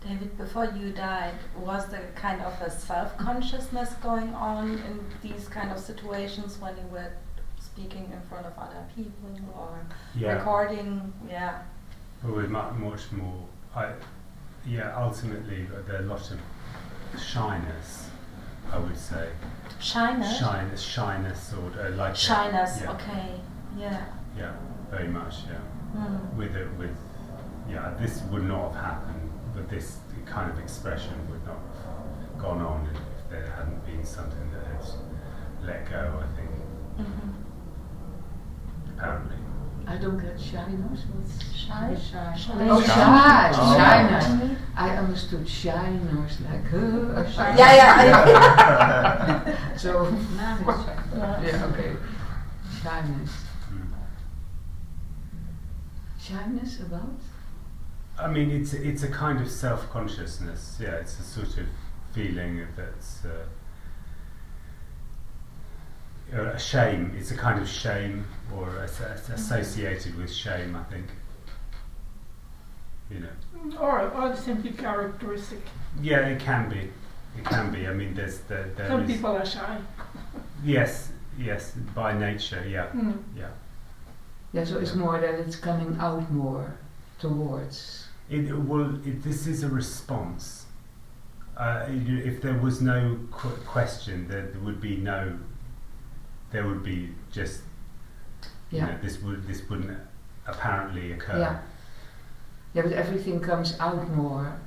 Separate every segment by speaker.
Speaker 1: David, before you died, was there kind of a self-consciousness going on in these kind of situations when you were speaking in front of other people or recording? Yeah.
Speaker 2: Well, with much more. Ultimately, there are a lot of shyness, I would say.
Speaker 1: Shyness,
Speaker 2: or like
Speaker 1: shyness. Okay. Yeah.
Speaker 2: Yeah, very much. Yeah. This would not have happened, but this kind of expression would not have gone on if there hadn't been something that had let go, I think. Apparently.
Speaker 3: I don't get shyness. What's
Speaker 1: Shy?
Speaker 3: Oh, shy. Shyness. I understood shyness like shy.
Speaker 1: Yeah.
Speaker 3: So, okay. Shyness. Shyness about?
Speaker 2: I mean, it's a kind of self-consciousness. Yeah, it's a sort of feeling that's a shame. It's a kind of shame, or associated with shame, I think. You know.
Speaker 4: Or simply characteristic.
Speaker 2: Yeah, it can be. It can be. I mean,
Speaker 4: Some people are shy.
Speaker 2: Yes, by nature. Yeah, yeah.
Speaker 3: Yeah, so it's more that it's coming out more towards.
Speaker 2: This is a response. If there was no question, there would be no. There would be just. You know, this wouldn't apparently occur.
Speaker 3: Yeah. Yeah, but everything comes out more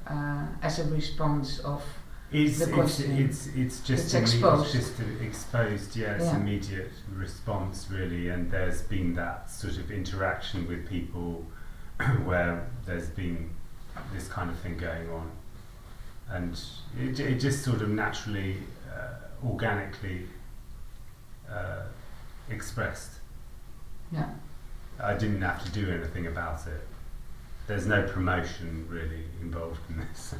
Speaker 3: as a response of the question.
Speaker 2: It's just
Speaker 3: exposed.
Speaker 2: It's just exposed. Yeah, it's immediate response really, and there's been that sort of interaction with people where there's been this kind of thing going on, and it just sort of naturally, organically expressed.
Speaker 3: Yeah.
Speaker 2: I didn't have to do anything about it. There's no promotion really involved in this.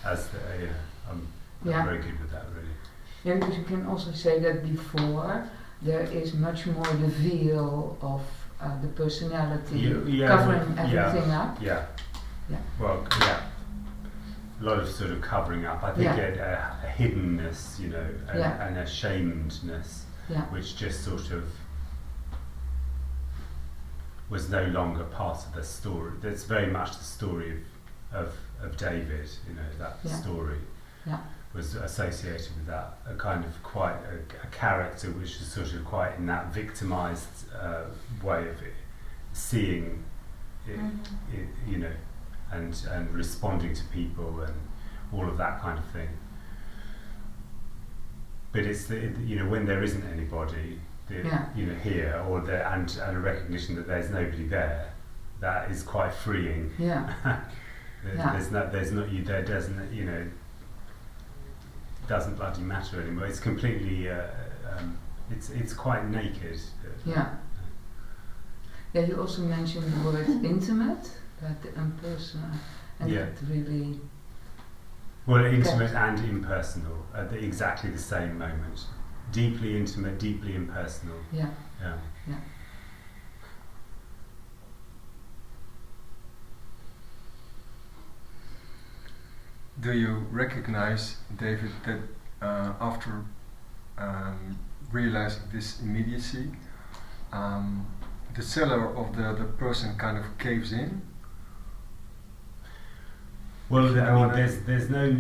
Speaker 2: I'm very good with that really.
Speaker 3: Yeah, because you can also say that before there is much more the veil of the personality covering everything up.
Speaker 2: Yeah. Well, yeah. A lot of sort of covering up. I think a hiddenness, you know, and a shamedness, which just sort of was no longer part of the story. That's very much the story of David, you know, that story was associated with that, a kind of quite a character which is sort of quite in that victimized way of it, seeing it, you know, and responding to people and all of that kind of thing. But it's when there isn't anybody, you know, here, or and a recognition that there's nobody there, that is quite freeing. There's not you there, doesn't, you know, doesn't bloody matter anymore. It's completely it's quite naked.
Speaker 3: Yeah, you also mentioned the word intimate, that the impersonal, and that really.
Speaker 2: Well, intimate and impersonal at exactly the same moment. Deeply intimate, deeply impersonal.
Speaker 3: Yeah.
Speaker 5: Do you recognize, David, that after realizing this immediacy, the cellar of the person kind of caves in?
Speaker 2: Well, I mean, there's no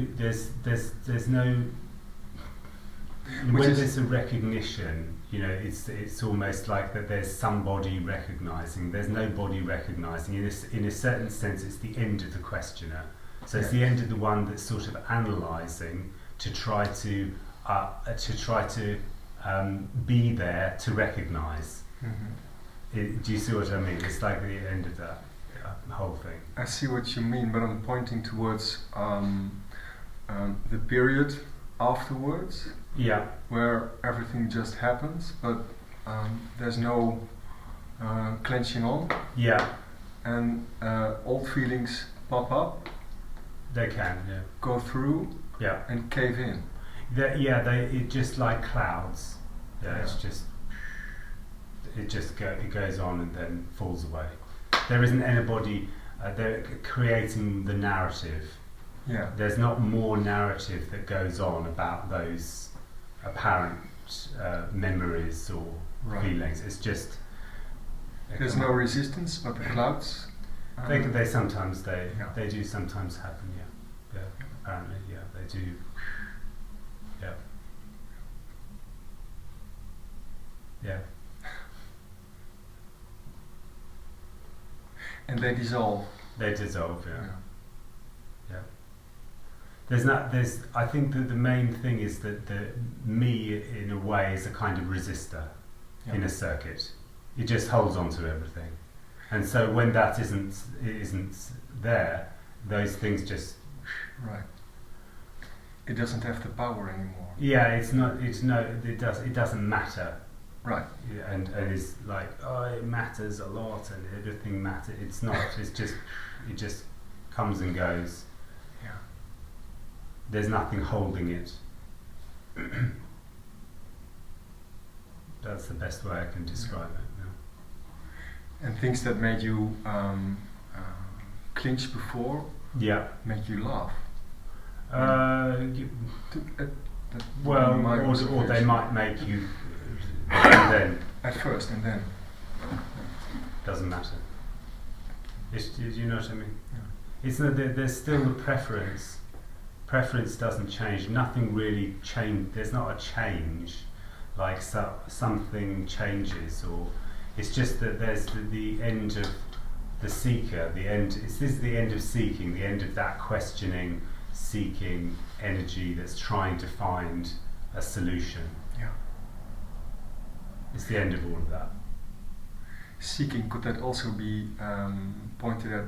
Speaker 2: when there's a recognition, you know, it's almost like that there's somebody recognizing. There's nobody recognizing. In a certain sense, it's the end of the questioner. So it's the end of the one that's sort of analysing to try to be there to recognise. Do you see what I mean? It's like the end of that whole thing.
Speaker 5: I see what you mean, but I'm pointing towards the period afterwards.
Speaker 2: Yeah.
Speaker 5: Where everything just happens, but there's no clenching on.
Speaker 2: Yeah.
Speaker 5: And old feelings pop up.
Speaker 2: They can,
Speaker 5: go through.
Speaker 2: Yeah.
Speaker 5: And cave in.
Speaker 2: It just like clouds. It's just. It goes on and then falls away. There isn't anybody. They're creating the narrative
Speaker 5: Yeah.
Speaker 2: There's not more narrative that goes on about those apparent memories or feelings. It's just
Speaker 5: there's no resistance, but the clouds.
Speaker 2: They sometimes they do sometimes happen. Yeah. Apparently, yeah, they do. Yeah. Yeah.
Speaker 5: And they dissolve.
Speaker 2: They dissolve. Yeah. I think that the main thing is that the me, in a way, is a kind of resistor in a circuit. It just holds on to everything, and so when that isn't there, those things just
Speaker 5: It doesn't have the power anymore.
Speaker 2: Yeah, it's not. It doesn't matter.
Speaker 5: Right.
Speaker 2: Yeah, and it's like, oh, it matters a lot, and everything matters. It's not. It's just. It just comes and goes. There's nothing holding it. That's the best way I can describe it. Yeah.
Speaker 5: And things that made you clinch before make you laugh.
Speaker 2: Or they might make you then.
Speaker 5: At first and then.
Speaker 2: Doesn't matter. You know what I mean? Yeah. It's there's still the preference. Preference doesn't change. Nothing really change. There's not a change, like something changes, or it's just that there's the end of the seeker. The end. This is the end of seeking. The end of that questioning, seeking energy that's trying to find a solution.
Speaker 5: Yeah.
Speaker 2: It's the end of all of that.
Speaker 5: Seeking, could that also be pointed at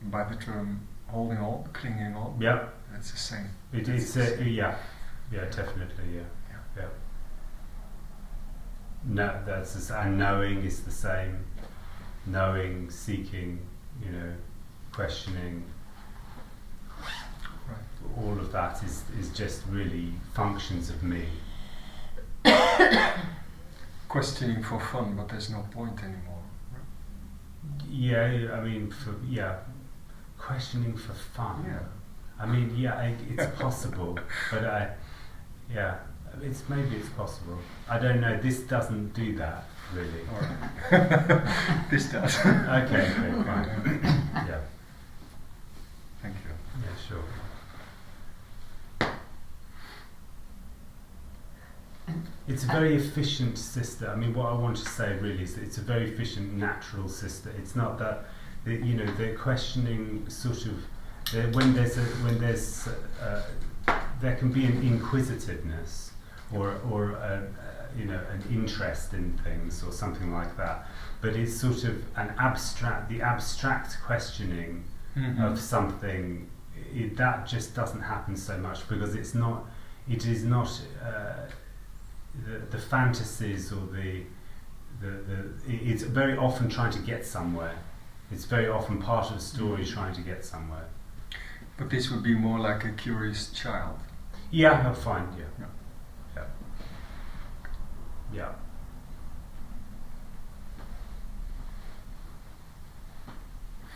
Speaker 5: by the term holding on, clinging on?
Speaker 2: Yeah.
Speaker 5: That's the same.
Speaker 2: It's definitely, yeah. No, and knowing is the same. Knowing, seeking, questioning. Right. All of that is just really functions of me.
Speaker 5: Questioning for fun, but there's no point anymore. Right?
Speaker 2: Yeah, I mean, questioning for fun.
Speaker 5: Yeah.
Speaker 2: I mean, it's possible, but maybe it's possible. I don't know. This doesn't do that really.
Speaker 5: All right. This does.
Speaker 2: Okay, fine. Yeah.
Speaker 5: Thank you.
Speaker 2: Yeah, sure. It's a very efficient system. I mean, what I want to say really is that it's a very efficient, natural system. It's not that the questioning sort of. When there can be an inquisitiveness or an interest in things or something like that, but it's sort of the abstract questioning of something. That just doesn't happen so much because it is not the fantasies or it's very often trying to get somewhere. It's very often part of the story trying to get somewhere.
Speaker 5: But this would be more like a curious child.
Speaker 2: Yeah, fine. Yeah.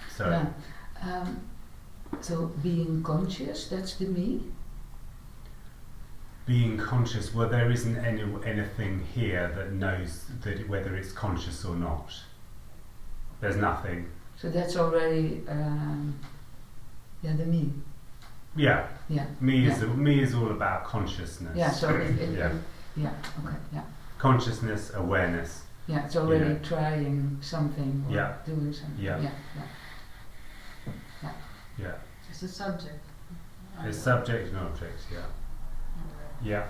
Speaker 2: So.
Speaker 3: So being conscious, that's the me.
Speaker 2: Being conscious. Well, there isn't anything here that knows that whether it's conscious or not. There's nothing.
Speaker 3: So that's already. The me.
Speaker 2: Yeah. Me is all about consciousness.
Speaker 3: Yeah. So okay. Yeah.
Speaker 2: Consciousness, awareness.
Speaker 3: Yeah, it's already trying something or doing something.
Speaker 2: Yeah.
Speaker 1: It's a subject.
Speaker 2: It's subject and object. Yeah.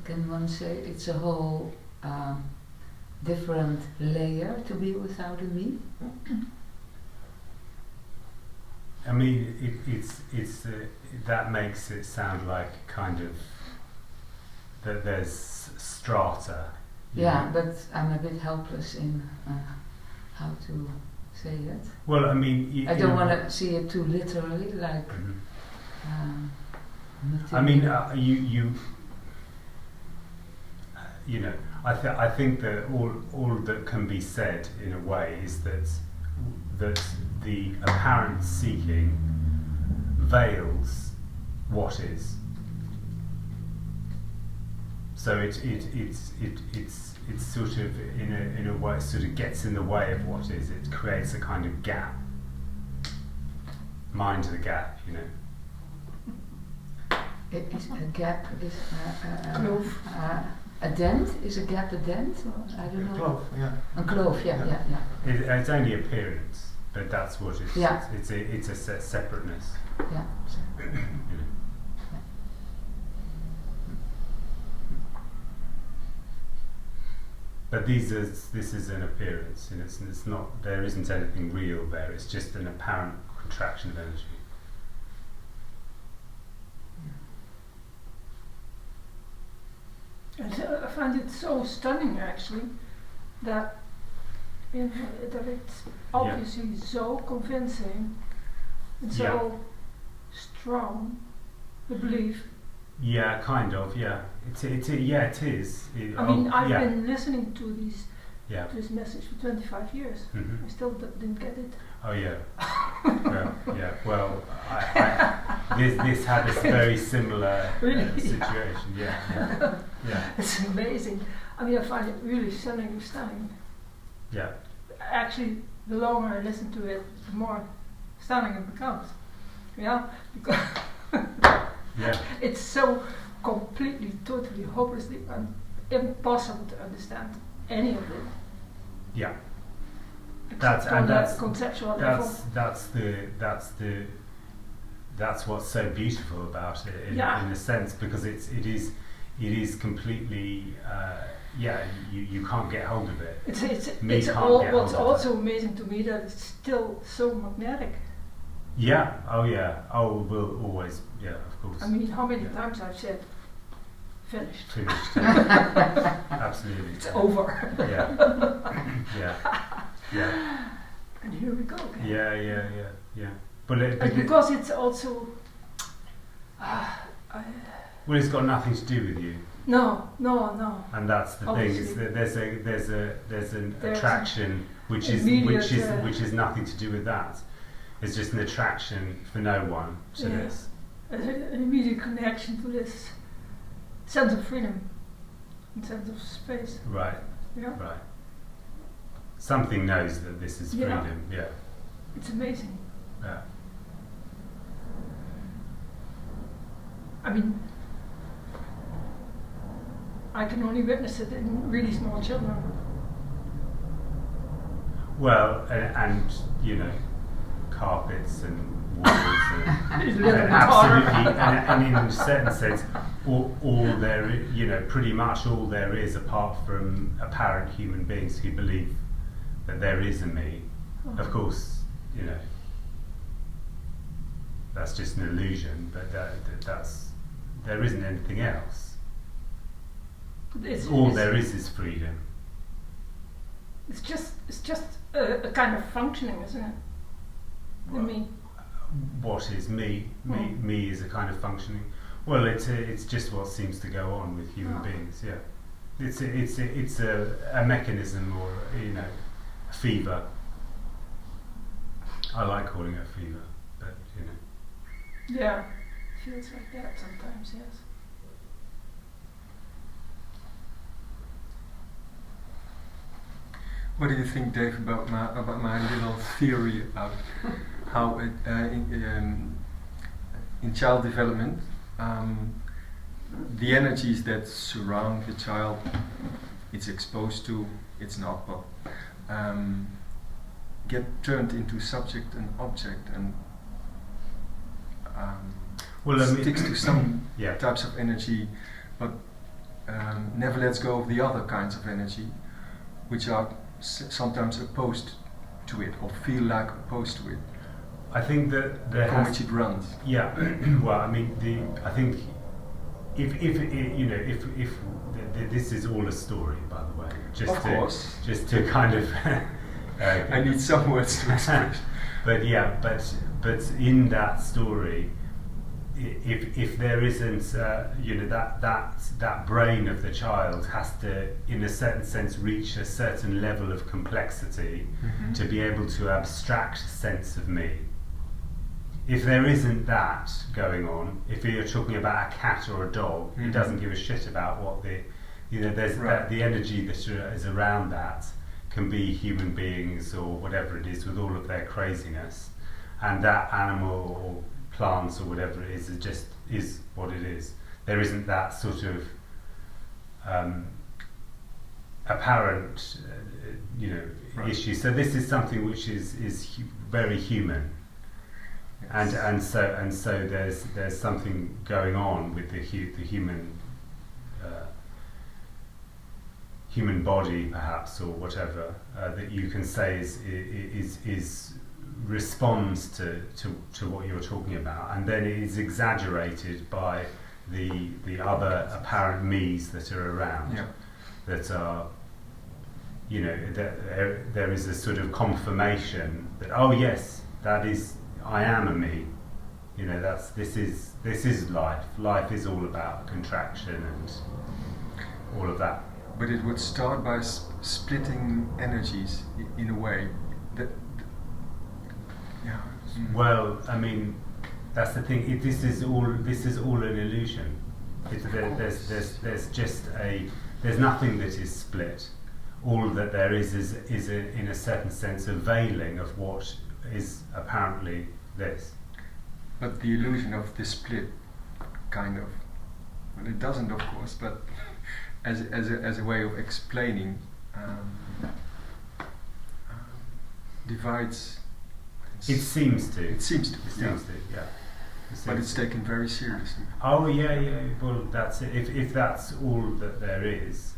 Speaker 3: can one say it's a whole different layer to be without a me?
Speaker 2: I mean, it's that makes it sound like kind of that there's strata.
Speaker 3: Yeah, but I'm a bit helpless in how to say it.
Speaker 2: Well, I mean,
Speaker 3: I don't want to see it too literally, like.
Speaker 2: I mean, you know, I think that all that can be said in a way is that the apparent seeking veils what is. So it's sort of in a way sort of gets in the way of what is. It creates a kind of gap. Mind the gap, you know.
Speaker 3: Is a gap is
Speaker 4: Kloof.
Speaker 3: a dent? Is a gap a dent? Or I don't know.
Speaker 6: Kloof, yeah.
Speaker 3: A kloof, yeah.
Speaker 2: It's only appearance, but that's what it is.
Speaker 3: Yeah.
Speaker 2: It's a separateness.
Speaker 3: Yeah.
Speaker 2: You know. But this is an appearance, and it's not. There isn't anything real there. It's just an apparent contraction of energy.
Speaker 4: And I find it so stunning, actually, that that it's obviously so convincing and so strong, the belief.
Speaker 2: Yeah, kind of. Yeah, it is.
Speaker 4: I mean, I've been listening to
Speaker 2: Yeah.
Speaker 4: this message for 25 years.
Speaker 2: Mm-hmm.
Speaker 4: I still didn't get it.
Speaker 2: Oh yeah. Yeah. Well, this had a very similar
Speaker 4: Really?
Speaker 2: situation. Yeah.
Speaker 4: It's amazing. I mean, I find it really stunning.
Speaker 2: Yeah.
Speaker 4: Actually, the longer I listen to it, the more stunning it becomes. Yeah, because
Speaker 2: Yeah.
Speaker 4: it's so completely, totally, hopelessly impossible to understand any of it.
Speaker 2: Yeah.
Speaker 4: Except on that conceptual level.
Speaker 2: That's what's so beautiful about it in a sense, because it is completely you can't get hold of it.
Speaker 4: What's also amazing to me that it's still so magnetic.
Speaker 2: Yeah. Oh yeah. Oh, we'll always. Yeah, of course.
Speaker 4: I mean, how many times I've said finished.
Speaker 2: Absolutely.
Speaker 4: It's over.
Speaker 2: Yeah.
Speaker 4: And here we go again.
Speaker 2: Yeah. But
Speaker 4: because it's also.
Speaker 2: Well, it's got nothing to do with you.
Speaker 4: No.
Speaker 2: And that's the
Speaker 4: Obviously.
Speaker 2: thing. It's that there's an attraction which is nothing to do with that. It's just an attraction for no one to this.
Speaker 4: An immediate connection to this sense of freedom and sense of space.
Speaker 2: Right.
Speaker 4: Yeah.
Speaker 2: Right. Something knows that this is freedom. Yeah.
Speaker 4: It's amazing.
Speaker 2: Yeah.
Speaker 4: I mean, I can only witness it in really small children.
Speaker 2: Well, and you know, carpets and walls and
Speaker 4: absolutely,
Speaker 2: and in a certain sense, all there, pretty much all there is, apart from apparent human beings who believe that there is a me. Of course, that's just an illusion, but that's there isn't anything else. All there is freedom.
Speaker 4: It's just a kind of functioning, isn't it? Me.
Speaker 2: What is me? Me is a kind of functioning. Well, it's just what seems to go on with human beings. Yeah, it's a mechanism, or a fever. I like calling it a fever, but
Speaker 4: Yeah, it feels like that sometimes. Yes.
Speaker 5: What do you think, Dave, about my little theory about how it, in child development, the energies that surround the child, it's exposed to, it's not, but get turned into subject and object, and sticks to some types of energy, but never lets go of the other kinds of energy, which are sometimes opposed to it or feel like opposed to it.
Speaker 2: I think that there
Speaker 5: from
Speaker 2: has
Speaker 5: which it runs.
Speaker 2: Yeah. Well, I mean, I think if this is all a story, by the way, just to kind of.
Speaker 5: I need some words to express.
Speaker 2: But yeah, but in that story, if there isn't, that brain of the child has to, in a certain sense, reach a certain level of complexity to be able to abstract a sense of me. If there isn't that going on, if you're talking about a cat or a dog, it doesn't give a shit about what there's the energy that is around that can be human beings or whatever it is with all of their craziness, and that animal or plants or whatever it is just is what it is. There isn't that sort of apparent issue. So this is something which is very human. Yes. And so there's something going on with the human body, perhaps, or whatever, that you can say is responds to what you're talking about, and then it is exaggerated by the other apparent me's that are around, that are, that there is a sort of confirmation that, oh yes, that is, I am a me. This is life. Life is all about contraction and all of that.
Speaker 5: But it would start by splitting energies in a way.
Speaker 2: Well, I mean, that's the thing. This is all an illusion. There's nothing that is split. All that there is in a certain sense a veiling of what is apparently this.
Speaker 5: But the illusion of the split, kind of. Well, it doesn't, of course, but as a way of explaining, divides.
Speaker 2: It seems to.
Speaker 5: Yeah. But it's taken very seriously.
Speaker 2: Oh yeah. Well, that's it. If that's all that there is,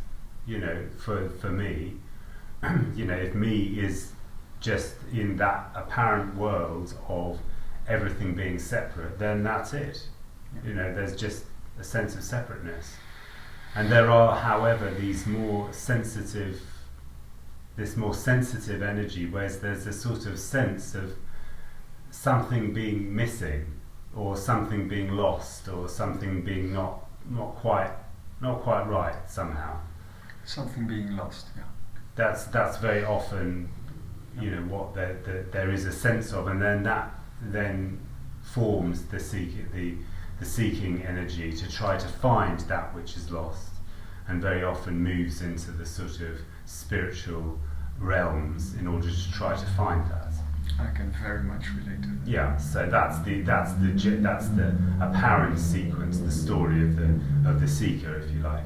Speaker 2: for me, if me is just in that apparent world of everything being separate, then that's it. There's just a sense of separateness, and there are, however, this more sensitive energy, whereas there's a sort of sense of something being missing, or something being lost, or something being not quite right somehow.
Speaker 5: Something being lost, yeah.
Speaker 2: That's very often, what there is a sense of, and then that forms the seeking energy to try to find that which is lost, and very often moves into the sort of spiritual realms in order to try to find that.
Speaker 5: I can very much relate to that.
Speaker 2: Yeah, so that's the apparent sequence, the story of the seeker, if you like.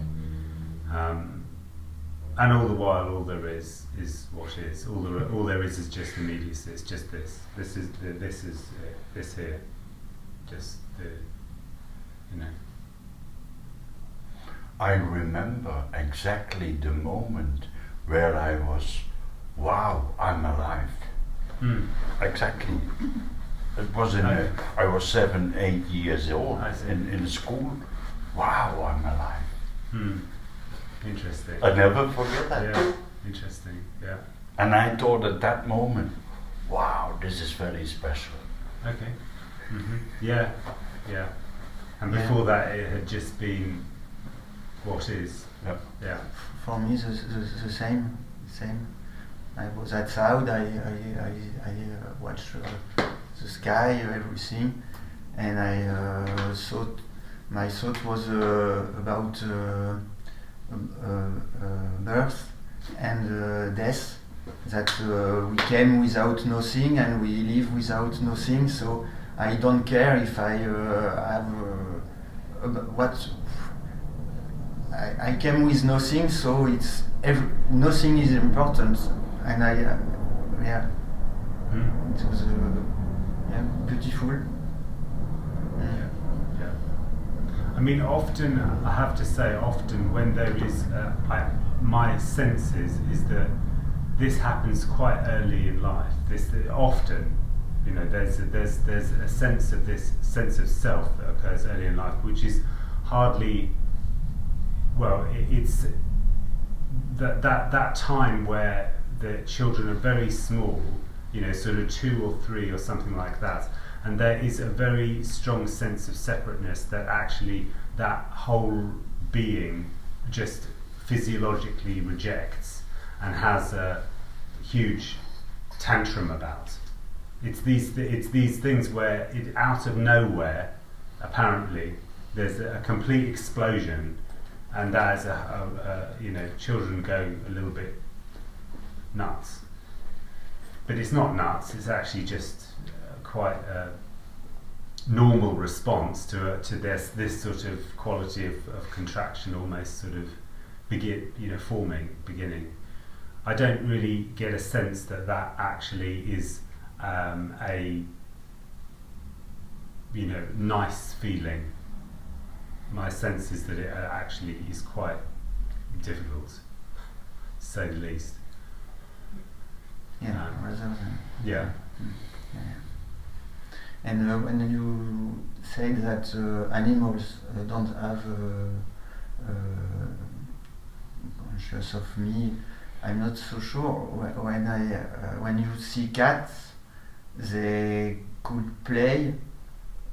Speaker 2: And all the while, all there is what is. All there is just immediacy. It's just this. This is this here. Just the.
Speaker 6: I remember exactly the moment where I was, wow, I'm alive. Exactly. It was I was 7, 8 years old in school. Wow, I'm alive.
Speaker 2: Interesting.
Speaker 6: I never forget that.
Speaker 2: Yeah. Interesting. Yeah.
Speaker 6: And I thought at that moment, wow, this is very special.
Speaker 2: Okay. Yeah. And before that, it had just been what is.
Speaker 6: Yep.
Speaker 2: Yeah.
Speaker 7: For me, the same. I was outside. I watched the sky, everything, and I thought. My thought was about birth and death. That we came without nothing and we live without nothing. So I don't care if I have what. I came with nothing, so it's nothing is important. And it was beautiful.
Speaker 2: Yeah. I mean, often, I have to say, often when there is, my sense is that this happens quite early in life. Often, you know, there's a sense of this sense of self that occurs early in life, which is hardly, well, it's that time where the children are very small, you know, sort of 2 or 3 or something like that, and there is a very strong sense of separateness that actually that whole being just physiologically rejects and has a huge tantrum about. It's these things where out of nowhere, apparently, there's a complete explosion, and that is you know, children go a little bit nuts. But it's not nuts. It's actually just quite a normal response to this sort of quality of contraction, almost sort of beginning. I don't really get a sense that actually is a, you know, nice feeling. My sense is that it actually is quite difficult, to say the least.
Speaker 7: Yeah.
Speaker 2: Yeah.
Speaker 7: Yeah. And when you say that animals don't have conscious of me, I'm not so sure. When you see cats, they could play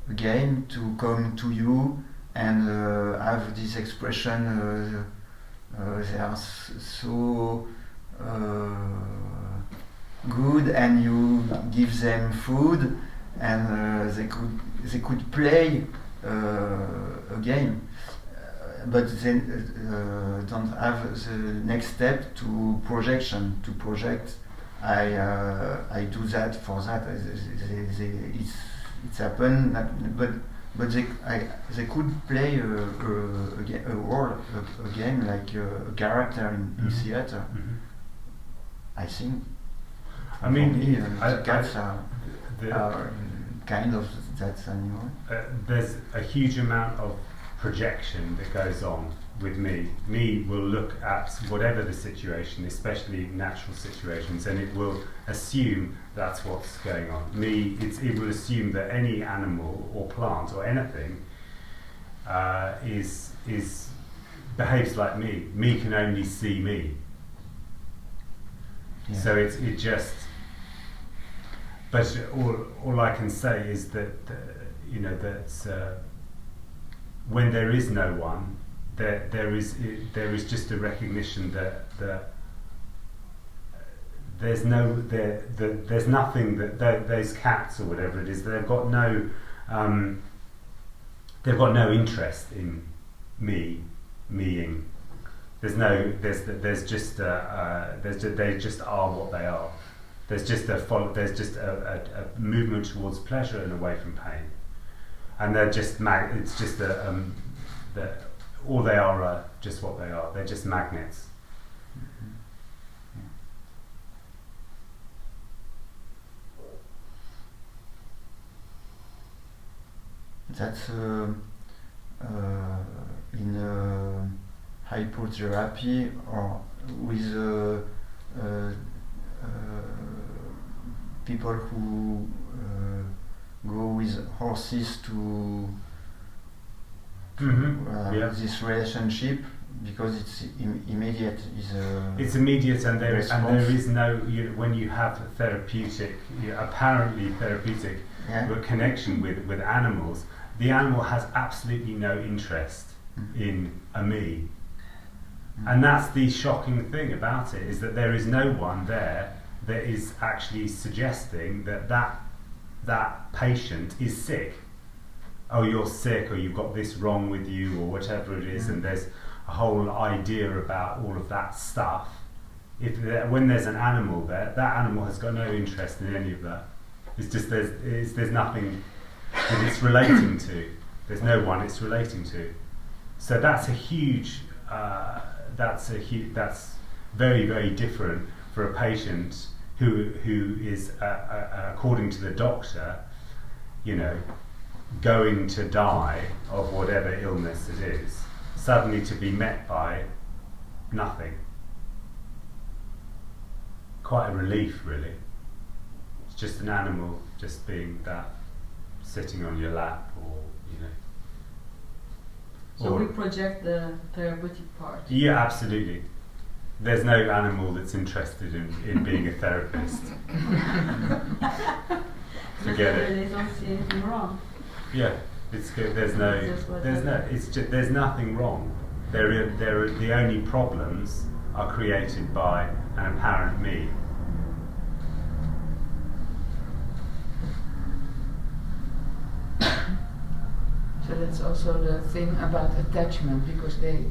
Speaker 7: a game to come to you and have this expression. They are so good, and you give them food, and they could play a game, but they don't have the next step to projection. To project, I do that for that. It's happened, but they could play a role, a game, like a character in theater.
Speaker 2: Mm-hmm.
Speaker 7: I think.
Speaker 2: I mean,
Speaker 7: cats are kind of that animal.
Speaker 2: There's a huge amount of projection that goes on with me. Me will look at whatever the situation, especially natural situations, and it will assume that's what's going on. It will assume that any animal or plant or anything behaves like me. Me can only see me. Yeah. So it just. But all I can say is that you know, that when there is no one, there is just a recognition that there's nothing that those cats or whatever it is, they've got no interest in meing. They just are what they are. There's just a movement towards pleasure and away from pain, and they're just it's just all they are just what they are. They're just magnets.
Speaker 7: That's in hypotherapy or with people who go with horses to this relationship, because it's immediate.
Speaker 2: It's immediate, and there is no, when you have therapeutic, apparently therapeutic connection with animals, the animal has absolutely no interest in a me. And that's the shocking thing about it, is that there is no one there that is actually suggesting that patient is sick. Oh, you're sick, or you've got this wrong with you, or whatever it is, and there's a whole idea about all of that stuff. When there's an animal there, that animal has got no interest in any of that. It's just there's nothing that it's relating to. There's no one it's relating to. So that's a huge. That's very, very different for a patient who is, according to the doctor, you know, going to die of whatever illness it is, suddenly to be met by nothing. Quite a relief, really. It's just an animal just being that, sitting on your lap, or
Speaker 8: So we project the therapeutic part.
Speaker 2: Yeah, absolutely. There's no animal that's interested in being a therapist. Forget it.
Speaker 8: They don't see anything wrong.
Speaker 2: Yeah, it's good. There's nothing wrong. The only problems are created by an apparent me.
Speaker 3: So that's also the thing about attachment, because the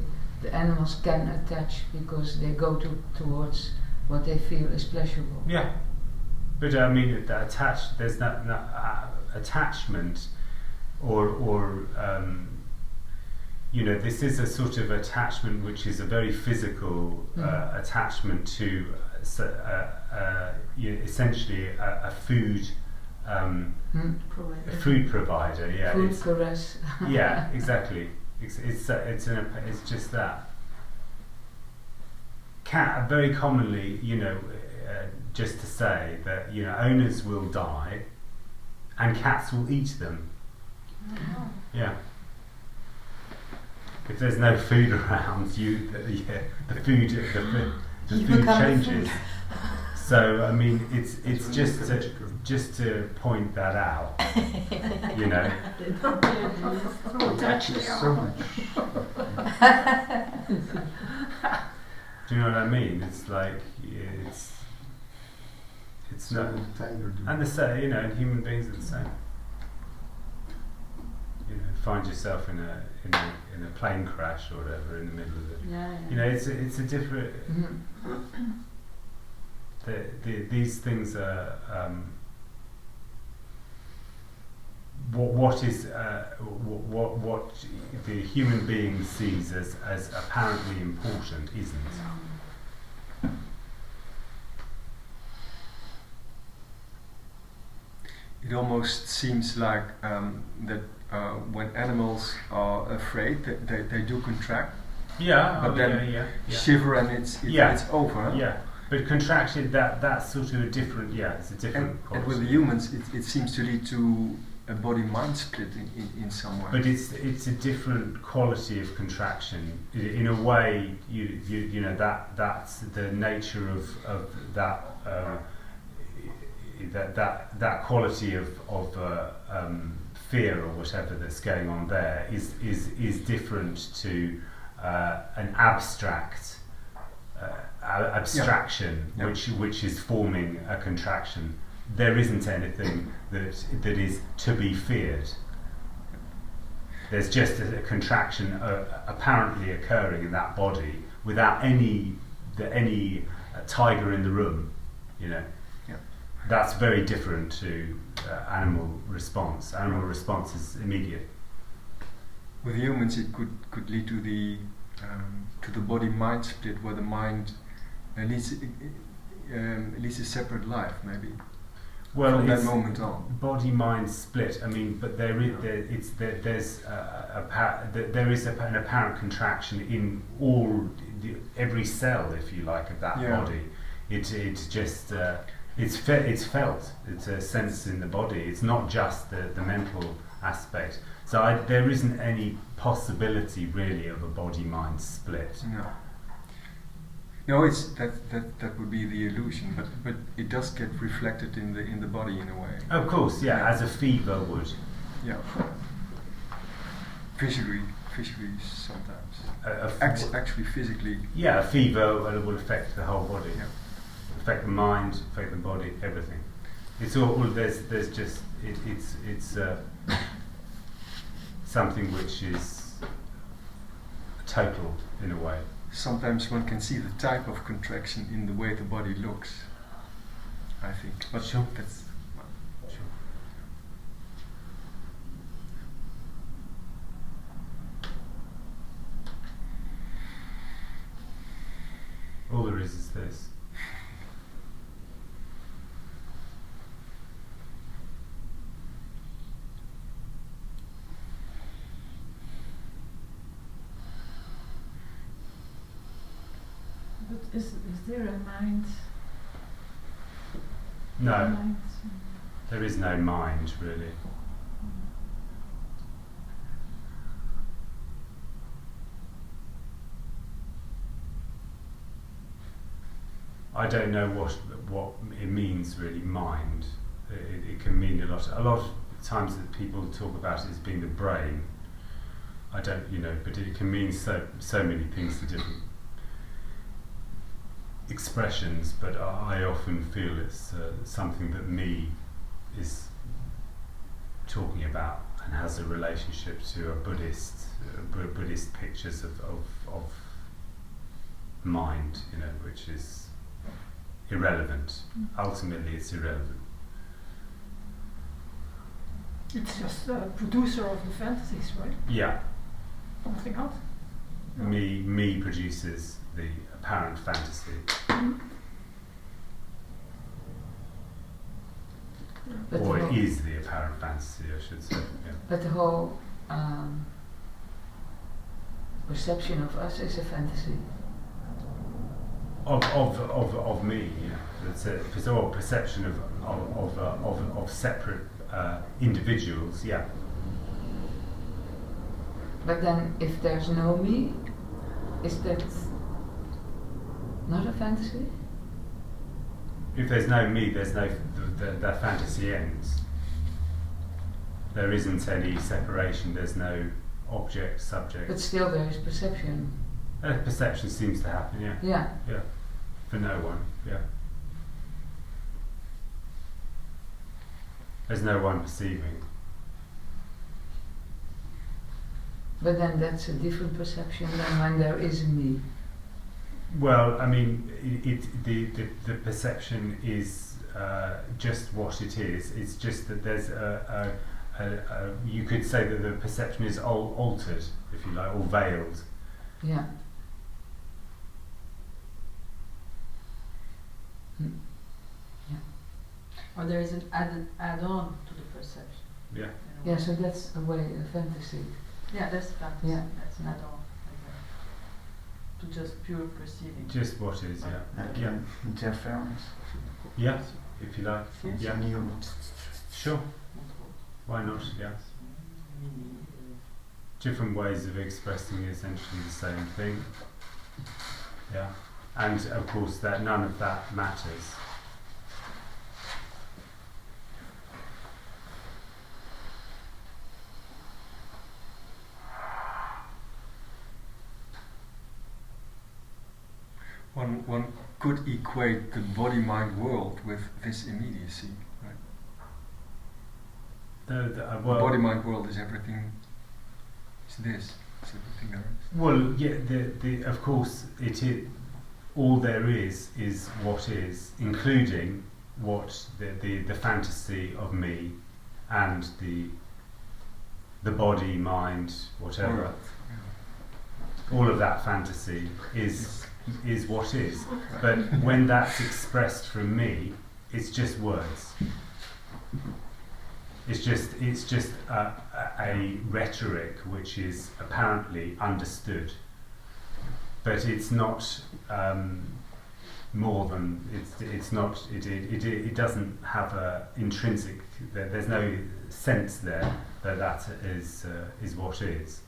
Speaker 3: animals can attach because they go towards what they feel is pleasurable.
Speaker 2: Yeah, but I mean, there's no attachment, or this is a sort of attachment which is a very physical attachment to essentially a food. A food provider, yeah.
Speaker 3: Food caress.
Speaker 2: Yeah, exactly. It's just that. Cat very commonly, just to say that owners will die, and cats will eat them.
Speaker 1: Oh.
Speaker 2: Yeah. If there's no food around, the food changes. So I mean, it's just to point that out,
Speaker 5: So much.
Speaker 2: Do you know what I mean? It's like it's not, and the same, human beings are the same. Find yourself in a plane crash or whatever in the middle of it.
Speaker 8: Yeah.
Speaker 2: It's a different. These things are what the human being sees as apparently important isn't.
Speaker 5: It almost seems like that when animals are afraid, they do contract.
Speaker 2: Yeah,
Speaker 5: but then shiver and it's over.
Speaker 2: Yeah. But contraction, that's sort of a different, it's a different
Speaker 5: and with the humans, it seems to lead to a body-mind split in some way.
Speaker 2: But it's a different quality of contraction. In a way, that's the nature of that that quality of fear or whatever that's going on there is different to an abstract. Abstraction, which is forming a contraction. There isn't anything that is to be feared. There's just a contraction apparently occurring in that body without any tiger in the room. That's very different to animal response. Animal response is immediate.
Speaker 5: With humans, it could lead to the body-mind split, where the mind leads a separate life, maybe.
Speaker 2: Well,
Speaker 5: from that moment on,
Speaker 2: body-mind split. I mean, but there is an apparent contraction in every cell, if you like, of that body. It's just it's felt. It's a sense in the body. It's not just the mental aspect. So there isn't any possibility really of a body-mind split.
Speaker 5: No, it's that would be the illusion, but it does get reflected in the body in a way.
Speaker 2: Of course, as a fever would.
Speaker 5: Yeah. Visually sometimes. Actually, physically.
Speaker 2: Yeah, a fever will affect the whole body. Yeah. Affect the mind, affect the body, everything. It's all there's just it's something which is total in a way.
Speaker 5: Sometimes one can see the type of contraction in the way the body looks, I think. But
Speaker 2: sure.
Speaker 5: That's
Speaker 2: sure. All there is this.
Speaker 4: But is there a mind?
Speaker 2: No,
Speaker 4: Mind?
Speaker 2: there is no mind really. I don't know what it means really. Mind. It can mean a lot. A lot of times that people talk about it as being the brain. I don't, but it can mean so many things to different expressions. But I often feel it's something that me is talking about and has a relationship to a Buddhist pictures of mind, which is irrelevant. Ultimately, it's irrelevant.
Speaker 4: It's just a producer of the fantasies, right?
Speaker 2: Yeah.
Speaker 4: Nothing else. No.
Speaker 2: Me produces the apparent fantasy.
Speaker 3: But
Speaker 2: Or
Speaker 3: the
Speaker 2: it is the apparent fantasy, I should say. Yeah.
Speaker 3: But the whole perception of us is a fantasy.
Speaker 2: Of me, yeah. It's all perception of separate individuals, yeah.
Speaker 3: But then, if there's no me, is that not a fantasy?
Speaker 2: If there's no me, there's no the fantasy ends. There isn't any separation. There's no object, subject.
Speaker 3: But still, there is perception.
Speaker 2: Perception seems to happen, yeah.
Speaker 3: Yeah.
Speaker 2: Yeah. For no one, yeah. There's no one perceiving.
Speaker 3: But then that's a different perception than when there is a me.
Speaker 2: Well, I mean, the perception is just what it is. It's just that there's you could say that the perception is altered, if you like, or veiled.
Speaker 3: Yeah.
Speaker 8: Or there is an add-on to the perception.
Speaker 2: Yeah.
Speaker 3: Yeah, so that's a way, a fantasy.
Speaker 8: Yeah, that's fantasy.
Speaker 3: Yeah.
Speaker 8: That's an add-on. To just pure perceiving.
Speaker 2: Just what is, yeah.
Speaker 7: Like
Speaker 2: Yeah.
Speaker 7: interference.
Speaker 2: Yeah, if you like.
Speaker 8: Yes.
Speaker 2: Yeah. Sure. Why not? Yeah. Different ways of expressing essentially the same thing. Yeah. And of course that none of that matters.
Speaker 5: One could equate the body-mind world with this immediacy, right?
Speaker 2: The
Speaker 5: The body-mind world is everything. Is this? Is everything there is?
Speaker 2: well, yeah. The of course it is. All there is what is, including what the fantasy of me, and the body, mind, whatever. All of that fantasy is what is. But when that's expressed from me, it's just words. It's just a rhetoric which is apparently understood, but it's not more than it's not. It doesn't have a intrinsic. There's no sense there that is what is.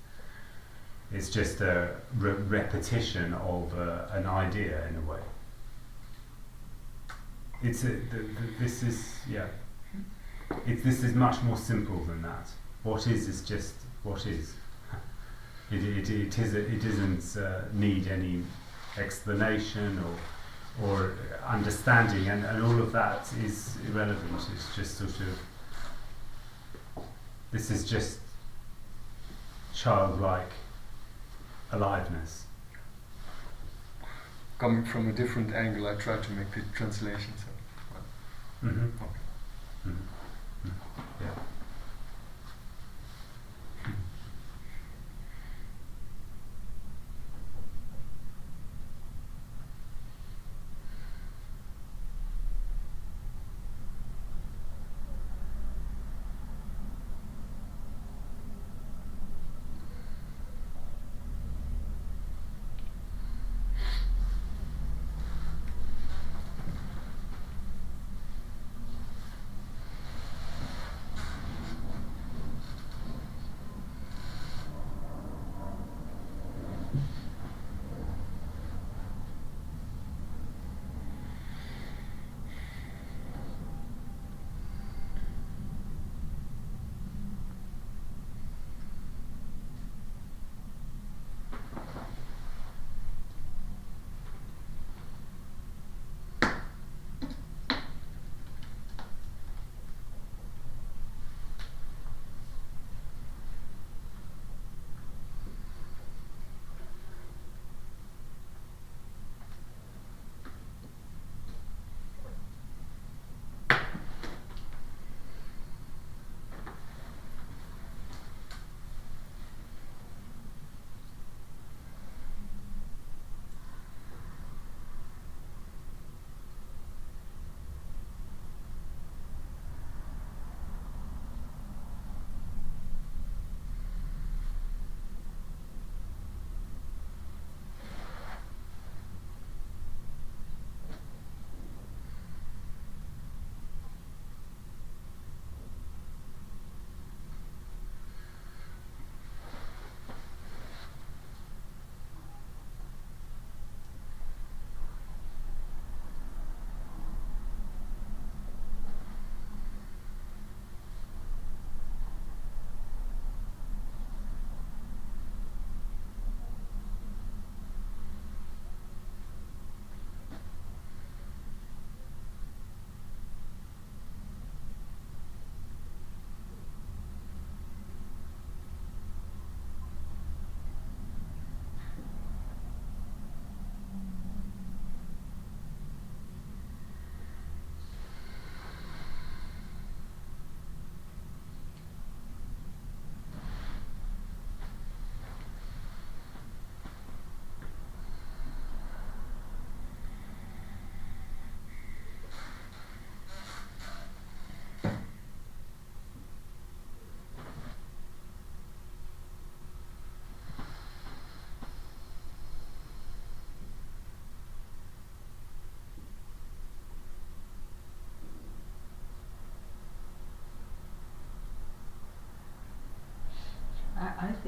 Speaker 2: It's just a repetition of an idea in a way. This is much more simple than that. What is just what is. It doesn't need any explanation or understanding, and all of that is irrelevant. It's just sort of. This is just childlike aliveness.
Speaker 5: Coming from a different angle, I try to make the translation. So,
Speaker 2: Mm-hmm.
Speaker 5: okay.
Speaker 2: Mm-hmm. Yeah.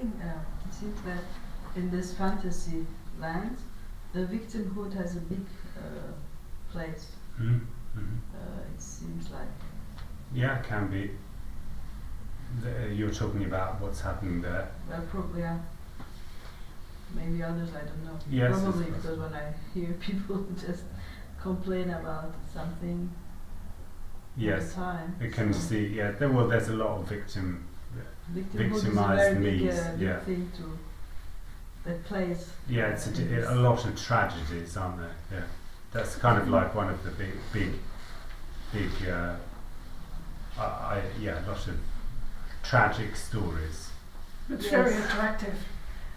Speaker 8: think it seems that in this fantasy land, the victimhood has a big place. It seems like.
Speaker 2: Yeah, it can be. You're talking about what's happening there.
Speaker 8: Well, probably, yeah. Maybe others, I don't know.
Speaker 2: Yes,
Speaker 8: probably because when I hear people just complain about something.
Speaker 2: Yes,
Speaker 8: all the time,
Speaker 2: it can see. Yeah, there's a lot of
Speaker 8: victimhood
Speaker 2: victimized
Speaker 8: is a very
Speaker 2: me's.
Speaker 8: big thing that plays.
Speaker 2: Yeah, it's a lot of tragedies, aren't there? Yeah, that's kind of like one of the big. A lot of tragic stories.
Speaker 4: It's very attractive.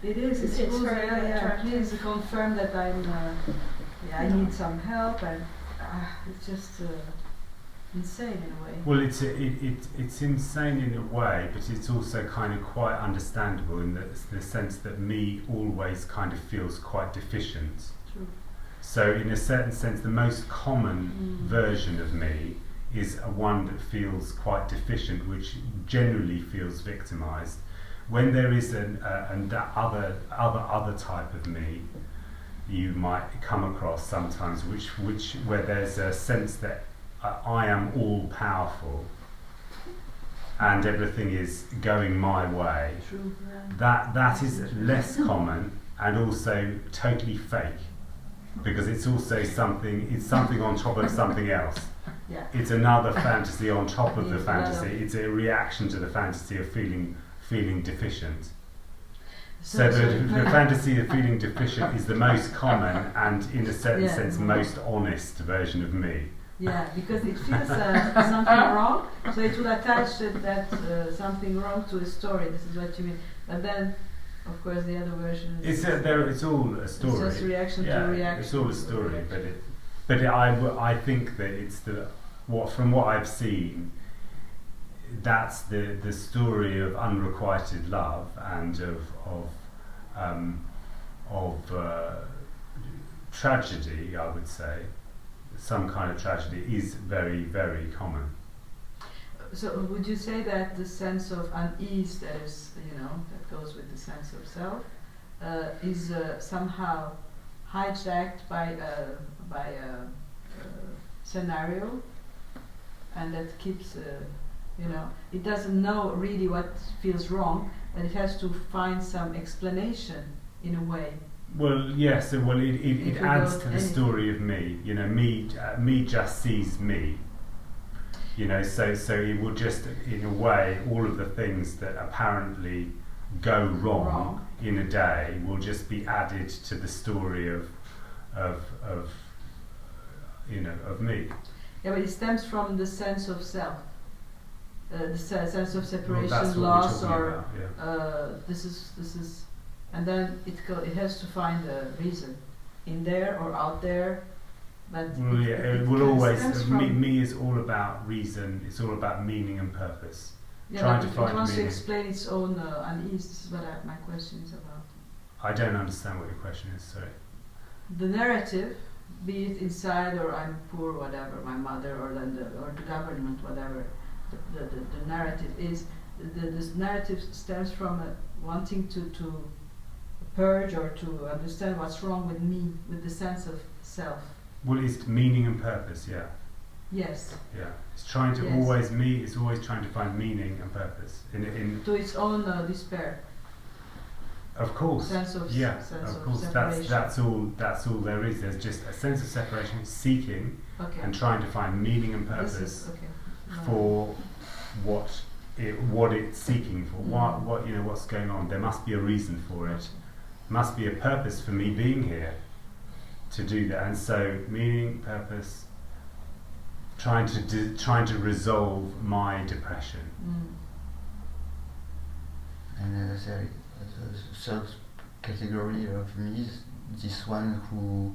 Speaker 8: It is. It's
Speaker 4: very attractive.
Speaker 8: Please confirm that I'm. I need some help, and it's just insane in a way.
Speaker 2: Well, it's insane in a way, but it's also kind of quite understandable in the sense that me always kind of feels quite deficient.
Speaker 8: True.
Speaker 2: So in a certain sense, the most common version of me is one that feels quite deficient, which generally feels victimized. When there is that other type of me, you might come across sometimes, where there's a sense that I am all powerful and everything is going my way.
Speaker 8: True. Yeah.
Speaker 2: That is less common and also totally fake, because it's also something on top of something else.
Speaker 8: Yeah.
Speaker 2: It's another fantasy on top of the fantasy. It's a reaction to the fantasy of feeling deficient. So the fantasy of feeling deficient is the most common and, in a certain sense, most honest version of me.
Speaker 8: Yeah, because it feels something wrong, so it will attach that something wrong to a story. This is what you mean. But then, of course, the other version is...
Speaker 2: It's all a story.
Speaker 8: It's just reaction to reaction.
Speaker 2: It's all a story, but I think that from what I've seen, that's the story of unrequited love and of tragedy, I would say. Some kind of tragedy is very, very common.
Speaker 8: So would you say that the sense of unease that is, that goes with the sense of self, is somehow hijacked by a scenario, and that keeps, it doesn't know really what feels wrong, but it has to find some explanation in a way.
Speaker 2: Well, yes. It adds to the story of me. Me just sees me. So it will just, in a way, all of the things that apparently go wrong in a day will just be added to the story of me.
Speaker 8: Yeah, but it stems from the sense of self, the sense of separation,
Speaker 2: that's what
Speaker 8: loss,
Speaker 2: we're
Speaker 8: or
Speaker 2: talking about,
Speaker 8: this is, and then it has to find a reason in there or out there. But
Speaker 2: it will always. Me is all about reason. It's all about meaning and purpose.
Speaker 8: Yeah,
Speaker 2: trying
Speaker 8: but
Speaker 2: to find
Speaker 8: it wants
Speaker 2: meaning.
Speaker 8: to explain its own unease. This is what my question is about.
Speaker 2: I don't understand what your question is. Sorry.
Speaker 8: The narrative, be it inside or I'm poor, whatever, my mother or the government, whatever, the narrative is. This narrative stems from wanting to purge or to understand what's wrong with me, with the sense of self.
Speaker 2: Well, it's meaning and purpose, yeah.
Speaker 8: Yes.
Speaker 2: Yeah, it's trying to always it's always trying to find meaning and purpose in
Speaker 8: to its own despair.
Speaker 2: Of course.
Speaker 8: Sense of
Speaker 2: separation. That's all there is. There's just a sense of separation, seeking, and trying to find meaning and purpose for what it's seeking for. What's going on. There must be a reason for it. Must be a purpose for me being here to do that. And so meaning, purpose, trying to resolve my depression.
Speaker 7: And the third category of me is this one who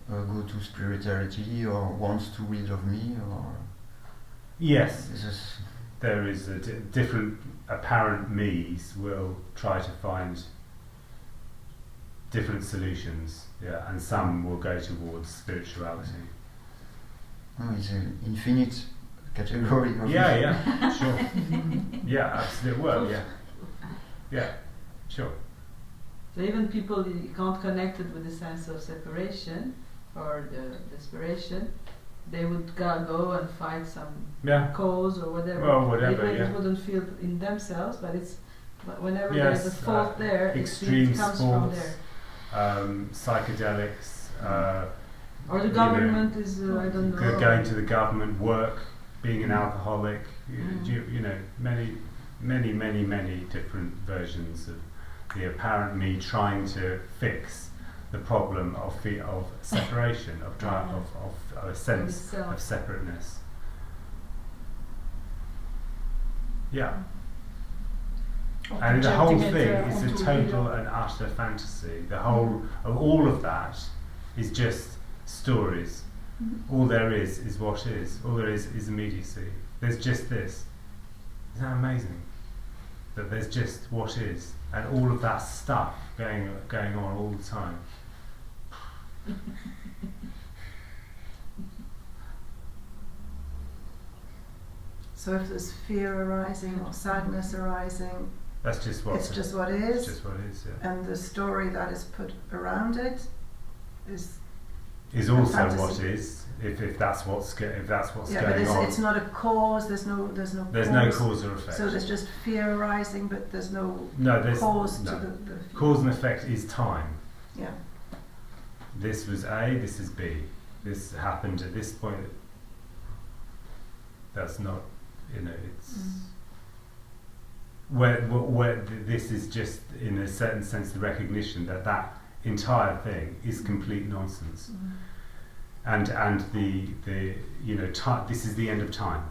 Speaker 7: go to spirituality or wants to rid of me, or
Speaker 2: yes, there is a different apparent me's will try to find different solutions, and some will go towards spirituality.
Speaker 7: Oh, it's an infinite category of
Speaker 2: sure. Yeah, absolutely. Well, yeah. Sure.
Speaker 8: So even people who can't connect it with the sense of separation or the desperation, they would go and find some cause or whatever.
Speaker 2: Well, whatever,
Speaker 8: It wouldn't feel in themselves, but it's whenever
Speaker 2: yes,
Speaker 8: there's a fault there,
Speaker 2: extreme
Speaker 8: it comes
Speaker 2: sports,
Speaker 8: from there.
Speaker 2: Psychedelics.
Speaker 8: Or the government is, I don't know.
Speaker 2: Going to the government, work, being an alcoholic, you know, many different versions of the apparent me trying to fix the problem of separation, of a sense of separateness. Yeah. And the whole thing is a total and utter fantasy. The whole of all of that is just stories. All there is what is. All there is immediacy. There's just this. Isn't that amazing? That there's just what is, and all of that stuff going on all the time.
Speaker 9: So if there's fear arising or sadness arising,
Speaker 2: that's just what
Speaker 9: it's just what is.
Speaker 2: It's just what is, yeah.
Speaker 9: And the story that is put around it is
Speaker 2: also
Speaker 9: fantasy.
Speaker 2: what is. If that's what's going
Speaker 9: but
Speaker 2: on.
Speaker 9: It's not a cause. There's no
Speaker 2: cause or effect.
Speaker 9: So there's just fear arising, but there's no cause to the fear.
Speaker 2: Cause and effect is time.
Speaker 9: Yeah.
Speaker 2: This was A. This is B. This happened at this point. That's not, you know, it's where this is just in a certain sense the recognition that entire thing is complete nonsense. And the you know, this is the end of time.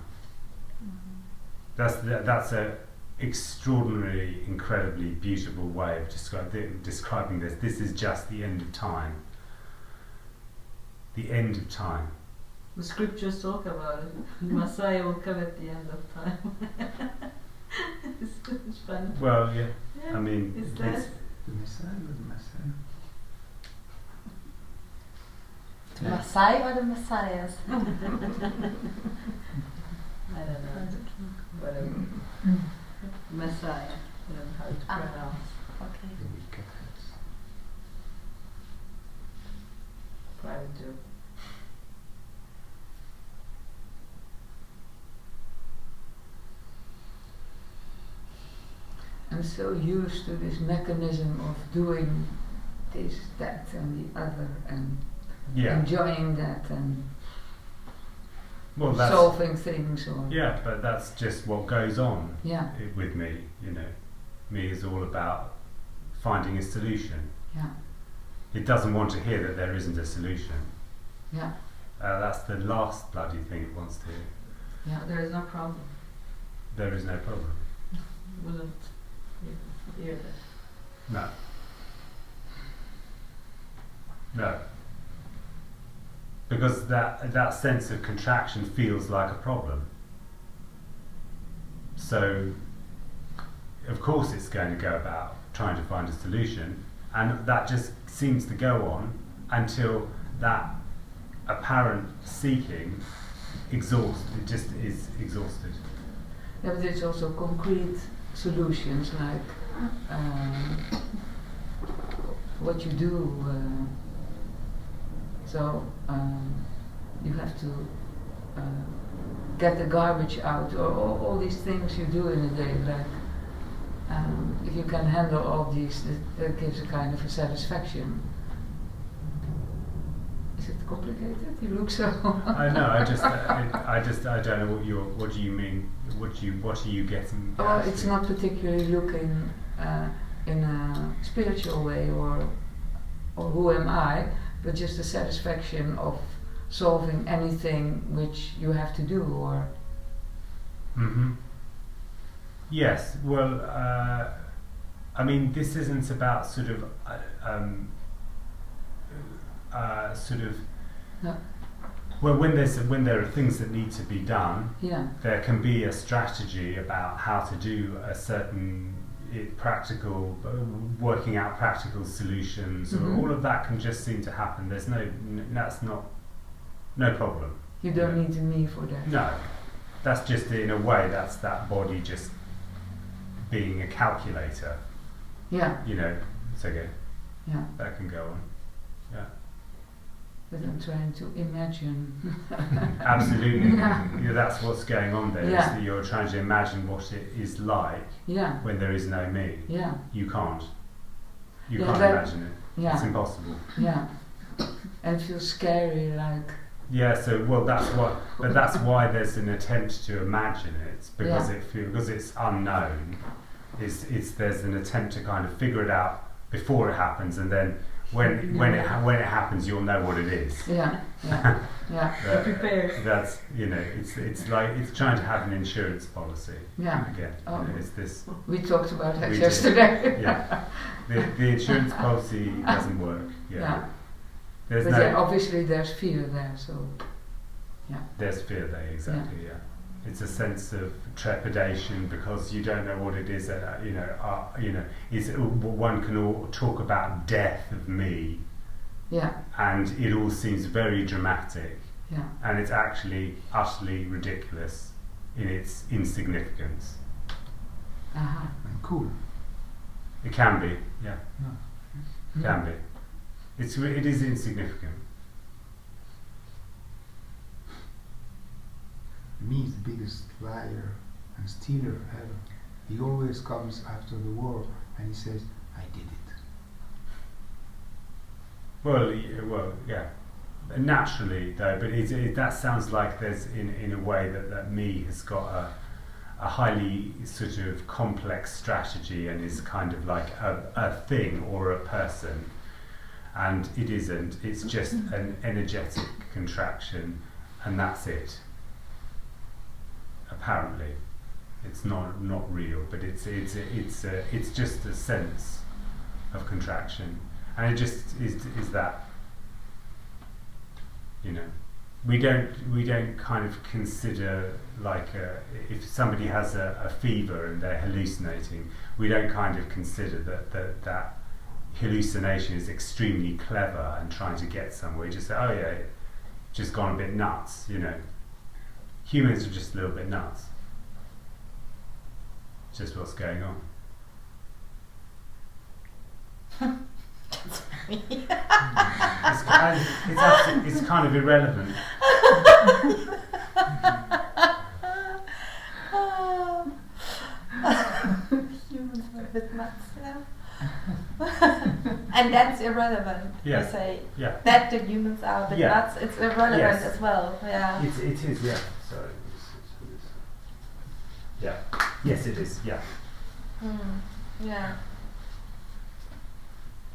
Speaker 2: That's a extraordinarily, incredibly beautiful way of describing this. This is just the end of time. The end of time.
Speaker 8: The scriptures talk about it. Messiah will come at the end of time. It's fun.
Speaker 2: Well, yeah. I mean,
Speaker 8: it's
Speaker 2: the Messiah or the Messiah?
Speaker 1: The Messiah or the Messiahs?
Speaker 8: I don't know. Whatever. Messiah. I don't know how to pronounce.
Speaker 1: Okay.
Speaker 8: Private joke.
Speaker 3: I'm so used to this mechanism of doing this, that, and the other, and enjoying that, and solving things. Or
Speaker 2: but that's just what goes on with me. You know, me is all about finding a solution.
Speaker 3: Yeah.
Speaker 2: It doesn't want to hear that there isn't a solution.
Speaker 3: Yeah.
Speaker 2: That's the last bloody thing it wants to hear.
Speaker 8: Yeah, there is no problem.
Speaker 2: There is no problem.
Speaker 8: Wouldn't hear that.
Speaker 2: No. No. Because that sense of contraction feels like a problem. So, of course it's going to go about trying to find a solution, and that just seems to go on until that apparent seeking just is exhausted.
Speaker 3: Yeah, but it's also concrete solutions, like what you do. You have to get the garbage out, or all these things you do in a day. Like if you can handle all these, that gives a kind of a satisfaction. Is it complicated? You look so.
Speaker 2: I know. I don't know what do you mean? What are you getting?
Speaker 3: Well, it's not particularly looking in a spiritual way, or who am I, but just the satisfaction of solving anything which you have to do, or.
Speaker 2: Yes. Well, I mean, this isn't about sort of.
Speaker 3: No.
Speaker 2: Well, when there are things that need to be done, there can be a strategy about how to do a certain working out practical solutions, or all of that can just seem to happen. That's no problem.
Speaker 3: You don't need me for that.
Speaker 2: No, that's just in a way that's that body just being a calculator.
Speaker 3: Yeah.
Speaker 2: You know, it's okay.
Speaker 3: Yeah.
Speaker 2: That can go on. Yeah.
Speaker 3: But I'm trying to imagine.
Speaker 2: Absolutely.
Speaker 3: Yeah.
Speaker 2: Yeah, that's what's going on there.
Speaker 3: Yeah.
Speaker 2: Is that you're trying to imagine what it is like
Speaker 3: Yeah.
Speaker 2: when there is no me.
Speaker 3: Yeah.
Speaker 2: You can't. You
Speaker 3: Yeah,
Speaker 2: can't
Speaker 3: that-
Speaker 2: imagine it.
Speaker 3: Yeah.
Speaker 2: It's impossible.
Speaker 3: Yeah. And it feels scary, like.
Speaker 2: Yeah, so well, that's why there's an attempt to imagine it, because
Speaker 3: Yeah.
Speaker 2: because it's unknown. There's an attempt to kind of figure it out before it happens, and then when it happens, you'll know what it is.
Speaker 3: Yeah. Yeah. Yeah.
Speaker 2: That-
Speaker 8: Prepared.
Speaker 2: That's it's like it's trying to have an insurance policy.
Speaker 3: Yeah.
Speaker 2: Again,
Speaker 3: Oh.
Speaker 2: it's this.
Speaker 3: We talked about that
Speaker 2: We did.
Speaker 3: yesterday.
Speaker 2: Yeah, the insurance policy doesn't work. Yeah,
Speaker 3: Yeah.
Speaker 2: there's
Speaker 3: But
Speaker 2: no
Speaker 3: yeah, obviously there's fear there, so
Speaker 2: there's fear there, exactly. Yeah. It's a sense of trepidation because you don't know what it is. One can all talk about death of me,
Speaker 3: yeah,
Speaker 2: and it all seems very dramatic,
Speaker 3: yeah,
Speaker 2: and it's actually utterly ridiculous in its insignificance.
Speaker 3: uh-huh.
Speaker 10: And cool.
Speaker 2: It can be, yeah,
Speaker 3: Yeah.
Speaker 2: can be. It is insignificant.
Speaker 10: Me is the biggest liar and stealer ever. He always comes after the war and he says, I did it.
Speaker 2: Well, yeah. Naturally, though, but that sounds like there's in a way that me has got a highly sort of complex strategy and is kind of like a thing or a person, and it isn't. It's just an energetic contraction, and that's it. Apparently, it's not real, but it's just a sense of contraction, and it just is that. You know, we don't kind of consider like if somebody has a fever and they're hallucinating, we don't kind of consider that hallucination is extremely clever and trying to get somewhere. We just say, oh yeah, just gone a bit nuts. You know, humans are just a little bit nuts. It's just what's going on. It's kind of irrelevant.
Speaker 1: Humans are a bit nuts, yeah. And that's irrelevant.
Speaker 2: Yeah.
Speaker 1: You say
Speaker 2: Yeah.
Speaker 1: that the humans are a bit
Speaker 2: Yeah.
Speaker 1: nuts, it's irrelevant
Speaker 2: Yes.
Speaker 1: as well. Yeah.
Speaker 2: It is, yeah. Sorry. Yeah. Yes, it is. Yeah.
Speaker 1: Yeah.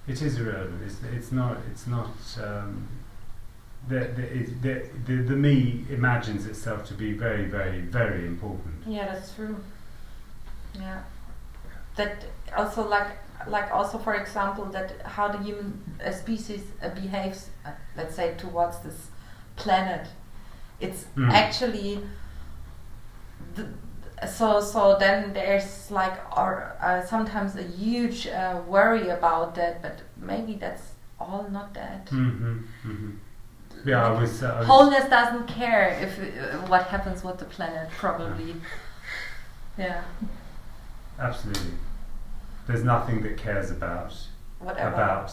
Speaker 2: It is irrelevant. It's not. The me imagines itself to be very, very, very important.
Speaker 1: Yeah, that's true. Yeah. That also like also for example that how the human species behaves, let's say towards this planet. It's actually so then there's like sometimes a huge worry about that, but maybe that's all not that.
Speaker 2: Yeah, I was
Speaker 1: wholeness doesn't care if what happens with the planet, probably. Yeah.
Speaker 2: Absolutely. There's nothing that cares about
Speaker 1: whatever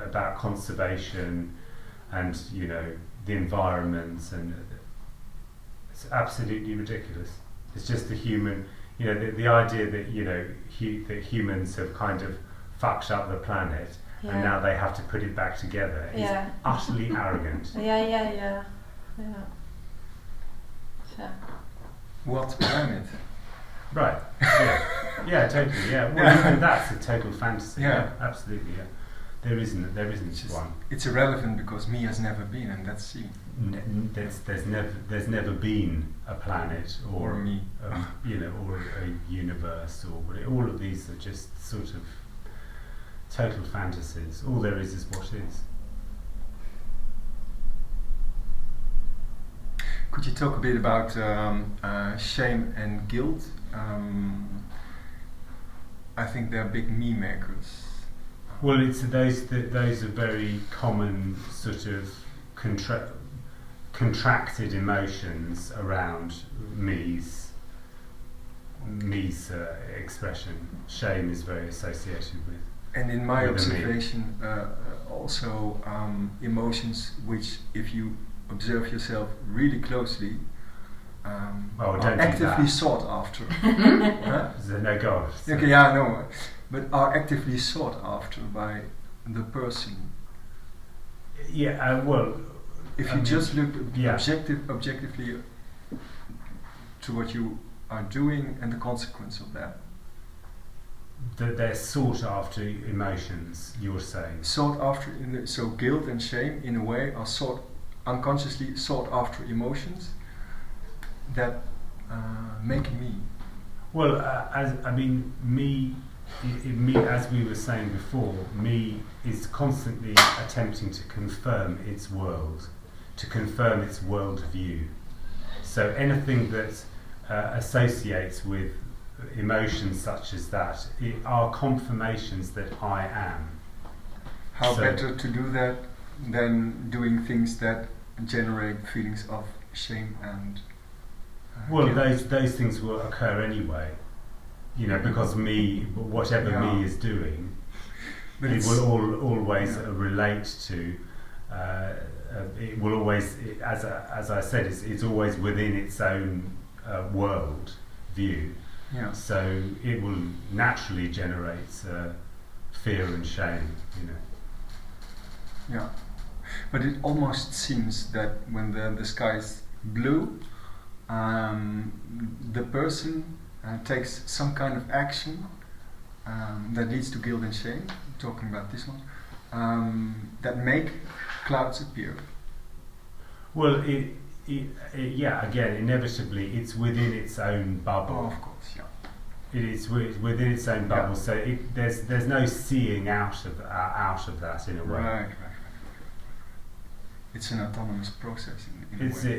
Speaker 2: about conservation and the environment, and it's absolutely ridiculous. It's just the human, the idea that that humans have kind of fucked up the planet and now they have to put it back together is utterly arrogant.
Speaker 1: Yeah.
Speaker 5: What planet?
Speaker 2: Right. Yeah, totally. Yeah. Well, even that's a total fantasy.
Speaker 5: Yeah.
Speaker 2: Absolutely. Yeah. There isn't one.
Speaker 5: It's irrelevant because me has never been, and that's see.
Speaker 2: There's never been a planet or
Speaker 5: me,
Speaker 2: or a universe or all of these are just sort of total fantasies. All there is what is.
Speaker 5: Could you talk a bit about shame and guilt? I think they're big me makers.
Speaker 2: Well, it's those are very common sort of contracted emotions around me's, me's expression. Shame is very associated with.
Speaker 5: And in my
Speaker 2: with the me.
Speaker 5: observation, also emotions which, if you observe yourself really closely,
Speaker 2: Oh,
Speaker 5: are
Speaker 2: don't do
Speaker 5: actively
Speaker 2: that.
Speaker 5: sought after. Huh?
Speaker 2: No, go on.
Speaker 5: Okay, yeah, no, but are actively sought after by the person.
Speaker 2: Yeah, well,
Speaker 5: If
Speaker 2: I
Speaker 5: you
Speaker 2: mean,
Speaker 5: just look
Speaker 2: yeah.
Speaker 5: objectively to what you are doing and the consequence of that.
Speaker 2: They're sought after emotions, you're saying.
Speaker 5: Sought after, so guilt and shame in a way are unconsciously sought after emotions that make me.
Speaker 2: Well, me, as we were saying before, me is constantly attempting to confirm its world, to confirm its world view. So anything that associates with emotions such as that are confirmations that I am.
Speaker 5: How
Speaker 2: So-
Speaker 5: better to do that than doing things that generate feelings of shame and
Speaker 2: Well,
Speaker 5: guilt.
Speaker 2: those things will occur anyway, because whatever
Speaker 5: Yeah.
Speaker 2: me is doing,
Speaker 5: But
Speaker 2: it
Speaker 5: it's-
Speaker 2: will always
Speaker 5: yeah.
Speaker 2: relate to. It will always, as I said, it's always within its own world view.
Speaker 5: Yeah.
Speaker 2: So it will naturally generate fear and shame.
Speaker 5: Yeah, but it almost seems that when the sky is blue, the person takes some kind of action that leads to guilt and shame. Talking about this one, that make clouds appear.
Speaker 2: Well, yeah. Again, inevitably, it's within its own bubble.
Speaker 5: Oh, of course, yeah.
Speaker 2: It is within its own bubble,
Speaker 5: Yeah.
Speaker 2: so there's no seeing out of that in a way.
Speaker 5: Right. It's an autonomous process in a
Speaker 2: It's
Speaker 5: way.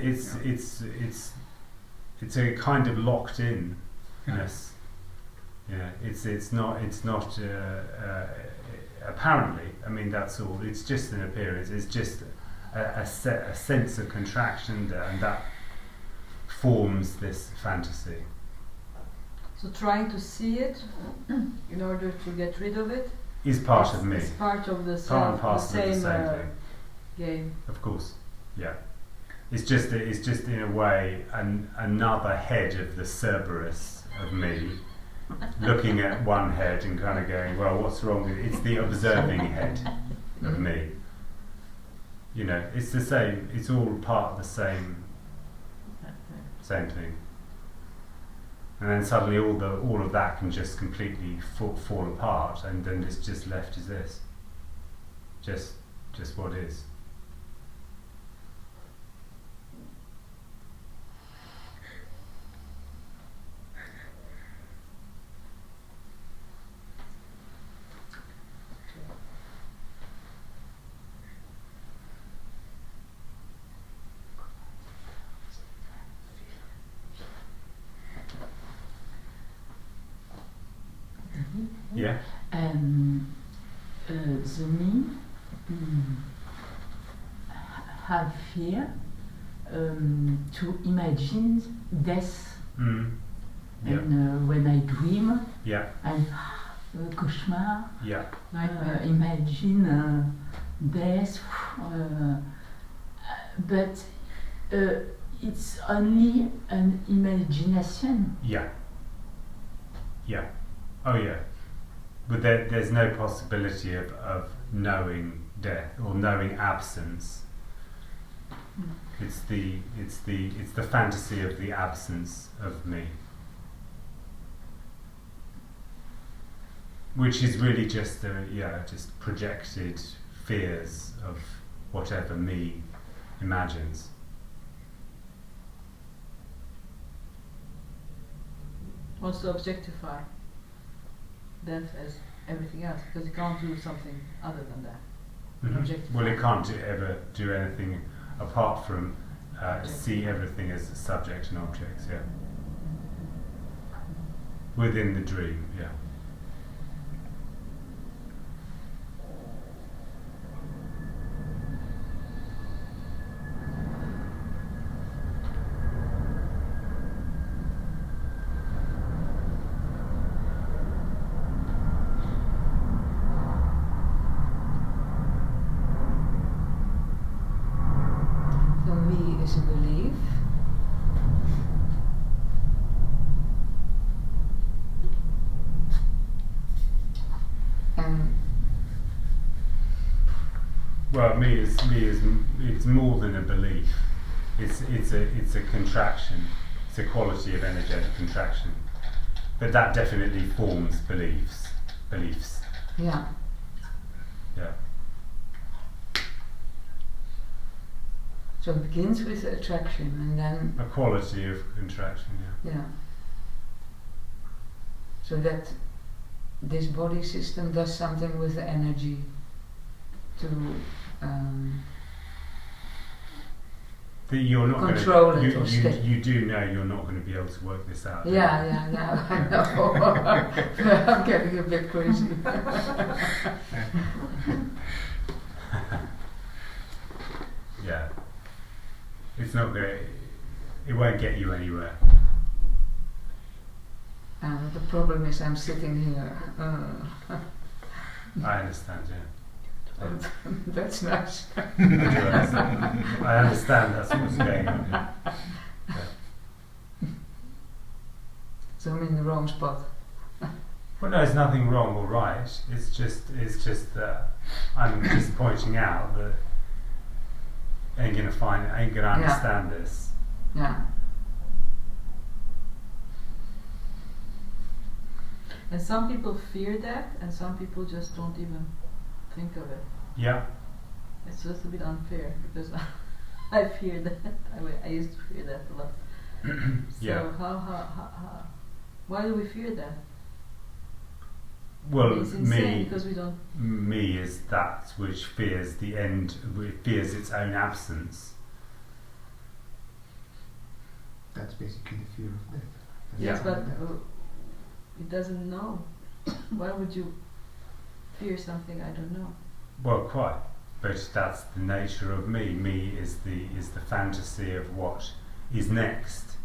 Speaker 2: it's a kind of locked inness. Yeah, it's not apparently. I mean, that's all. It's just an appearance. It's just a sense of contraction, and that forms this fantasy.
Speaker 8: So trying to see it in order to get rid of it
Speaker 2: Is part of me.
Speaker 8: It's part of the
Speaker 2: Part and
Speaker 8: the
Speaker 2: parcel of the
Speaker 8: same
Speaker 2: same thing.
Speaker 8: game.
Speaker 2: Of course, yeah. It's just in a way another head of the Cerberus of me, looking at one head and kind of going, well, what's wrong with it? It's the observing head of me. It's the same. It's all part of the same thing. And then suddenly all of that can just completely fall apart, and then it's just left as this. Just what is. Yeah.
Speaker 3: The me have fear to imagine death,
Speaker 2: Yeah.
Speaker 3: and when I dream,
Speaker 2: Yeah.
Speaker 3: and cauchemar,
Speaker 2: Yeah.
Speaker 3: imagine death, but it's only an imagination.
Speaker 2: Yeah. Yeah. Oh yeah. But there's no possibility of knowing death or knowing absence. It's the fantasy of the absence of me, which is really just just projected fears of whatever me imagines.
Speaker 8: Wants to objectify death as everything else because it can't do something other than that. Objectify.
Speaker 2: Well, it can't ever do anything apart from see everything as subject and objects. Yeah. Within the dream. Yeah.
Speaker 3: is a belief. And
Speaker 2: well, it's more than a belief. It's a contraction. It's a quality of energetic contraction. But that definitely forms beliefs.
Speaker 3: yeah.
Speaker 2: Yeah.
Speaker 3: So it begins with attraction and then
Speaker 2: A quality of contraction, yeah.
Speaker 3: yeah. So that this body system does something with the energy to
Speaker 2: That you're not
Speaker 3: control
Speaker 2: gonna,
Speaker 3: it or stay.
Speaker 2: you do know you're not going to be able to work this out.
Speaker 3: Yeah, I know. I'm getting a bit crazy.
Speaker 2: Yeah. It's not going to, it won't get you anywhere.
Speaker 3: And the problem is I'm sitting here.
Speaker 2: I understand, yeah.
Speaker 3: That's nice.
Speaker 2: I understand that's what's going on here. Yeah.
Speaker 3: So I'm in the wrong spot.
Speaker 2: Well, no, there's nothing wrong or right. It's just that I'm just pointing out that ain't gonna understand this.
Speaker 3: Yeah.
Speaker 8: And some people fear that, and some people just don't even think of it.
Speaker 2: Yeah.
Speaker 8: It's just a bit unfair because I fear that. I used to fear that a lot. So
Speaker 2: Yeah.
Speaker 8: how why do we fear that?
Speaker 2: Well,
Speaker 8: It's insane because we don't.
Speaker 2: Me is that which fears the end, which fears its own absence.
Speaker 10: That's basically the fear of death.
Speaker 8: Yes,
Speaker 2: Yeah.
Speaker 8: but it doesn't know. Why would you fear something I don't know?
Speaker 2: Well, quite. But that's the nature of me. Me is the fantasy of what is next.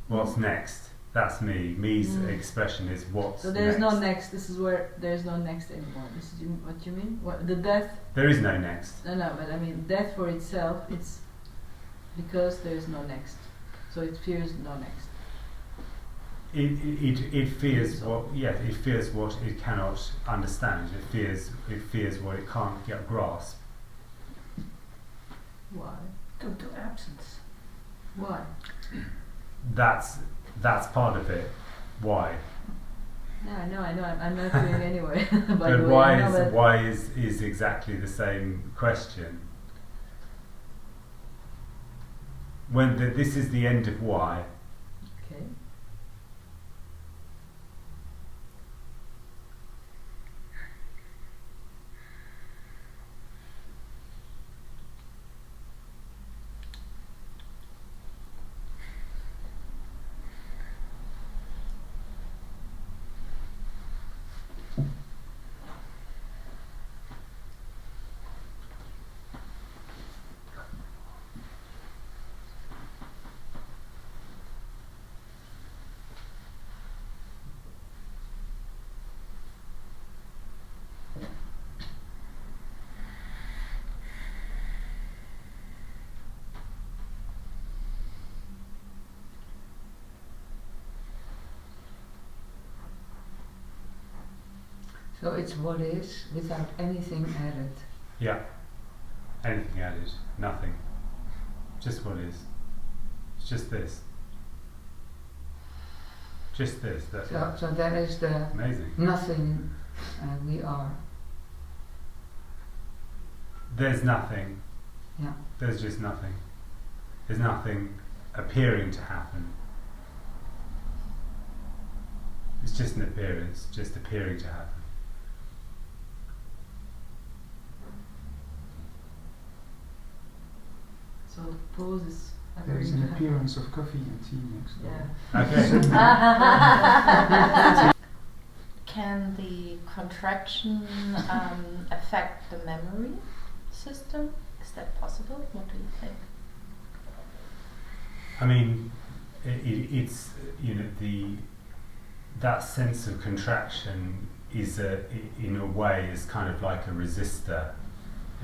Speaker 2: What's next? That's me. Me's expression is what's
Speaker 8: So there's
Speaker 2: next.
Speaker 8: no next. This is where there's no next anymore. This is what you mean? What the death?
Speaker 2: There is no next.
Speaker 8: No, but I mean death for itself. It's because there is no next. So it fears no next.
Speaker 2: It fears what it fears what it cannot understand. It fears what it can't grasp.
Speaker 8: Why?
Speaker 4: Due to absence.
Speaker 8: Why?
Speaker 2: That's part of it. Why?
Speaker 8: Yeah, I know. I'm not doing anyway. By
Speaker 2: But
Speaker 8: the way,
Speaker 2: why is exactly the same question. When this is the end of why.
Speaker 8: Okay.
Speaker 3: So it's what is without anything added.
Speaker 2: Yeah. Anything added? Nothing. Just what is. It's just this. Just this. That's it.
Speaker 3: So that is the
Speaker 2: Amazing.
Speaker 3: nothing we are.
Speaker 2: There's nothing.
Speaker 3: Yeah.
Speaker 2: There's just nothing. There's nothing appearing to happen. It's just an appearance, just appearing to happen.
Speaker 8: So the pose is.
Speaker 10: There is an appearance of coffee and tea next door.
Speaker 8: Yeah.
Speaker 2: Okay.
Speaker 1: Can the contraction affect the memory system? Is that possible? What do you think?
Speaker 2: I mean, it's that sense of contraction is in a way is kind of like a resistor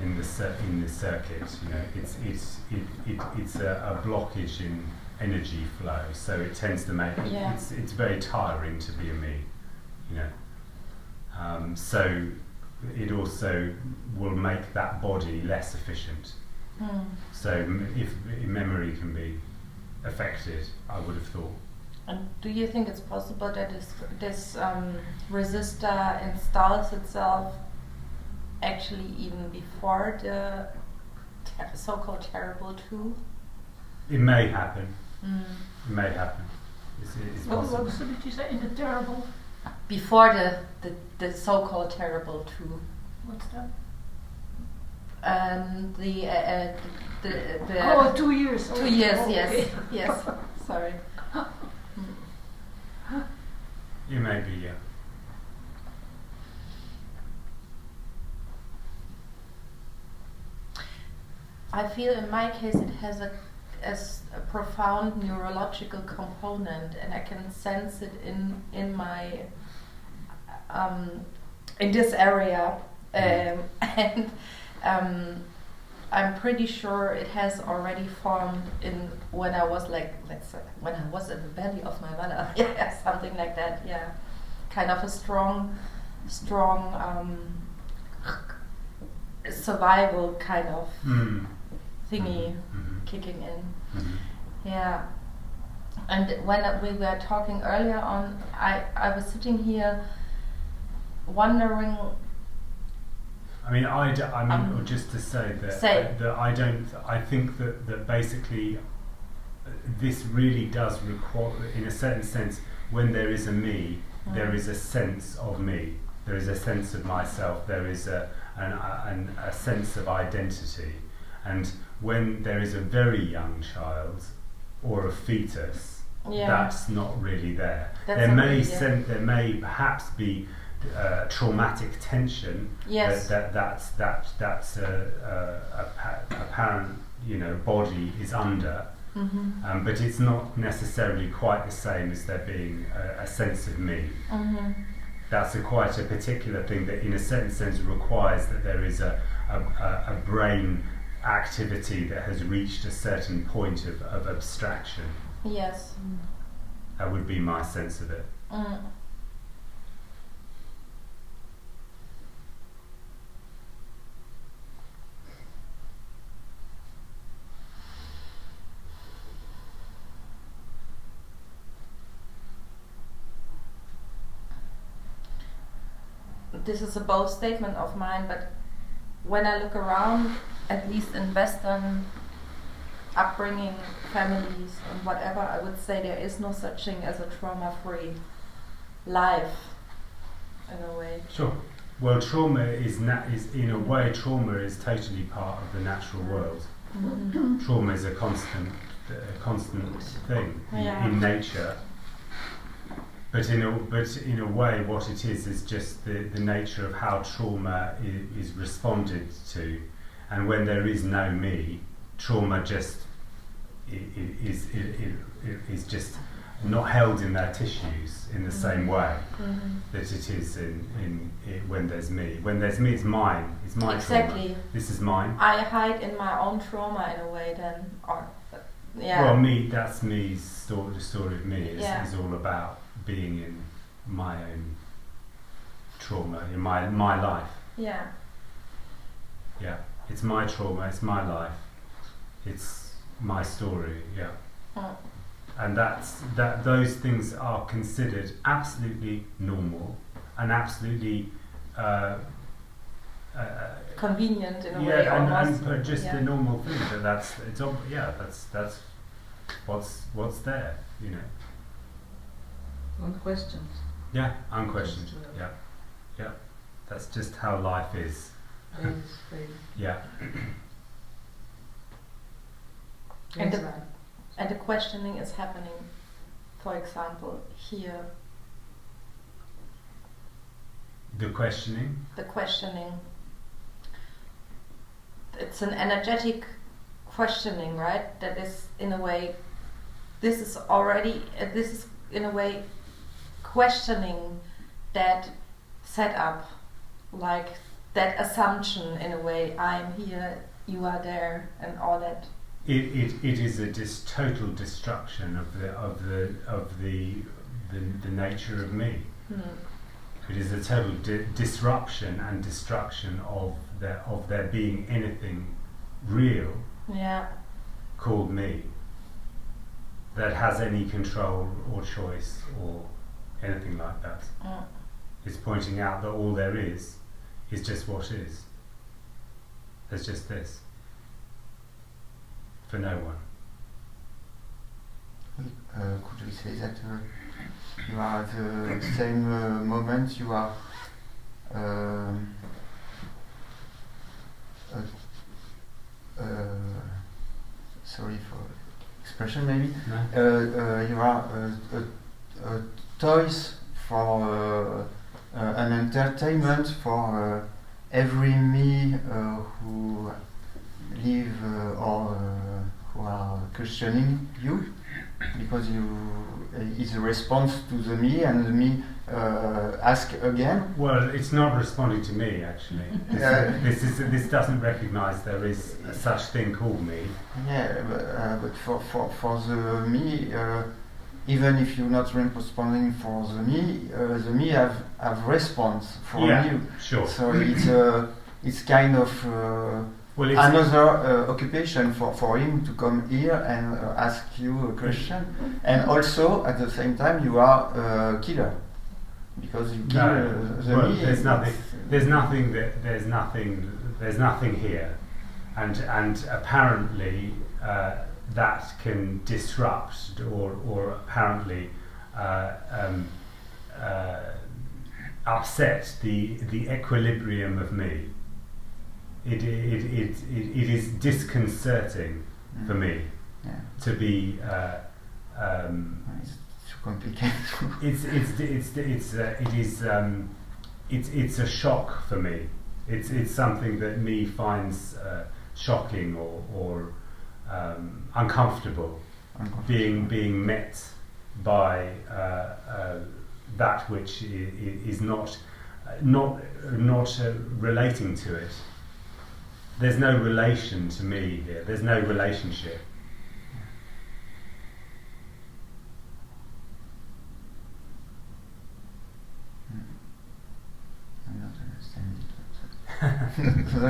Speaker 2: in the circuit. You know, it's a blockage in energy flow, so it tends to make it's very tiring to be a me. You know, so it also will make that body less efficient. So if memory can be affected, I would have thought.
Speaker 1: And do you think it's possible that this resistor installs itself actually even before the so-called terrible two?
Speaker 2: It may happen. It may happen. It's possible.
Speaker 4: What did you say in the terrible?
Speaker 1: Before the so-called terrible two.
Speaker 4: What's that?
Speaker 1: The
Speaker 4: 2 years.
Speaker 1: 2 years,
Speaker 4: Oh,
Speaker 1: yes,
Speaker 4: okay.
Speaker 1: yes. Sorry.
Speaker 2: It may be, yeah.
Speaker 1: I feel in my case it has a profound neurological component, and I can sense it in my in this area, and I'm pretty sure it has already formed in when I was when I was in the belly of my mother, yeah, something like that, yeah, kind of a strong survival kind of thingy kicking in, yeah. And when we were talking earlier on, I was sitting here wondering.
Speaker 2: I mean, just to say that I think that basically this really does require, in a certain sense, when there is a me, there is a sense of me, there is a sense of myself, there is a sense of identity, and when there is a very young child or a fetus, that's not really there. There may perhaps be traumatic tension.
Speaker 1: Yes.
Speaker 2: That's apparent. You know, body is under, but it's not necessarily quite the same as there being a sense of me. That's quite a particular thing that, in a certain sense, requires that there is a brain activity that has reached a certain point of abstraction.
Speaker 1: Yes.
Speaker 2: That would be my sense of it.
Speaker 1: This is a bold statement of mine, but when I look around, at least in Western upbringing, families and whatever, I would say there is no such thing as a trauma-free life, in a way.
Speaker 2: Sure. Well, trauma is in a way, trauma is totally part of the natural world. Trauma is a constant thing in nature. But in a way, what it is just the nature of how trauma is responded to, and when there is no me, trauma just is just not held in their tissues in the same way that it is in when there's me. When there's me, it's mine. It's my trauma. This is mine.
Speaker 1: I hide in my own trauma in a way then,
Speaker 2: Well, me. That's me. The story of me is all about being in my own trauma, in my life.
Speaker 1: Yeah.
Speaker 2: Yeah. It's my trauma, it's my life. It's my story, And those things are considered absolutely normal and absolutely
Speaker 1: convenient in a way.
Speaker 2: And just a normal thing. That's what's there, you know.
Speaker 8: Unquestioned.
Speaker 2: Yeah, unquestioned. Yeah. That's just how life is. Yeah.
Speaker 1: And the questioning is happening, for example, here.
Speaker 2: The questioning?
Speaker 1: The questioning. It's an energetic questioning, right? That is, in a way, this is in a way questioning that setup, like that assumption in a way, I'm here, you are there, and all that.
Speaker 2: It is a total destruction of the nature of me. It is a total disruption and destruction of there being anything real called me that has any control or choice or anything like that. It's pointing out that all there is just what is. There's just this. For no one.
Speaker 7: Could we say that you are at the same moment, you are sorry for expression maybe, you are toys for an entertainment for every me who live or who are questioning you, because it's a response to the me, and the me ask again.
Speaker 2: Well, it's not responding to me actually. This doesn't recognise there is such thing called me.
Speaker 7: Yeah, but for the me, even if you're not responding for the me have response from you.
Speaker 2: Sure.
Speaker 7: So it's kind of another occupation for him to come here and ask you a question, and also at the same time you are a killer because you kill the me.
Speaker 2: There's nothing here, and apparently that can disrupt or apparently upset the equilibrium of me. It is disconcerting for me to be.
Speaker 7: It's too complicated.
Speaker 2: It's a shock for me. It's something that me finds shocking or uncomfortable. Being met by that which is not relating to it. There's no relation to me here. There's no relationship.
Speaker 7: I'm not understanding.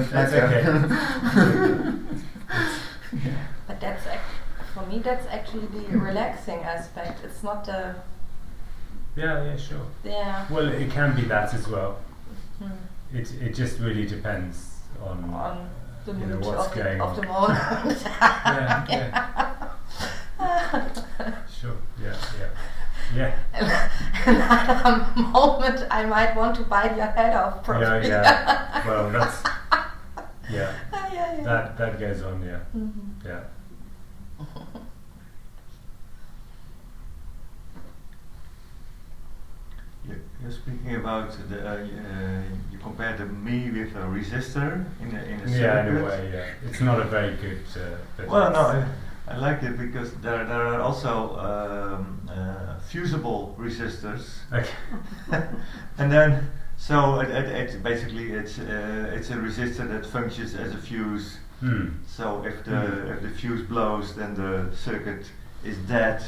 Speaker 2: That's okay.
Speaker 1: But that's for me. That's actually the relaxing aspect. It's not the.
Speaker 2: Yeah, sure.
Speaker 1: Yeah.
Speaker 2: Well, it can be that as well. It just really depends on
Speaker 1: the mood
Speaker 2: what's going on.
Speaker 1: Of the moment.
Speaker 2: yeah. Sure. Yeah.
Speaker 1: Another moment, I might want to bite your head off. Probably.
Speaker 2: Yeah. Well, that's yeah. That goes on. Yeah.
Speaker 1: Mm-hmm.
Speaker 2: Yeah.
Speaker 5: You're speaking about you compare the me with a resistor in a circuit.
Speaker 2: Yeah, in a way, yeah. It's not a very good.
Speaker 5: Well, no, I like it because there are also fusible resistors.
Speaker 2: Okay.
Speaker 5: And then it basically it's a resistor that functions as a fuse. So if the fuse blows, then the circuit is dead.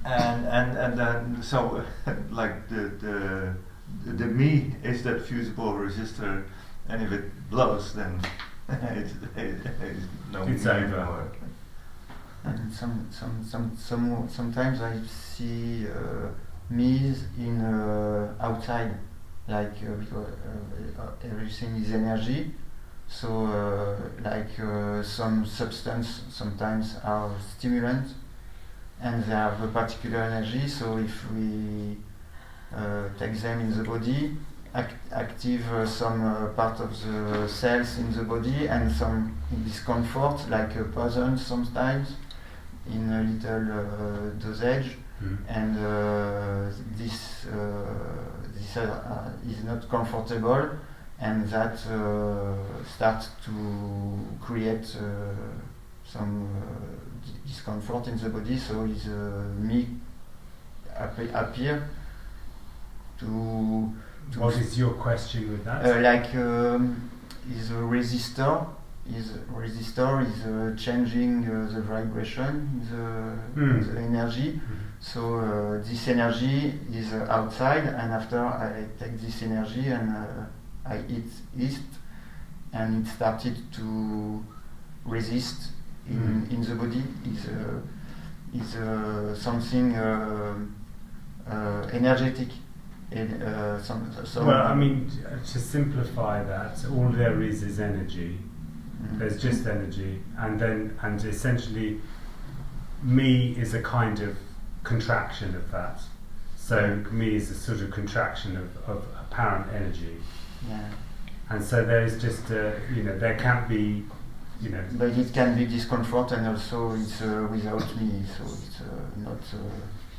Speaker 5: And then so like the me is that fusible resistor, and if it blows, then it's no
Speaker 2: it's
Speaker 5: me
Speaker 2: over.
Speaker 5: anymore.
Speaker 7: And sometimes I see me's in outside, like because everything is energy. So like some substance sometimes are stimulant, and they have a particular energy. So if we take them in the body, active some part of the cells in the body, and some discomfort, like a poison sometimes, in a little dosage, and this is not comfortable, and that starts to create some discomfort in the body. So is me appear to
Speaker 2: What is your question with that?
Speaker 7: Is a resistor is changing the vibration, the energy. So this energy is outside, and after I take this energy and I hit it, and it started to resist in the body. Is something energetic.
Speaker 2: Well, I mean, to simplify that, all there is energy. There's just energy, and essentially, me is a kind of contraction of that. So me is a sort of contraction of apparent energy.
Speaker 7: Yeah.
Speaker 2: And so there's just there can't be,
Speaker 7: But it can be discomfort, and also it's without me, so it's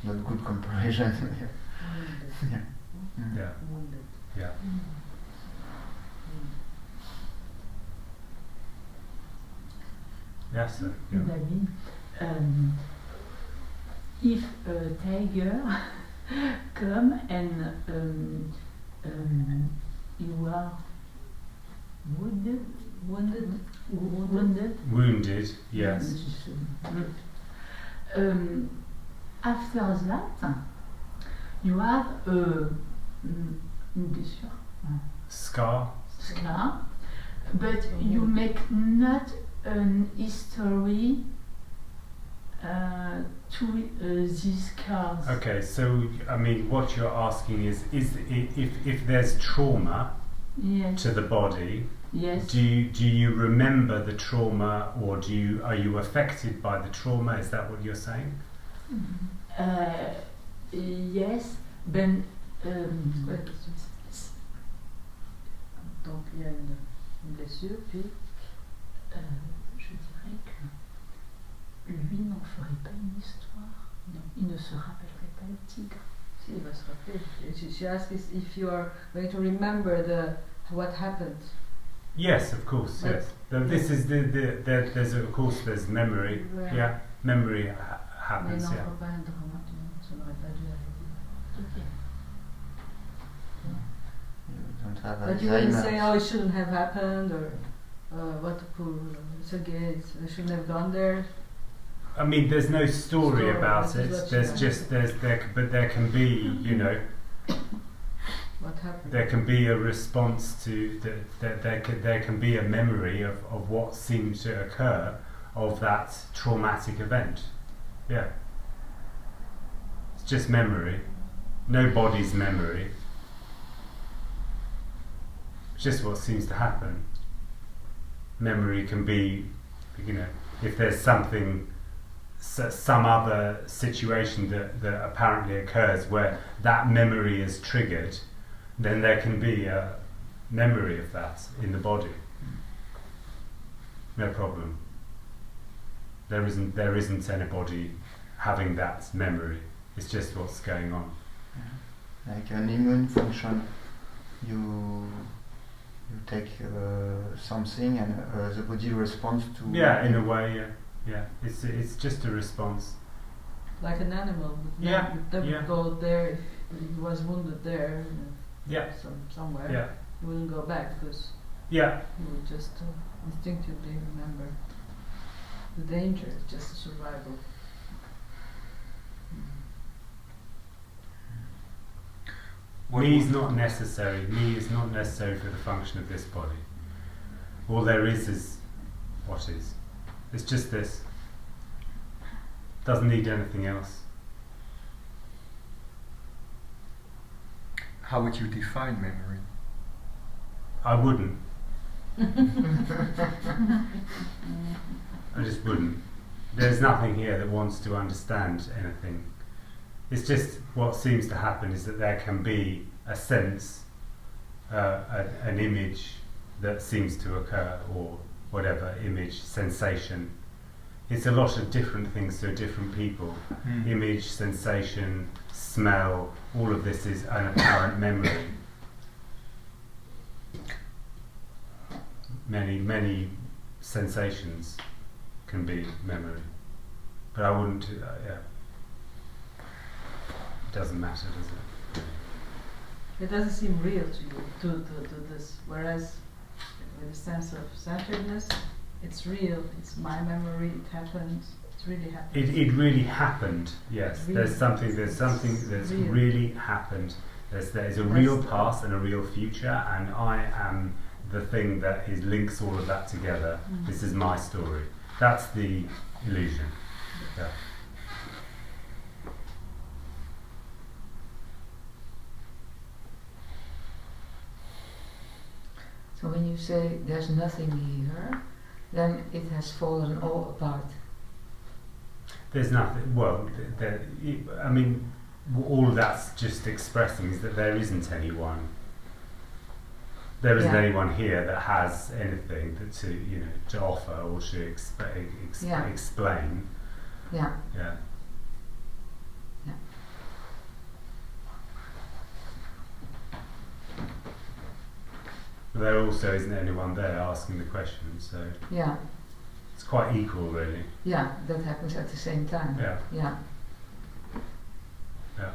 Speaker 7: not good comparison. Yeah.
Speaker 2: Yeah. Yeah. Yes, sir. Yeah.
Speaker 11: David, if a tiger come and you are wounded,
Speaker 2: yes.
Speaker 11: After that, you have une blessure,
Speaker 2: Scar.
Speaker 11: but you make not an history to these scars.
Speaker 2: Okay, so I mean, what you're asking is if there's trauma
Speaker 11: Yes.
Speaker 2: to the body,
Speaker 11: Yes.
Speaker 2: do you remember the trauma, or are you affected by the trauma? Is that what you're saying?
Speaker 11: Yes, ben.
Speaker 8: Donc il y a une blessure, puis
Speaker 11: Je dirais que lui n'en ferait pas une histoire. Non. Il ne se rappellerait pas le tigre.
Speaker 8: si il va se rappeler. She asked if you are going to remember what happened.
Speaker 2: Yes, of course.
Speaker 8: But
Speaker 2: yes. This is there's of course there's memory.
Speaker 8: Right.
Speaker 2: Yeah, memory
Speaker 8: Mais
Speaker 2: happens.
Speaker 8: non,
Speaker 2: Yeah.
Speaker 8: pas un drama, ça n'aurait pas dû arriver.
Speaker 7: You don't have
Speaker 8: But you wouldn't
Speaker 7: Alzheimer's.
Speaker 8: say, oh, it shouldn't have happened, or what pour Sergei, I shouldn't have gone there.
Speaker 2: I mean, there's no story
Speaker 8: Story,
Speaker 2: about
Speaker 8: this
Speaker 2: it.
Speaker 8: is what
Speaker 2: There's
Speaker 8: you
Speaker 2: just but there can be,
Speaker 8: What happened?
Speaker 2: there can be a response to there can be a memory of what seemed to occur of that traumatic event. Yeah. It's just memory. Nobody's memory. It's just what seems to happen. Memory can be, if there's something, some other situation that apparently occurs where that memory is triggered, then there can be a memory of that in the body. No problem. There isn't anybody having that memory. It's just what's going on.
Speaker 7: Like an immune function, you take something and the body responds to.
Speaker 2: Yeah, in a way, yeah. It's just a response.
Speaker 8: Like an animal.
Speaker 2: Yeah,
Speaker 8: That would
Speaker 2: yeah.
Speaker 8: go there if he was wounded there.
Speaker 2: Yeah,
Speaker 8: Somewhere.
Speaker 2: yeah,
Speaker 8: He wouldn't go back because
Speaker 2: yeah.
Speaker 8: he would just instinctively remember the danger. It's just a survival.
Speaker 2: Me is not necessary. Me is not necessary for the function of this body. All there is what is. It's just this. Doesn't need anything else.
Speaker 5: How would you define memory?
Speaker 2: I wouldn't. I just wouldn't. There's nothing here that wants to understand anything. It's just what seems to happen is that there can be a sense, an image that seems to occur, or whatever image, sensation. It's a lot of different things to different people. Image, sensation, smell, all of this is an apparent memory. Many sensations can be memory. But I wouldn't, yeah. It doesn't matter, does it?
Speaker 8: It doesn't seem real to you, to this. Whereas with a sense of centeredness, it's real. It's my memory. It happened. It really happened.
Speaker 2: It really happened. Yes,
Speaker 8: Really.
Speaker 2: there's something that's
Speaker 8: real.
Speaker 2: really happened. There's a real past and a real future, and I am the thing that links all of that together.
Speaker 8: Mm.
Speaker 2: This is my story. That's the illusion. Yeah.
Speaker 3: So when you say there's nothing here, then it has fallen all apart.
Speaker 2: There's nothing. Well, I mean, all that's just expressing is that there isn't anyone. There isn't anyone here that has anything to offer or to explain.
Speaker 3: Yeah.
Speaker 2: Yeah. But there also isn't anyone there asking the questions, so
Speaker 3: Yeah.
Speaker 2: it's quite equal, really.
Speaker 3: Yeah, that happens at the same time.
Speaker 2: Yeah.
Speaker 3: Yeah.
Speaker 2: Yeah.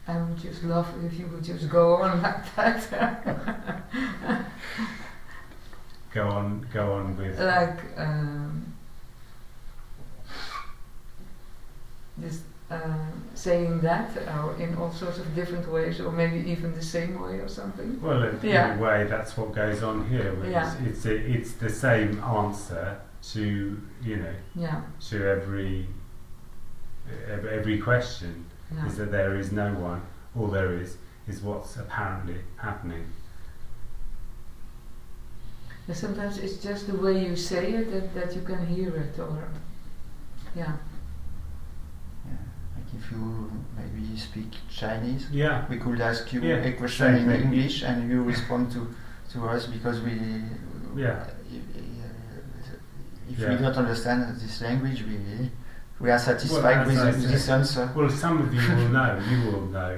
Speaker 3: I would just love if you would just go on like that.
Speaker 2: Go on with
Speaker 3: Like just saying that, or in all sorts of different ways, or maybe even the same way or something.
Speaker 2: Well, in a way, that's what goes on here. It's the same answer to to every question.
Speaker 3: Yeah.
Speaker 2: Is that there is no one. All there is what's apparently happening.
Speaker 3: And sometimes it's just the way you say it that you can hear it, or
Speaker 7: Yeah, like if you maybe speak Chinese, we could ask you a question in English and you respond to us because if we don't understand this language, we are satisfied with this answer.
Speaker 2: Well, some of you will know.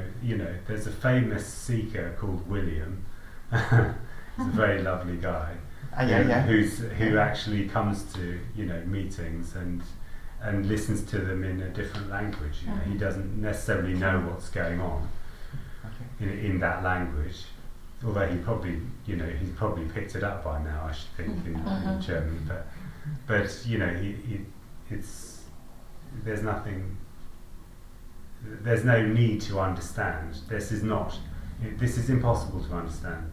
Speaker 2: There's a famous seeker called William. He's a very lovely guy. Who actually comes to meetings and listens to them in a different language. He doesn't necessarily know what's going on in that language, although he probably he's probably picked it up by now, I should think, in German. But there's no need to understand. This is impossible to understand.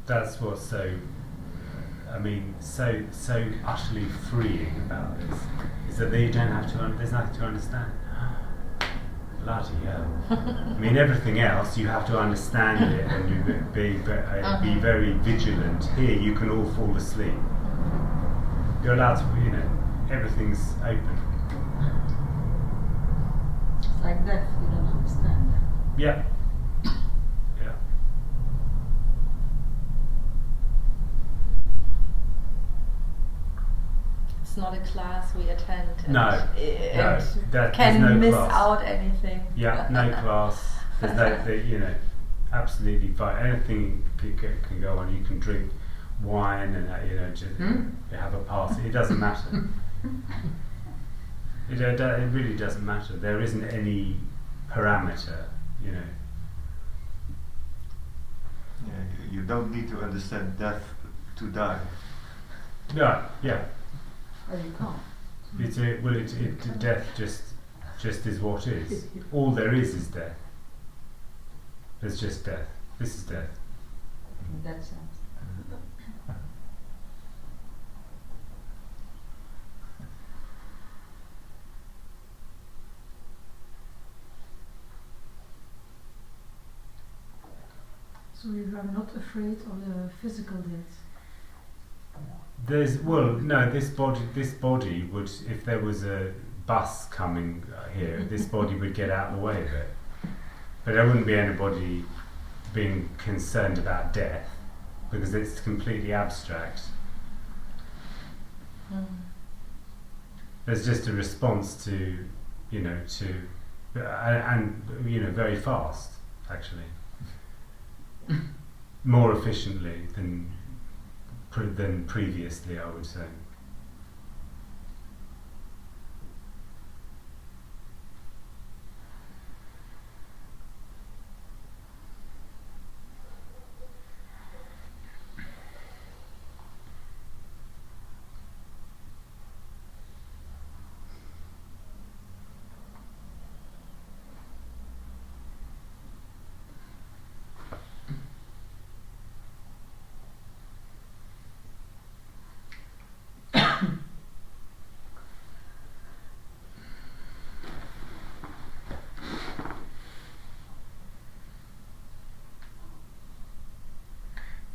Speaker 2: That's what's so utterly freeing about this, is that they don't have to. There's nothing to understand. Bloody hell! I mean, everything else you have to understand it, and you be very vigilant. Here, you can all fall asleep. You're allowed to. Everything's open.
Speaker 8: It's like death. You don't understand.
Speaker 2: Yeah.
Speaker 1: It's not a class we attend.
Speaker 2: There's
Speaker 1: can
Speaker 2: no
Speaker 1: miss
Speaker 2: class.
Speaker 1: out anything.
Speaker 2: Yeah, no class. There's no, absolutely fine. Anything can go on. You can drink wine and just have a party. It doesn't matter. It really doesn't matter. There isn't any parameter.
Speaker 7: You don't need to understand death to die.
Speaker 2: Yeah.
Speaker 8: Oh, you can't.
Speaker 2: Death just is what is. All there is death. There's just death. This is death.
Speaker 8: In that sense.
Speaker 4: So you are not afraid of the physical death?
Speaker 2: This body would, if there was a bus coming here, this body would get out of the way of it. But there wouldn't be anybody being concerned about death, because it's completely abstract. There's just a response to, and very fast, actually. More efficiently than previously, I would say.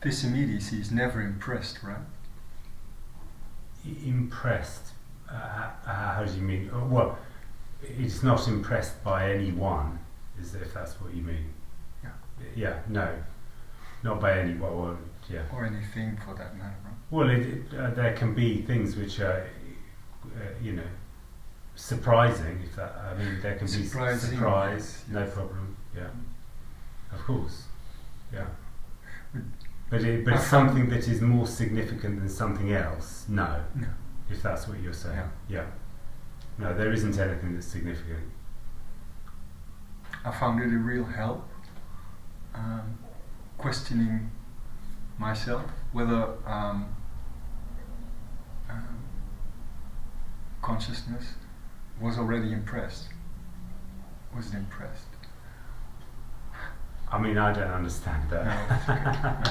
Speaker 5: This immediacy is never impressed, right?
Speaker 2: Impressed? How do you mean? Well, it's not impressed by anyone, if that's what you mean.
Speaker 5: Yeah.
Speaker 2: Yeah, no. Not by anyone, or, yeah.
Speaker 5: Or anything for that matter, right?
Speaker 2: Well, there can be things which are, surprising, there can be surprise, no problem, yeah. Of course, yeah. But it's something that is more significant than something else, no. If that's what you're saying, yeah. No, there isn't anything that's significant.
Speaker 5: I found it a real help questioning myself whether consciousness was already impressed. Was it impressed?
Speaker 2: I mean, I don't understand that.
Speaker 5: No, that's okay.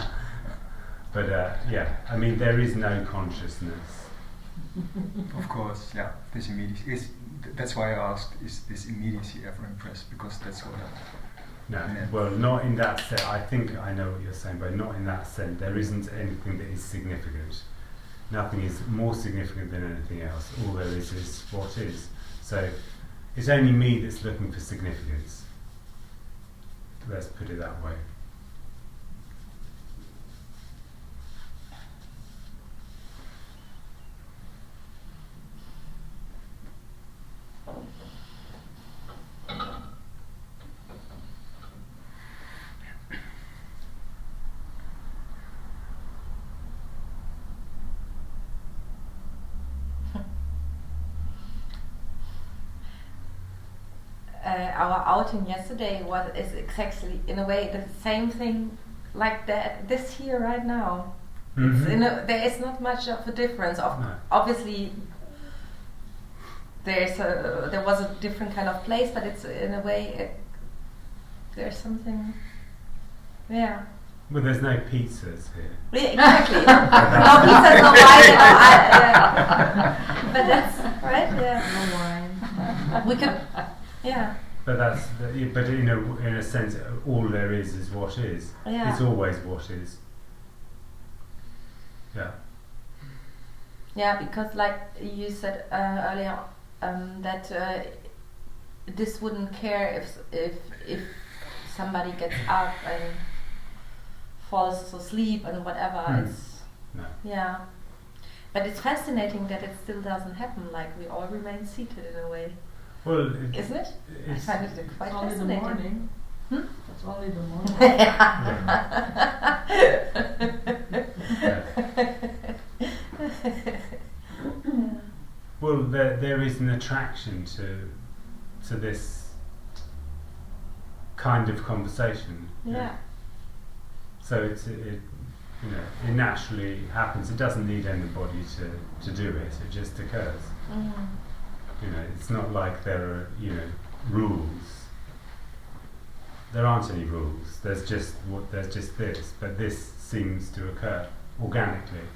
Speaker 2: But there is no consciousness.
Speaker 5: Of course, yeah. This immediacy that's why I asked: is this immediacy ever impressed? Because that's what
Speaker 2: well, not in that sense. I think I know what you're saying, but not in that sense. There isn't anything that is significant. Nothing is more significant than anything else. All there is what is. So it's only me that's looking for significance. Let's put it that way.
Speaker 1: Our outing yesterday is exactly in a way the same thing like this here right now.
Speaker 2: Mm-hmm.
Speaker 1: There is not much of a difference. Obviously, there was a different kind of place, but it's in a way there's something. Yeah.
Speaker 2: Well, there's no pizzas here.
Speaker 1: Yeah, exactly. No pizzas, no wine. But that's right. Yeah. No wine. We could. Yeah.
Speaker 2: But but in a sense, all there is what is.
Speaker 1: Yeah.
Speaker 2: It's always what is. Yeah.
Speaker 1: Yeah, because like you said earlier, that this wouldn't care if somebody gets up and falls asleep and whatever.
Speaker 2: No.
Speaker 1: Yeah. But it's fascinating that it still doesn't happen. Like we all remain seated in a way.
Speaker 2: Well,
Speaker 1: isn't it? I find it quite
Speaker 8: only
Speaker 1: fascinating.
Speaker 8: The morning. It's only the morning.
Speaker 2: Well, there is an attraction to this kind of conversation.
Speaker 1: Yeah.
Speaker 2: So it naturally happens. It doesn't need anybody to do it. It just occurs. It's not like there are rules. There aren't any rules. There's just this. But this seems to occur organically.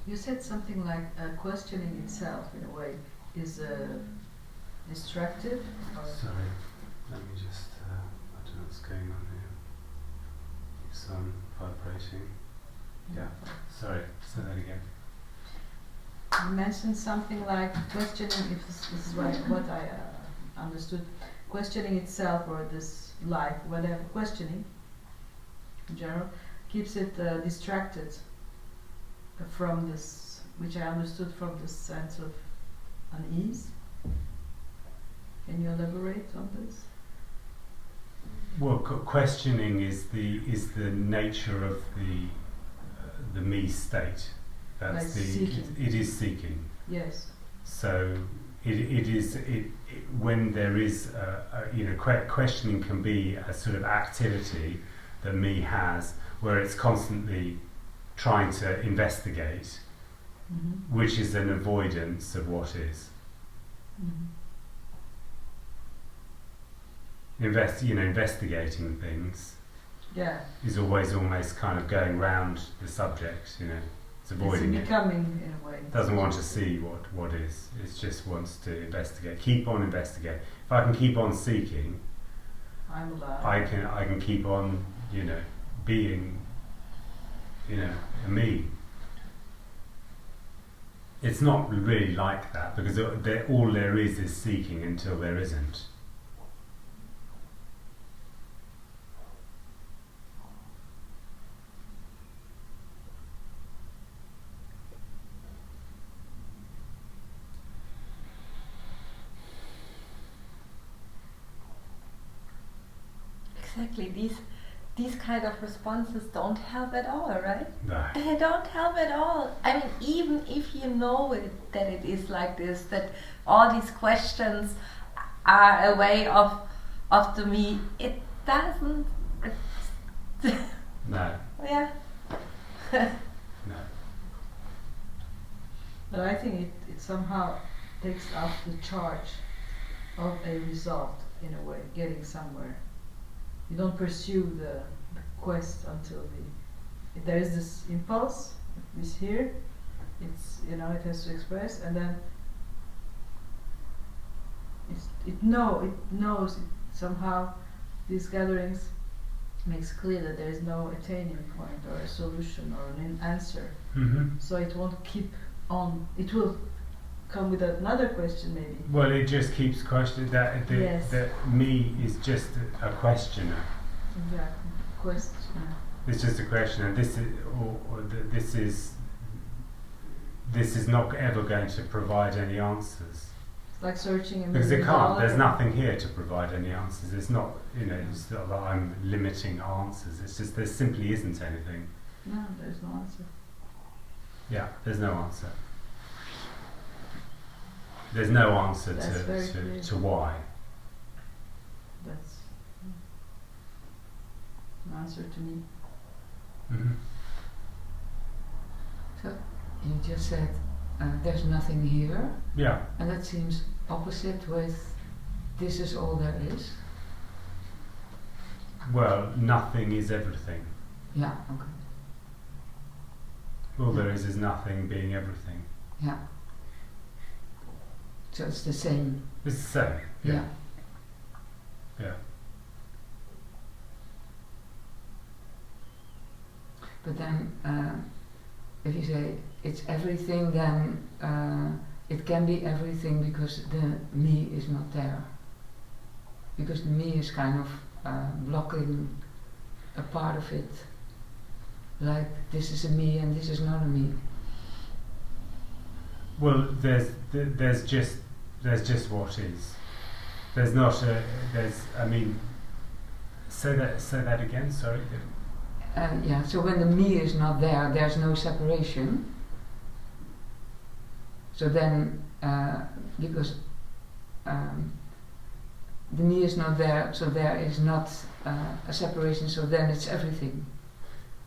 Speaker 8: You said something like questioning itself in a way is destructive. Or
Speaker 2: Sorry, let me just, I don't know what's going on here. It's vibrating. Yeah, sorry, say that again.
Speaker 8: you mentioned something like questioning, if this is what I understood, questioning itself or this life, whatever, questioning in general, keeps it distracted from this, which I understood from this sense of unease. Can you elaborate on this?
Speaker 2: Well, questioning is the nature of the me state. That's
Speaker 8: Like
Speaker 2: the
Speaker 8: seeking.
Speaker 2: it is seeking.
Speaker 8: Yes.
Speaker 2: So it is when there is questioning can be a sort of activity that me has where it's constantly trying to investigate,
Speaker 8: Mm-hmm.
Speaker 2: which is an avoidance of what is.
Speaker 8: Mm-hmm.
Speaker 2: Investigating things
Speaker 8: Yeah.
Speaker 2: is always almost kind of going round the subject, it's avoiding
Speaker 8: It's
Speaker 2: it.
Speaker 8: becoming in a way.
Speaker 2: Doesn't want to see what is. It just wants to investigate. Keep on investigating. If I can keep on seeking,
Speaker 8: I'm alive.
Speaker 2: I can keep on, being, a me. It's not really like that because all there is seeking until there isn't.
Speaker 1: Exactly. These kind of responses don't help at all, right?
Speaker 2: No.
Speaker 1: They don't help at all. I mean, even if you know that it is like this, that all these questions are a way of the me, it doesn't.
Speaker 2: No.
Speaker 1: Yeah.
Speaker 2: No.
Speaker 8: But I think it somehow takes off the charge of a result in a way, getting somewhere. You don't pursue the quest until there is this impulse, this here, it has to express, and then it knows somehow these gatherings makes clear that there is no attaining point or a solution or an answer.
Speaker 2: Mm-hmm.
Speaker 8: So it won't keep on. It will come with another question maybe.
Speaker 2: Well, it just keeps questioning that
Speaker 8: Yes.
Speaker 2: that me is just a questioner.
Speaker 8: Exactly. Question.
Speaker 2: It's just a questioner. This is not ever going to provide any answers
Speaker 8: It's like searching in
Speaker 2: because it can't. There's
Speaker 8: the
Speaker 2: nothing here to provide any answers. It's not. It's not that I'm limiting answers. It's just there simply isn't anything.
Speaker 8: No, there's no answer.
Speaker 2: Yeah, there's no answer. There's no answer
Speaker 8: That's very clear.
Speaker 2: to why.
Speaker 8: That's an answer to me.
Speaker 2: Mm-hmm.
Speaker 3: So you just said there's nothing here,
Speaker 2: Yeah.
Speaker 3: and that seems opposite with this is all there is.
Speaker 2: Well, nothing is everything.
Speaker 3: Yeah, okay.
Speaker 2: All there is nothing being everything.
Speaker 3: Yeah. So it's the same.
Speaker 2: It's the same.
Speaker 3: Yeah.
Speaker 2: Yeah.
Speaker 3: But then, if you say it's everything, then it can be everything because the me is not there. Because the me is kind of blocking a part of it. Like this is a me and this is not a me.
Speaker 2: Well, there's just what is. There's not a. I mean. Say that again. Sorry.
Speaker 3: Yeah. So when the me is not there, there's no separation. So then, because the me is not there, so there is not a separation. So then it's everything.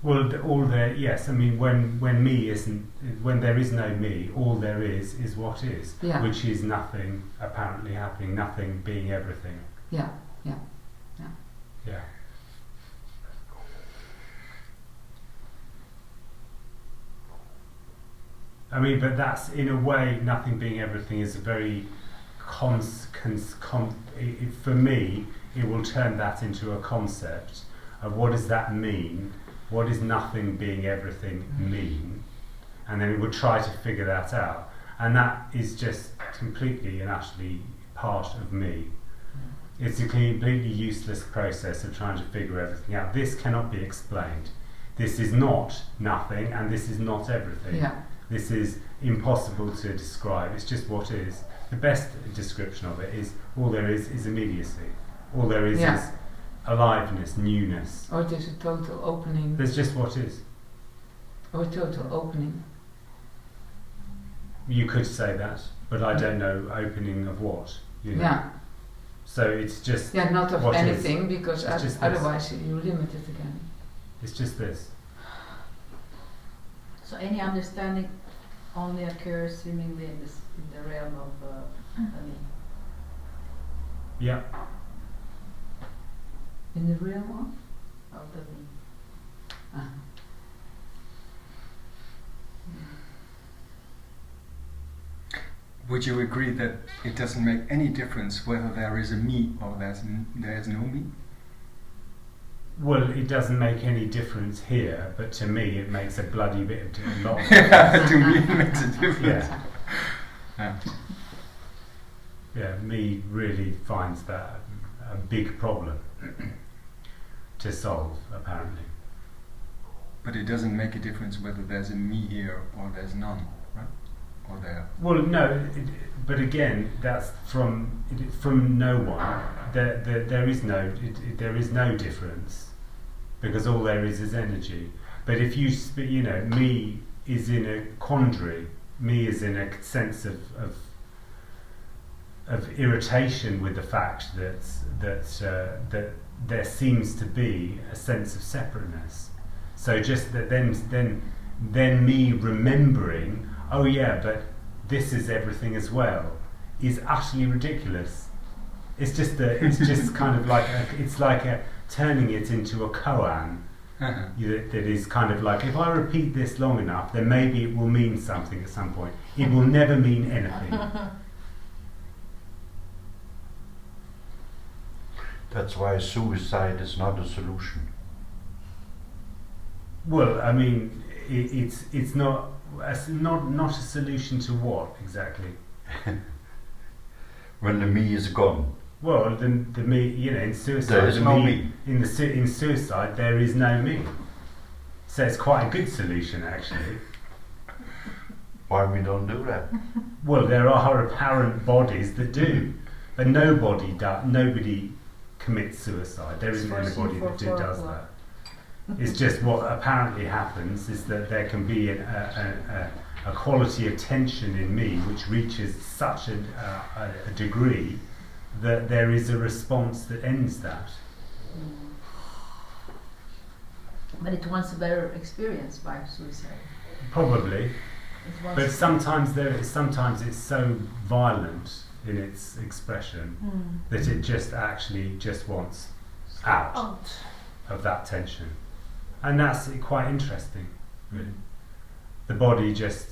Speaker 2: Well, all there. Yes. I mean, when me isn't, when there is no me, all there is what is,
Speaker 3: Yeah.
Speaker 2: which is nothing apparently happening, nothing being everything.
Speaker 3: Yeah.
Speaker 2: Yeah. I mean, but that's in a way, nothing being everything is a very for me, it will turn that into a concept of what does that mean? What does nothing being everything mean? And then it would try to figure that out. And that is just completely and utterly part of me. It's a completely useless process of trying to figure everything out. This cannot be explained. This is not nothing, and this is not everything.
Speaker 3: Yeah.
Speaker 2: This is impossible to describe. It's just what is. The best description of it is all there is immediacy. All there is aliveness, newness.
Speaker 3: Or there's a total opening.
Speaker 2: There's just what is.
Speaker 3: Or total opening.
Speaker 2: You could say that, but I don't know opening of what. You know?
Speaker 3: Yeah.
Speaker 2: So it's just
Speaker 3: not of
Speaker 2: what
Speaker 3: anything,
Speaker 2: is.
Speaker 3: because otherwise you're limited again.
Speaker 2: It's just this.
Speaker 8: So any understanding only occurs seemingly in the realm of
Speaker 2: Yeah.
Speaker 3: In the realm
Speaker 8: of the me.
Speaker 5: Would you agree that it doesn't make any difference whether there is a me or there is no me?
Speaker 2: Well, it doesn't make any difference here, but to me it makes a bloody bit of lot of difference.
Speaker 5: To me it makes a difference.
Speaker 2: Yeah, me really finds that a big problem to solve, apparently.
Speaker 5: But it doesn't make a difference whether there's a me here or there's none, right? Or there.
Speaker 2: Well, no, but again, that's from no one. There is no difference, because all there is energy. But if you me is in a quandary. Me is in a sense of irritation with the fact that there seems to be a sense of separateness. So just that then me remembering, oh yeah, but this is everything as well, is utterly ridiculous. It's just kind of like turning it into a koan. That is kind of like, if I repeat this long enough, then maybe it will mean something at some point. It will never mean anything.
Speaker 6: That's why suicide is not a solution.
Speaker 2: Well, I mean, it's not a solution to what exactly?
Speaker 6: When the me is gone.
Speaker 2: Well, the me, in suicide,
Speaker 6: there is no me.
Speaker 2: In suicide, there is no me. So it's quite a good solution, actually.
Speaker 6: Why we don't do that?
Speaker 2: Well, there are apparent bodies that do, but nobody commits suicide. There isn't anybody that does that. It's just what apparently happens is that there can be a quality of tension in me which reaches such a degree that there is a response that ends that.
Speaker 8: But it wants a better experience by suicide.
Speaker 2: Probably, but sometimes it's so violent in its expression that it just wants out of that tension, and that's quite interesting, really. The body just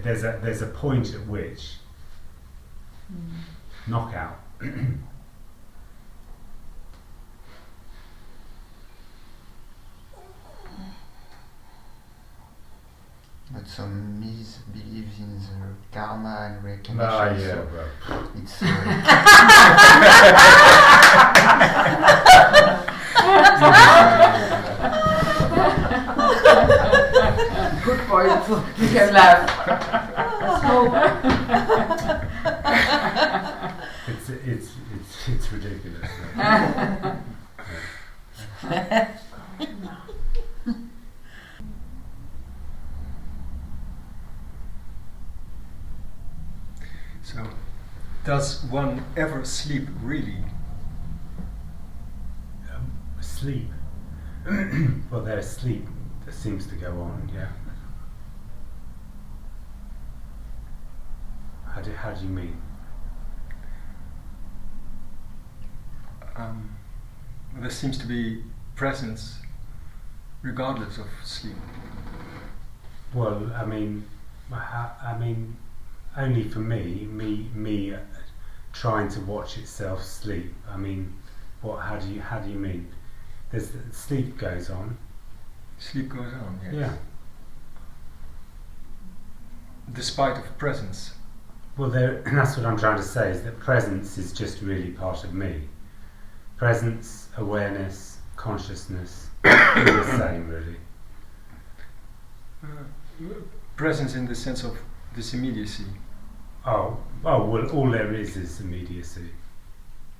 Speaker 2: there's a point at which knockout.
Speaker 7: But some myths believes in the karma and reincarnation.
Speaker 2: Ah, yeah,
Speaker 7: so
Speaker 2: bro.
Speaker 7: it's
Speaker 3: Good point. You can laugh.
Speaker 2: It's ridiculous.
Speaker 5: So, does one ever sleep really?
Speaker 2: Sleep. Well, there's sleep that seems to go on, yeah. How do you mean?
Speaker 5: There seems to be presence regardless of sleep?
Speaker 2: Well, I mean, only for me trying to watch itself sleep. I mean, how do you mean? Sleep goes on.
Speaker 5: Sleep goes on, yes.
Speaker 2: Yeah.
Speaker 5: Despite of presence.
Speaker 2: Well, that's what I'm trying to say, is that presence is just really part of me. Presence, awareness, consciousness, all the same, really.
Speaker 5: Presence in the sense of this immediacy.
Speaker 2: Oh, well, all there is immediacy.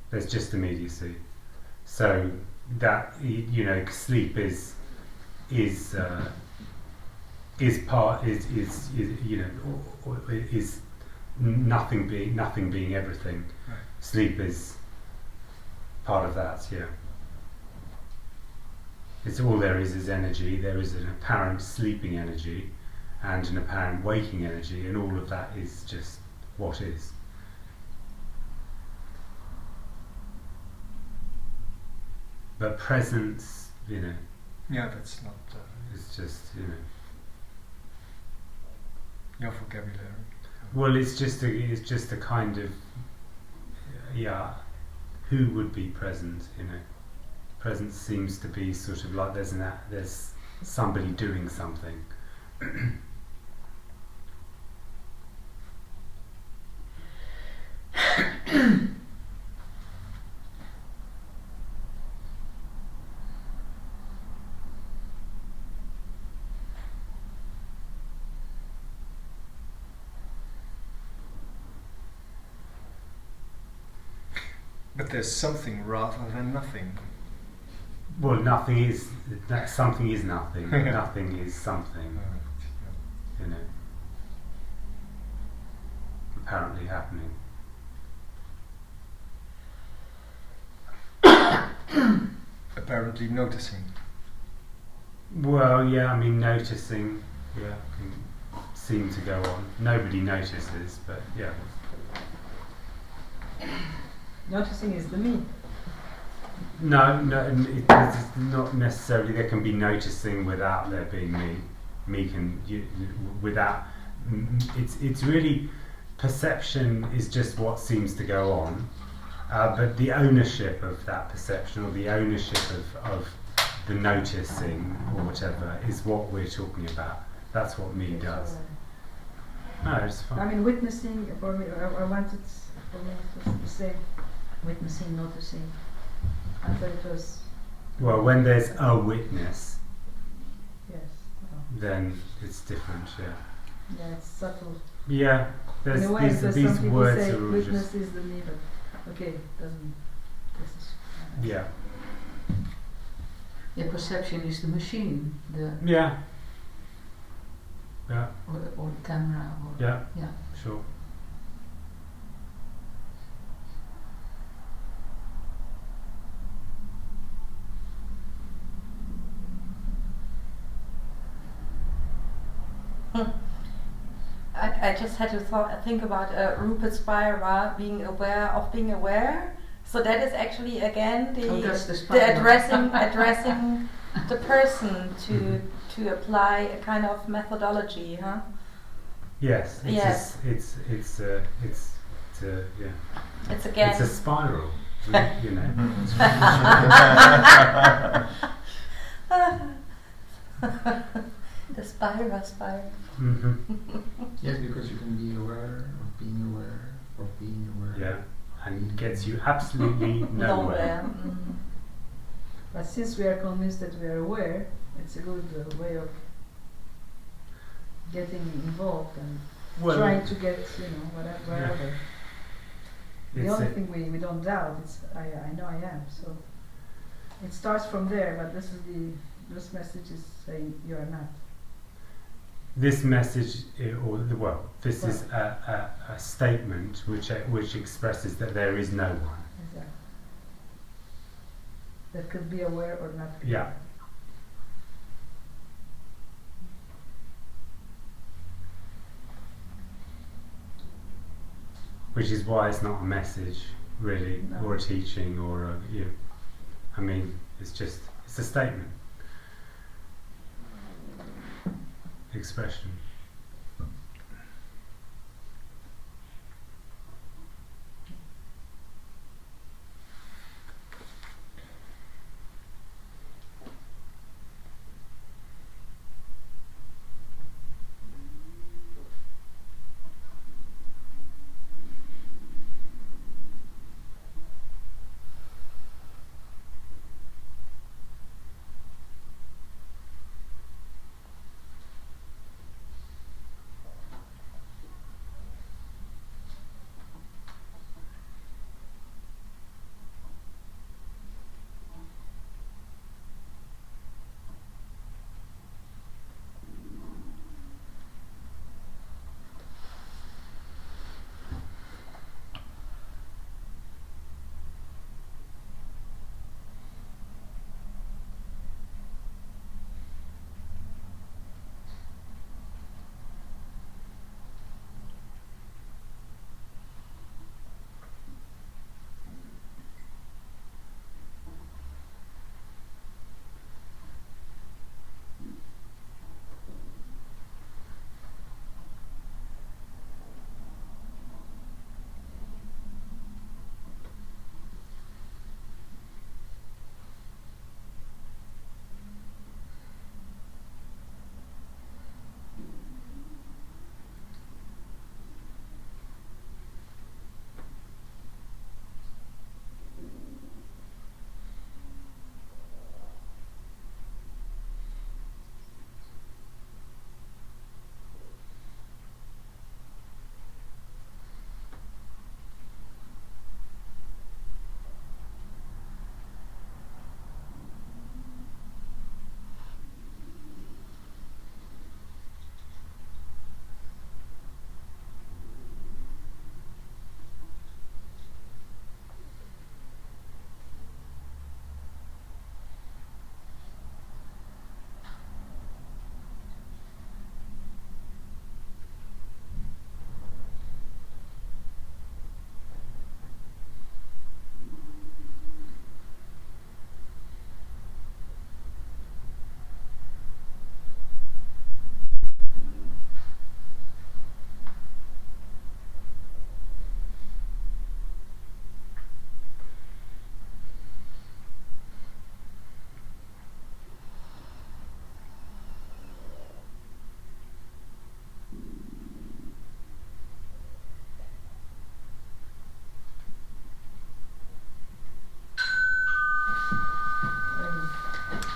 Speaker 2: There's just immediacy. So that, sleep is nothing being everything.
Speaker 5: Right.
Speaker 2: Sleep is part of that, yeah. It's all there is energy. There is an apparent sleeping energy and an apparent waking energy, and all of that is just what is. But presence,
Speaker 5: Yeah, that's not.
Speaker 2: it's just,
Speaker 5: Your vocabulary.
Speaker 2: Well, it's just a kind of, who would be present, Presence seems to be sort of like there's somebody doing something.
Speaker 5: But there's something rather than nothing.
Speaker 2: Well, something is nothing. Nothing is something. Apparently happening.
Speaker 5: Apparently noticing.
Speaker 2: Well, yeah, I mean, noticing, can seem to go on. Nobody notices, but yeah.
Speaker 8: Noticing is the me.
Speaker 2: No, it's not necessarily. There can be noticing without there being me. Me can without. It's really, perception is just what seems to go on, but the ownership of that perception, or the ownership of the noticing or whatever, is what we're talking about. That's what me does. No, it's fine.
Speaker 8: I mean, witnessing for me. I wanted for me to say witnessing, noticing. I thought it was.
Speaker 2: Well, when there's a witness,
Speaker 8: yes,
Speaker 2: then it's different.
Speaker 8: Yeah, it's subtle.
Speaker 2: Yeah, there's
Speaker 8: in a way,
Speaker 2: these
Speaker 8: some
Speaker 2: words
Speaker 8: say
Speaker 2: are all
Speaker 8: witness
Speaker 2: just.
Speaker 8: is the me, but okay, doesn't. This is.
Speaker 2: Yeah.
Speaker 3: Yeah, perception is the machine,
Speaker 2: Yeah.
Speaker 3: or the camera, or
Speaker 2: Yeah.
Speaker 3: yeah.
Speaker 2: Sure.
Speaker 1: I just had to think about Rupert Spira being aware. So that is actually again the addressing the person to apply a kind of methodology, huh?
Speaker 2: Yes.
Speaker 1: Yes.
Speaker 2: It's
Speaker 1: again.
Speaker 2: It's a spiral,
Speaker 1: The spiral.
Speaker 2: Mm-hmm.
Speaker 10: Yes, because you can be aware of being aware of being aware.
Speaker 2: Yeah, and it gets you absolutely nowhere.
Speaker 1: Mm-hmm.
Speaker 8: But since we are convinced that we are aware, it's a good way of getting involved and trying to get, whatever. The only thing we don't doubt is I know I am. So it starts from there, but this message is saying you are not.
Speaker 2: This message, this is a statement which expresses that there is no one.
Speaker 8: Exactly. That could be aware or not.
Speaker 2: Yeah. Which is why it's not a message, really, or a teaching, or it's a statement. expression.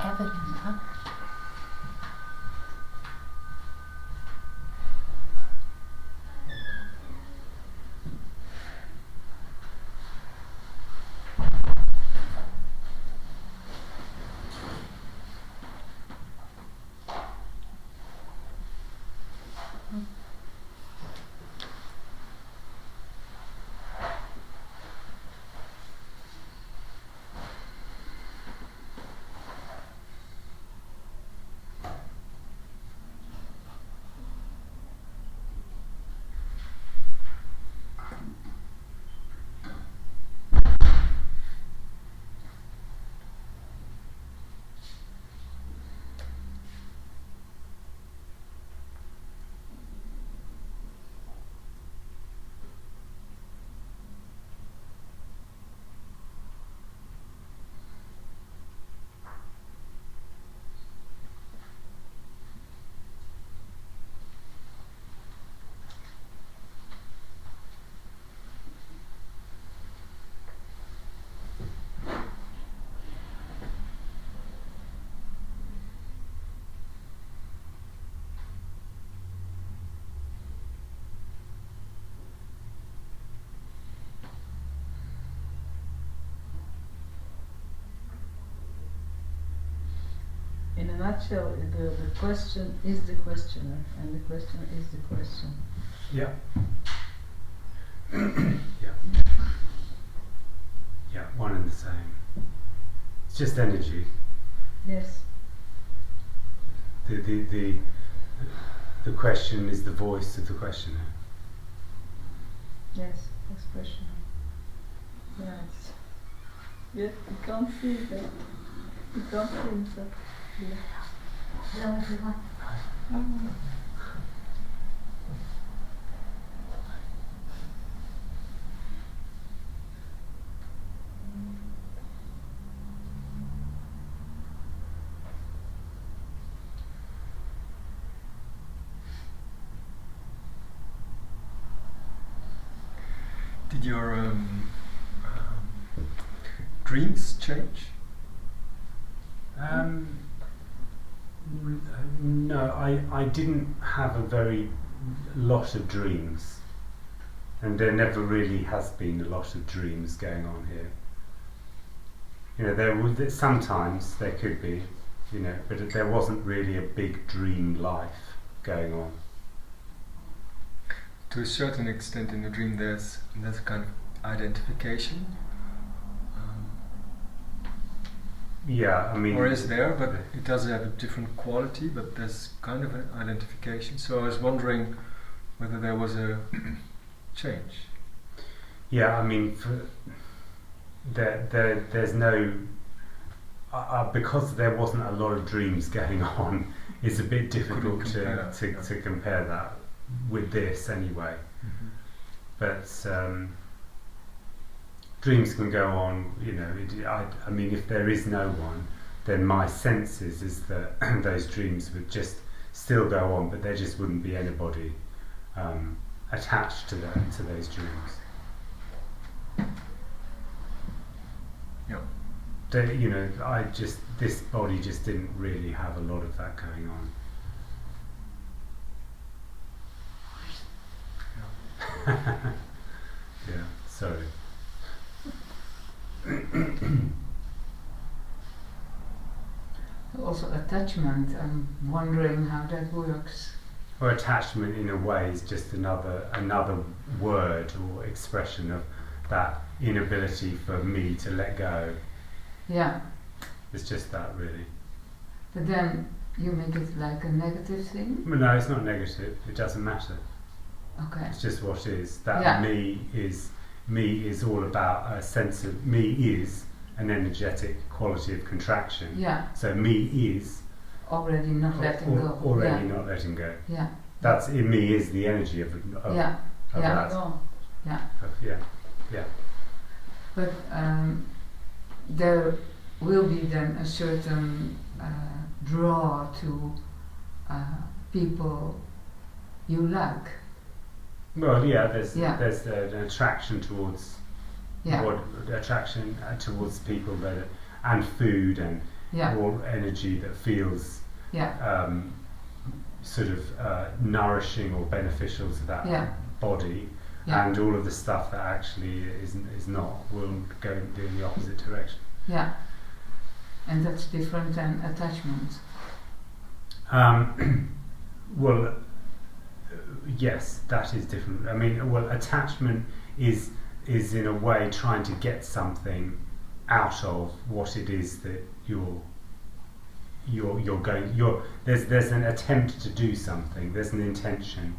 Speaker 11: Evelyn,
Speaker 8: In a nutshell, the question is the questioner, and the questioner is the question.
Speaker 2: Yeah. Yeah. Yeah, one and the same. It's just energy.
Speaker 8: Yes.
Speaker 2: The question is the voice of the questioner.
Speaker 8: Yes, that's questioner. Yeah, you can't see that. You can't see that.
Speaker 11: Hello everyone.
Speaker 5: Did your dreams change?
Speaker 2: No, I didn't have a very lot of dreams, and there never really has been a lot of dreams going on here. You know, there would sometimes there could be, you know, but there wasn't really a big dream life going on.
Speaker 5: To a certain extent, in the dream, there's a kind of identification.
Speaker 2: Yeah, I mean,
Speaker 5: or is there, but it does have a different quality, but there's kind of an identification. So I was wondering whether there was a change.
Speaker 2: Yeah, I mean, there's no because there wasn't a lot of dreams going on. It's a bit difficult to compare that with this anyway.
Speaker 5: Mm-hmm.
Speaker 2: But dreams can go on, you know. I mean, if there is no one, then my sense is that those dreams would just still go on, but there just wouldn't be anybody attached to those dreams.
Speaker 5: Yeah.
Speaker 2: You know, this body just didn't really have a lot of that going on. Yeah, sorry.
Speaker 3: Also attachment, I'm wondering how that works.
Speaker 2: Or attachment in a way is just another word or expression of that inability for me to let go.
Speaker 3: Yeah.
Speaker 2: It's just that, really.
Speaker 3: But then you make it like a negative thing?
Speaker 2: Well, no, it's not negative. It doesn't matter.
Speaker 3: Okay.
Speaker 2: It's just what is. That me is all about a sense of me is an energetic quality of contraction.
Speaker 3: Yeah.
Speaker 2: So me is
Speaker 3: already not letting go.
Speaker 2: Already not letting go.
Speaker 3: Yeah.
Speaker 2: That's in me is the energy of that.
Speaker 3: Yeah.
Speaker 2: Yeah.
Speaker 3: But there will be then a certain draw to people you like.
Speaker 2: Well, yeah, there's an attraction towards towards people that and food and all energy that feels sort of nourishing or beneficial to that body, and all of the stuff that actually is not will go in the opposite direction.
Speaker 3: Yeah, and that's different than attachment.
Speaker 2: Well, yes, that is different. I mean, well, attachment is in a way trying to get something out of what it is that you're going. There's an attempt to do something. There's an intention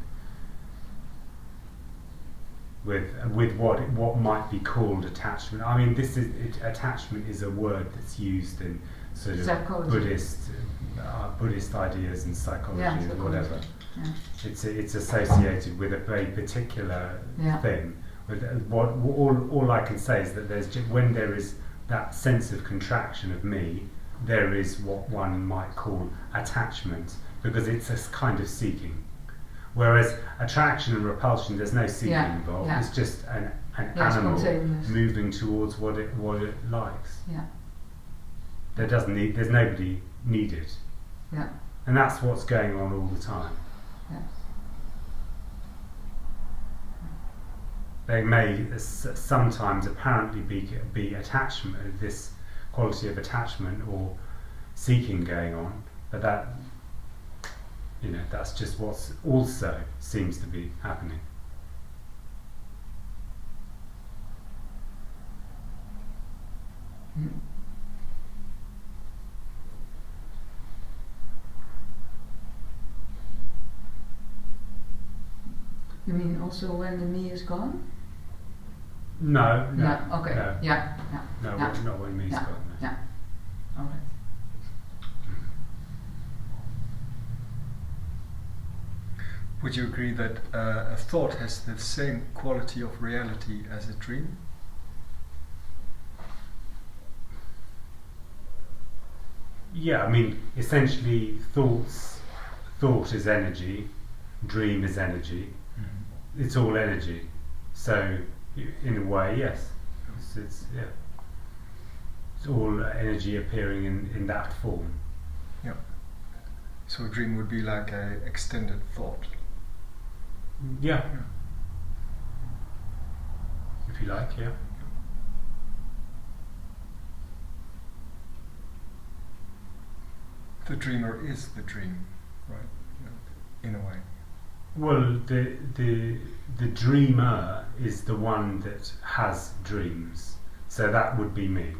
Speaker 2: with what might be called attachment. I mean, attachment is a word that's used in sort of
Speaker 3: psychology.
Speaker 2: Buddhist ideas and psychology or whatever.
Speaker 3: Yeah.
Speaker 2: It's associated with a very particular thing. All I can say is that when there is that sense of contraction of me, there is what one might call attachment, because it's a kind of seeking. Whereas attraction and repulsion, there's no seeking involved. It's just an animal moving towards what it likes.
Speaker 3: Yeah.
Speaker 2: There's nobody needed.
Speaker 3: Yeah.
Speaker 2: And that's what's going on all the time.
Speaker 3: Yeah.
Speaker 2: There may sometimes apparently be attachment, this quality of attachment or seeking going on, but that, you know, that's just what also seems to be happening.
Speaker 3: Mm. You mean also when the me is gone?
Speaker 2: No.
Speaker 3: Okay.
Speaker 2: No.
Speaker 3: Yeah.
Speaker 2: No, not when me's gone. No.
Speaker 3: Yeah. All right.
Speaker 5: Would you agree that a thought has the same quality of reality as a dream?
Speaker 2: Yeah, I mean, essentially, thought is energy, dream is energy. Mm-hmm. It's all energy. So, in a way, yes, it's all energy appearing in that form.
Speaker 5: Yeah. So a dream would be like an extended thought.
Speaker 2: Yeah. If you like, yeah.
Speaker 5: The dreamer is the dream, right? In a way.
Speaker 2: Well, the dreamer is the one that has dreams, so that would be me.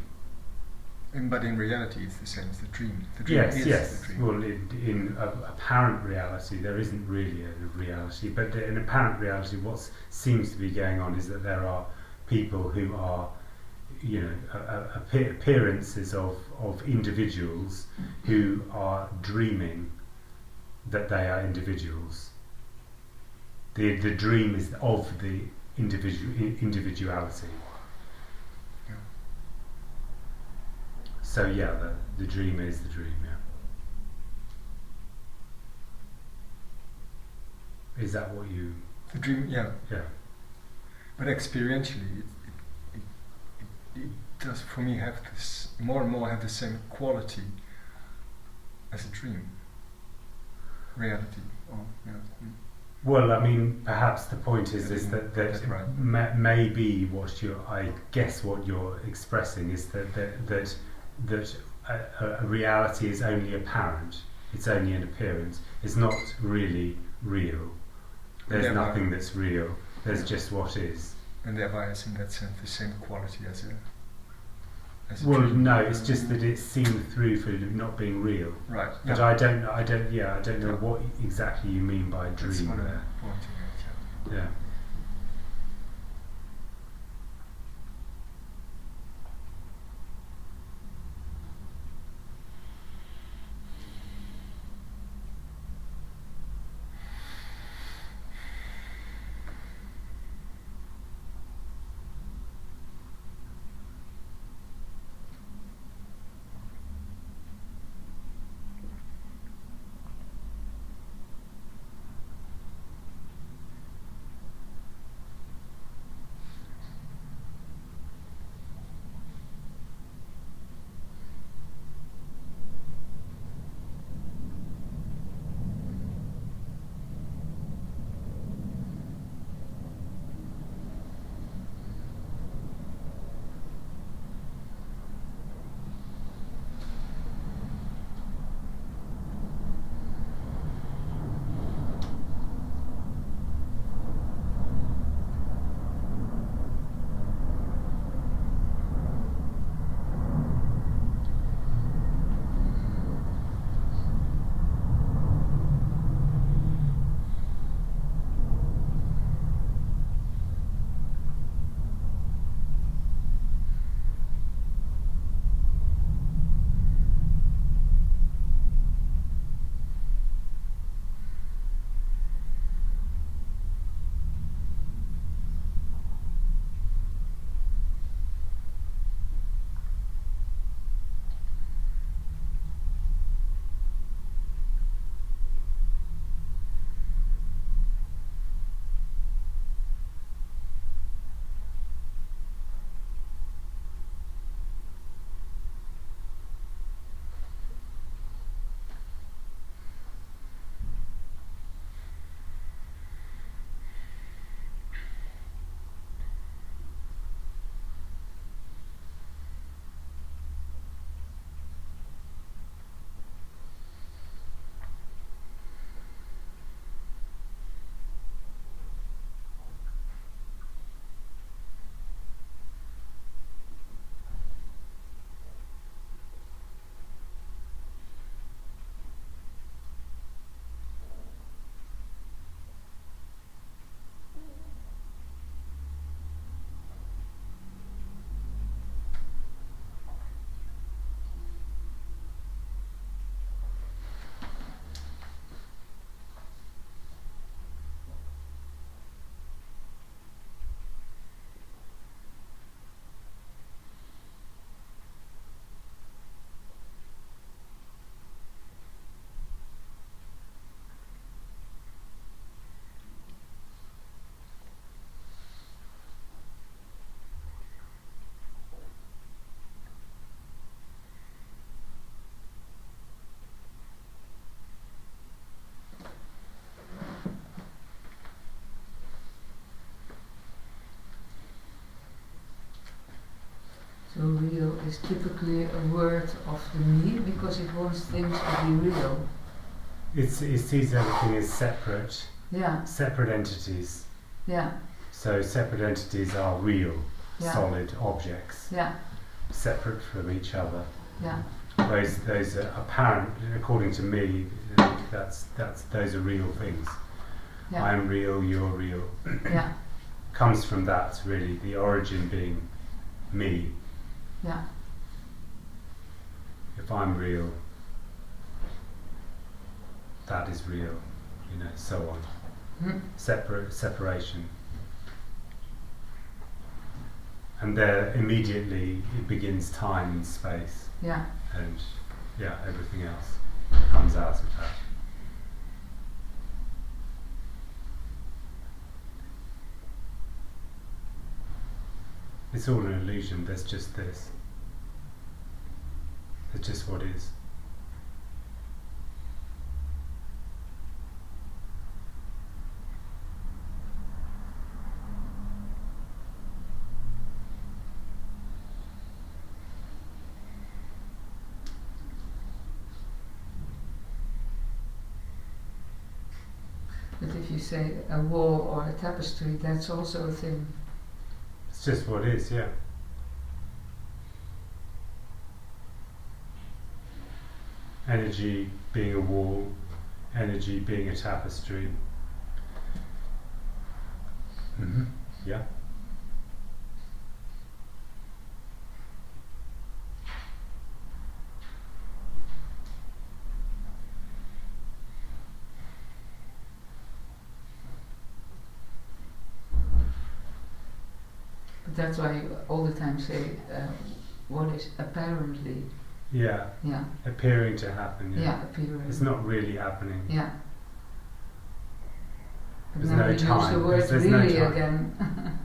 Speaker 5: But in reality, it's the same as the dream. The dream is the dream.
Speaker 2: Well, in apparent reality, there isn't really a reality, but in apparent reality, what seems to be going on is that there are people who are, appearances of individuals who are dreaming that they are individuals. The dream is of the individuality.
Speaker 5: Yeah.
Speaker 2: So yeah, the dream is the dream. Yeah. Is that what you?
Speaker 5: The dream, yeah.
Speaker 2: Yeah.
Speaker 5: But experientially, it does for me have this more and more have the same quality as a dream. Reality.
Speaker 2: Well, I mean, perhaps the point is that
Speaker 5: right.
Speaker 2: Maybe what you're expressing is that a reality is only apparent. It's only an appearance. It's not really real. There's nothing that's real. There's just what is.
Speaker 5: And thereby, it's in that sense the same quality as a
Speaker 2: well,
Speaker 5: dream.
Speaker 2: no, it's just that it's seen through for not being real.
Speaker 5: Right.
Speaker 2: But
Speaker 5: yeah.
Speaker 2: I don't know what exactly you mean by dream.
Speaker 5: That's what
Speaker 2: there.
Speaker 5: I'm pointing at.
Speaker 2: Yeah.
Speaker 3: is typically a word of the me because it wants things to be real.
Speaker 2: It sees everything as separate.
Speaker 3: Yeah.
Speaker 2: Separate entities.
Speaker 3: Yeah.
Speaker 2: So separate entities are real,
Speaker 3: yeah.
Speaker 2: solid objects.
Speaker 3: Yeah.
Speaker 2: Separate from each other.
Speaker 3: Yeah.
Speaker 2: Those are apparent, according to me. Those are real things.
Speaker 3: Yeah.
Speaker 2: I'm real. You're real.
Speaker 3: Yeah.
Speaker 2: Comes from that, really. The origin being me.
Speaker 3: Yeah.
Speaker 2: If I'm real, that is real. So on. Separation. And there immediately it begins time and space.
Speaker 3: Yeah.
Speaker 2: And everything else comes out of that. It's all an illusion. There's just this. It's just what is.
Speaker 3: But if you say a wall or a tapestry, that's also a thing.
Speaker 2: It's just what is, yeah. Energy being a wall, energy being a tapestry. Yeah.
Speaker 3: That's why you all the time say what is apparently.
Speaker 2: Yeah.
Speaker 3: Yeah.
Speaker 2: Appearing to happen. Yeah.
Speaker 3: Yeah, appearing.
Speaker 2: It's not really happening.
Speaker 3: Yeah. But
Speaker 2: There's
Speaker 3: now
Speaker 2: no
Speaker 3: we
Speaker 2: time.
Speaker 3: use the word
Speaker 2: There's
Speaker 3: really
Speaker 2: no time.
Speaker 3: again.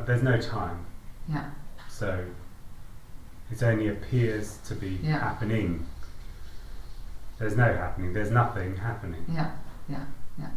Speaker 2: There's no time.
Speaker 3: Yeah.
Speaker 2: So it only appears to be happening. There's no happening. There's nothing happening.
Speaker 3: Yeah. Yeah. Yeah.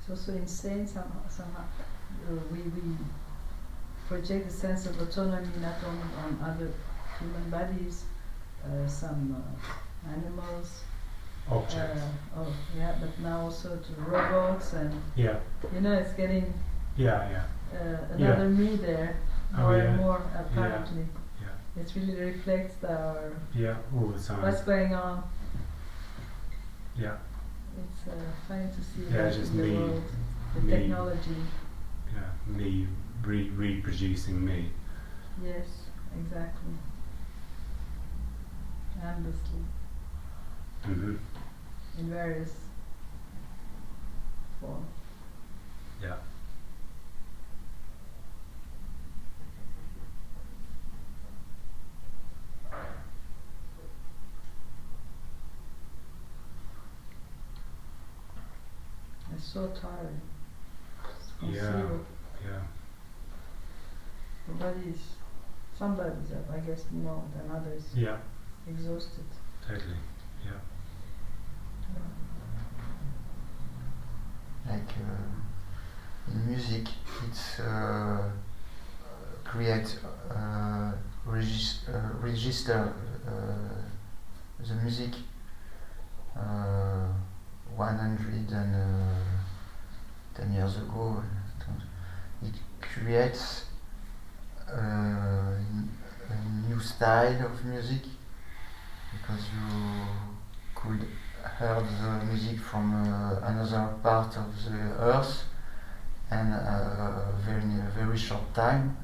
Speaker 8: It's also insane somehow. We project a sense of autonomy not only on other human bodies, some animals,
Speaker 2: objects.
Speaker 8: but now also to robots and
Speaker 2: Yeah.
Speaker 8: it's getting
Speaker 2: Yeah.
Speaker 8: another me there more and more apparently.
Speaker 2: Yeah.
Speaker 8: It really reflects our
Speaker 2: all the time.
Speaker 8: what's going on.
Speaker 2: Yeah.
Speaker 8: It's funny to see
Speaker 2: Yeah,
Speaker 8: that
Speaker 2: just
Speaker 8: in the
Speaker 2: me-
Speaker 8: world, the
Speaker 2: me.
Speaker 8: technology.
Speaker 2: Yeah, me reproducing me.
Speaker 8: Yes, exactly. Endlessly.
Speaker 2: Mm-hmm.
Speaker 8: In various forms.
Speaker 2: Yeah.
Speaker 8: It's so tiring. From
Speaker 2: Yeah.
Speaker 8: zero.
Speaker 2: Yeah.
Speaker 8: Some bodies are, I guess, more than others,
Speaker 2: Yeah.
Speaker 8: exhausted.
Speaker 2: Totally. Yeah.
Speaker 7: Like in music, it's create register the music 110 years ago. It creates a new style of music because you could hear the music from another part of the earth and in a very short time,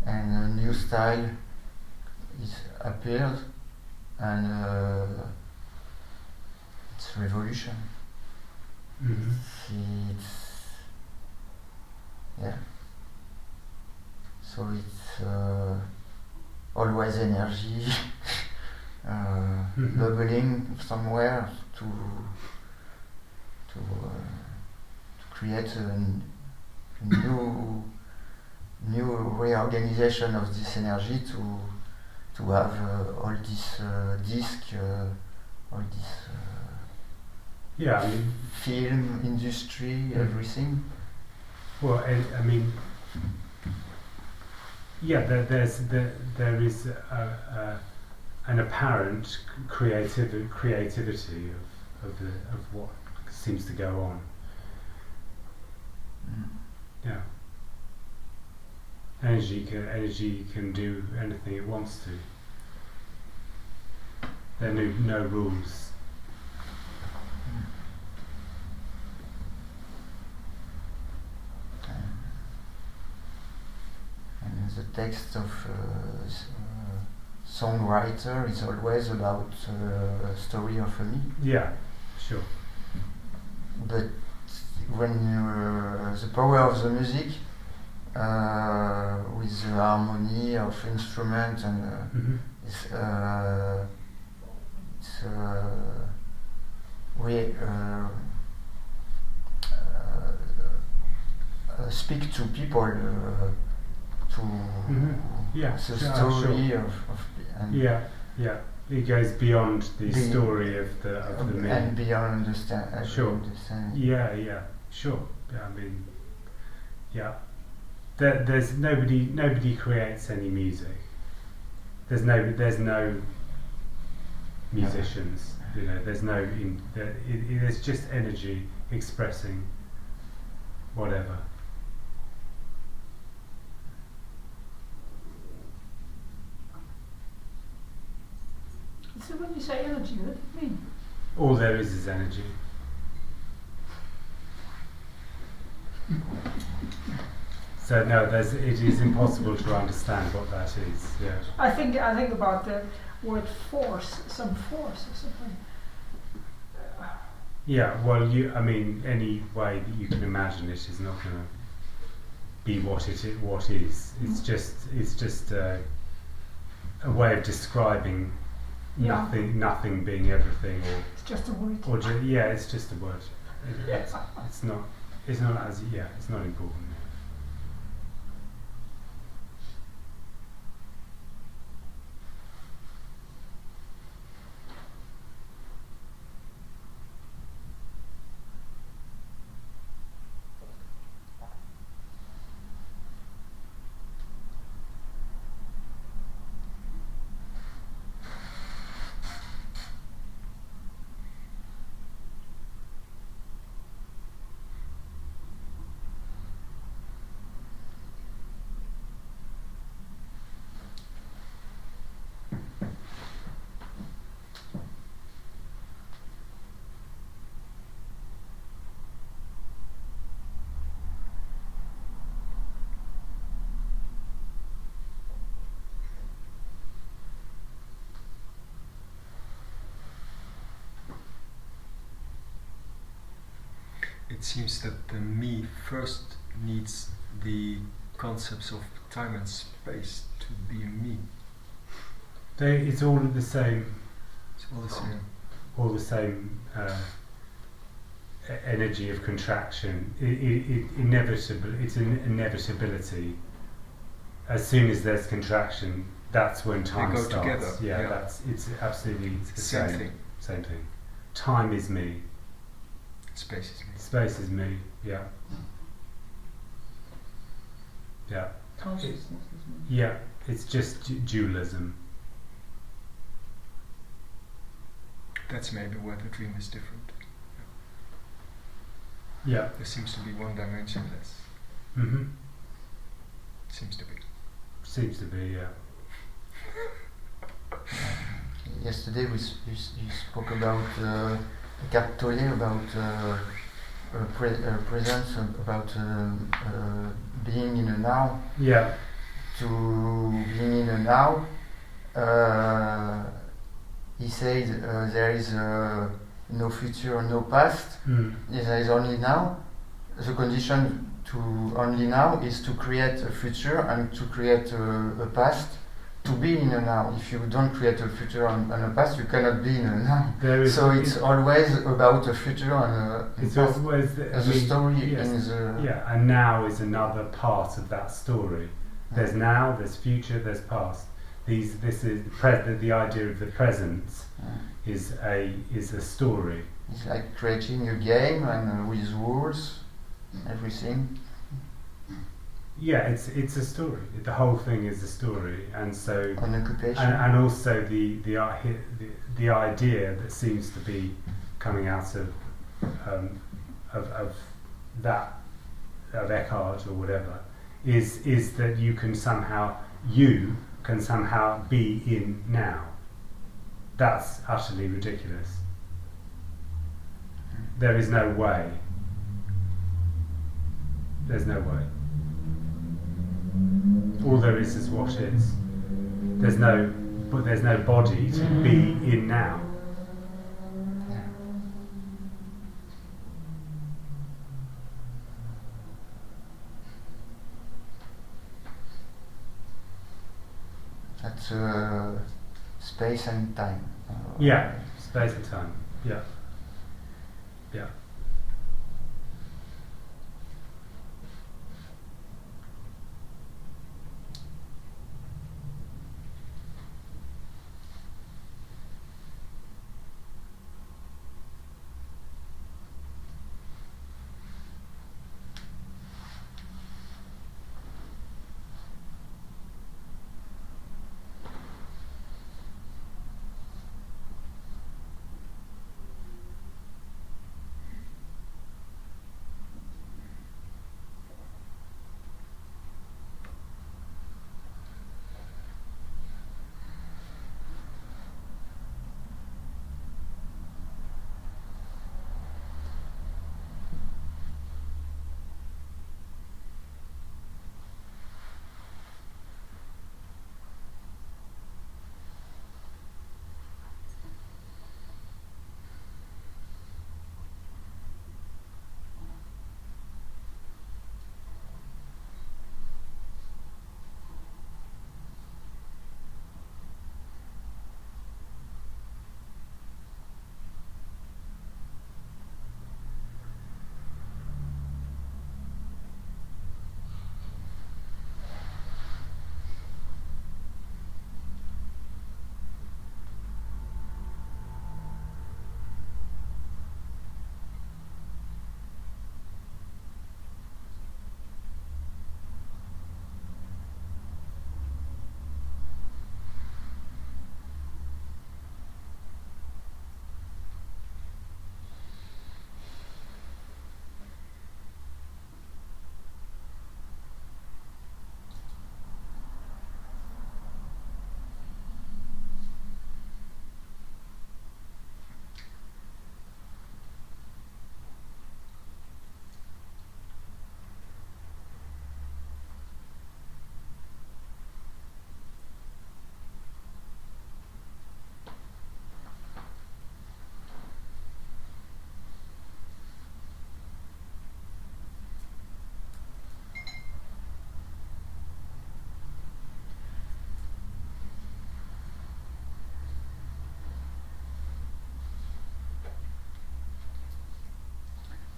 Speaker 7: and a new style is appeared, and it's revolution.
Speaker 2: Mm-hmm.
Speaker 7: So it's always energy bubbling somewhere to create a new reorganization of this energy to have all this disc, all this
Speaker 2: Yeah, I mean,
Speaker 7: film industry, everything.
Speaker 2: well, I mean, yeah, there is an apparent creativity of what seems to go on. Yeah. Energy can do anything it wants to. There are no rules.
Speaker 7: And the text of songwriter is always about a story of me.
Speaker 2: Yeah, sure.
Speaker 7: But when the power of the music with the harmony of instrument and speak to people to
Speaker 2: yeah,
Speaker 7: the
Speaker 2: sure.
Speaker 7: story of and
Speaker 2: it goes beyond the story of the me
Speaker 7: and beyond understand.
Speaker 2: Sure. Yeah, sure. I mean, yeah. There's nobody creates any music. There's no musicians. There's no. There's just energy expressing whatever.
Speaker 4: So when you say energy, what do you mean?
Speaker 2: All there is energy. So no, it is impossible to understand what that is. Yeah.
Speaker 4: I think about the word force, some force or something.
Speaker 2: Yeah. Well, I mean, any way that you can imagine it is not going to be what is. It's just a way of describing nothing being everything, or
Speaker 4: it's just a word.
Speaker 2: It's just a word. It's not as it's not important.
Speaker 5: seems that the me first needs the concepts of time and space to be a me.
Speaker 2: It's all the same.
Speaker 5: It's all the same.
Speaker 2: All the same energy of contraction. Inevitable. It's an inevitability. As soon as there's contraction, that's when time
Speaker 5: go
Speaker 2: starts.
Speaker 5: together. Yeah.
Speaker 2: It's absolutely the
Speaker 5: Same
Speaker 2: same
Speaker 5: thing.
Speaker 2: Same thing. Time is me.
Speaker 5: Space is me.
Speaker 2: Space is me. Yeah. Yeah.
Speaker 11: Consciousness is me.
Speaker 2: Yeah. It's just dualism.
Speaker 5: That's maybe where the dream is different.
Speaker 2: Yeah.
Speaker 5: There seems to be one dimension less.
Speaker 2: Mm-hmm.
Speaker 5: Seems to be.
Speaker 2: Seems to be, yeah.
Speaker 7: Yesterday we spoke about Eckhart Tolle, about presence, about being in a now.
Speaker 2: Yeah.
Speaker 7: To being in a now, he said there is no future, no past. There is only now. The condition to only now is to create a future and to create a past. To be in a now. If you don't create a future and a past, you cannot be in a now. So it's always about a future and a
Speaker 2: it's
Speaker 7: past.
Speaker 2: Always
Speaker 7: As a story
Speaker 2: yes,
Speaker 7: in the...
Speaker 2: Yeah, and now is another part of that story. There's now, there's future, there's past. This is the idea of the present is a story.
Speaker 7: It's like creating a game and with rules, everything.
Speaker 2: Yeah, it's a story. The whole thing is a story, and so
Speaker 7: an occupation,
Speaker 2: and also the idea that seems to be coming out of Eckhart or whatever is that you can somehow be in now. That's utterly ridiculous. There is no way. There's no way. All there is what is. There's no body to be in now.
Speaker 7: That's space and time.
Speaker 2: Yeah, space and time. Yeah. Yeah.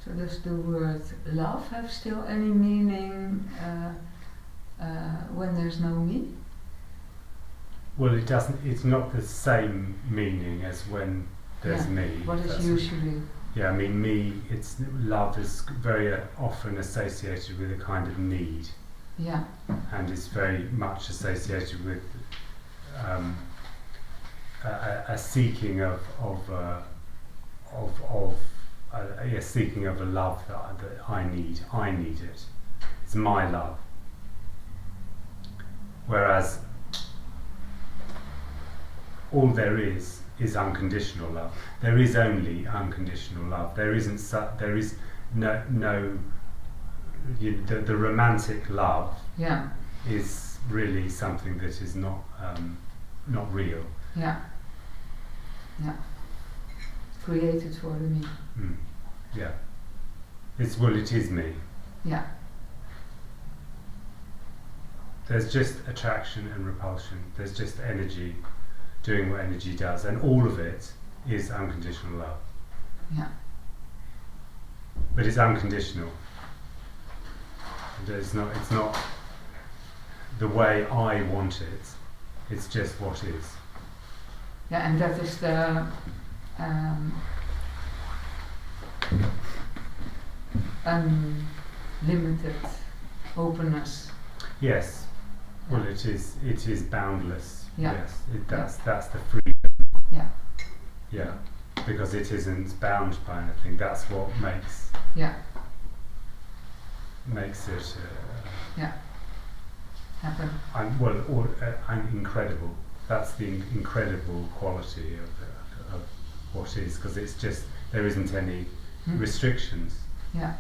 Speaker 3: So does the word love have still any meaning when there's no me?
Speaker 2: Well, it doesn't. It's not the same meaning as when there's me.
Speaker 3: What is usually?
Speaker 2: Yeah, I mean, it's love is very often associated with a kind of need.
Speaker 3: Yeah.
Speaker 2: And is very much associated with a seeking of seeking of a love that I need. I need it. It's my love. Whereas all there is unconditional love. There is only unconditional love. There isn't. There is no. The romantic love.
Speaker 3: Yeah.
Speaker 2: Is really something that is not real.
Speaker 3: Yeah. Yeah. Created for the me.
Speaker 2: Yeah. It is me.
Speaker 3: Yeah.
Speaker 2: There's just attraction and repulsion. There's just energy doing what energy does, and all of it is unconditional love.
Speaker 3: Yeah.
Speaker 2: But it's unconditional. It's not the way I want it. It's just what is.
Speaker 3: Yeah, and that is the unlimited openness.
Speaker 2: Yes. Well, it is boundless.
Speaker 3: Yeah.
Speaker 2: Yes. That's the freedom.
Speaker 3: Yeah.
Speaker 2: Yeah. Because it isn't bound by anything. That's what makes.
Speaker 3: Yeah.
Speaker 2: Makes it.
Speaker 3: Happen.
Speaker 2: Incredible. That's the incredible quality of what is, because it's just there isn't any restrictions.
Speaker 3: Yeah.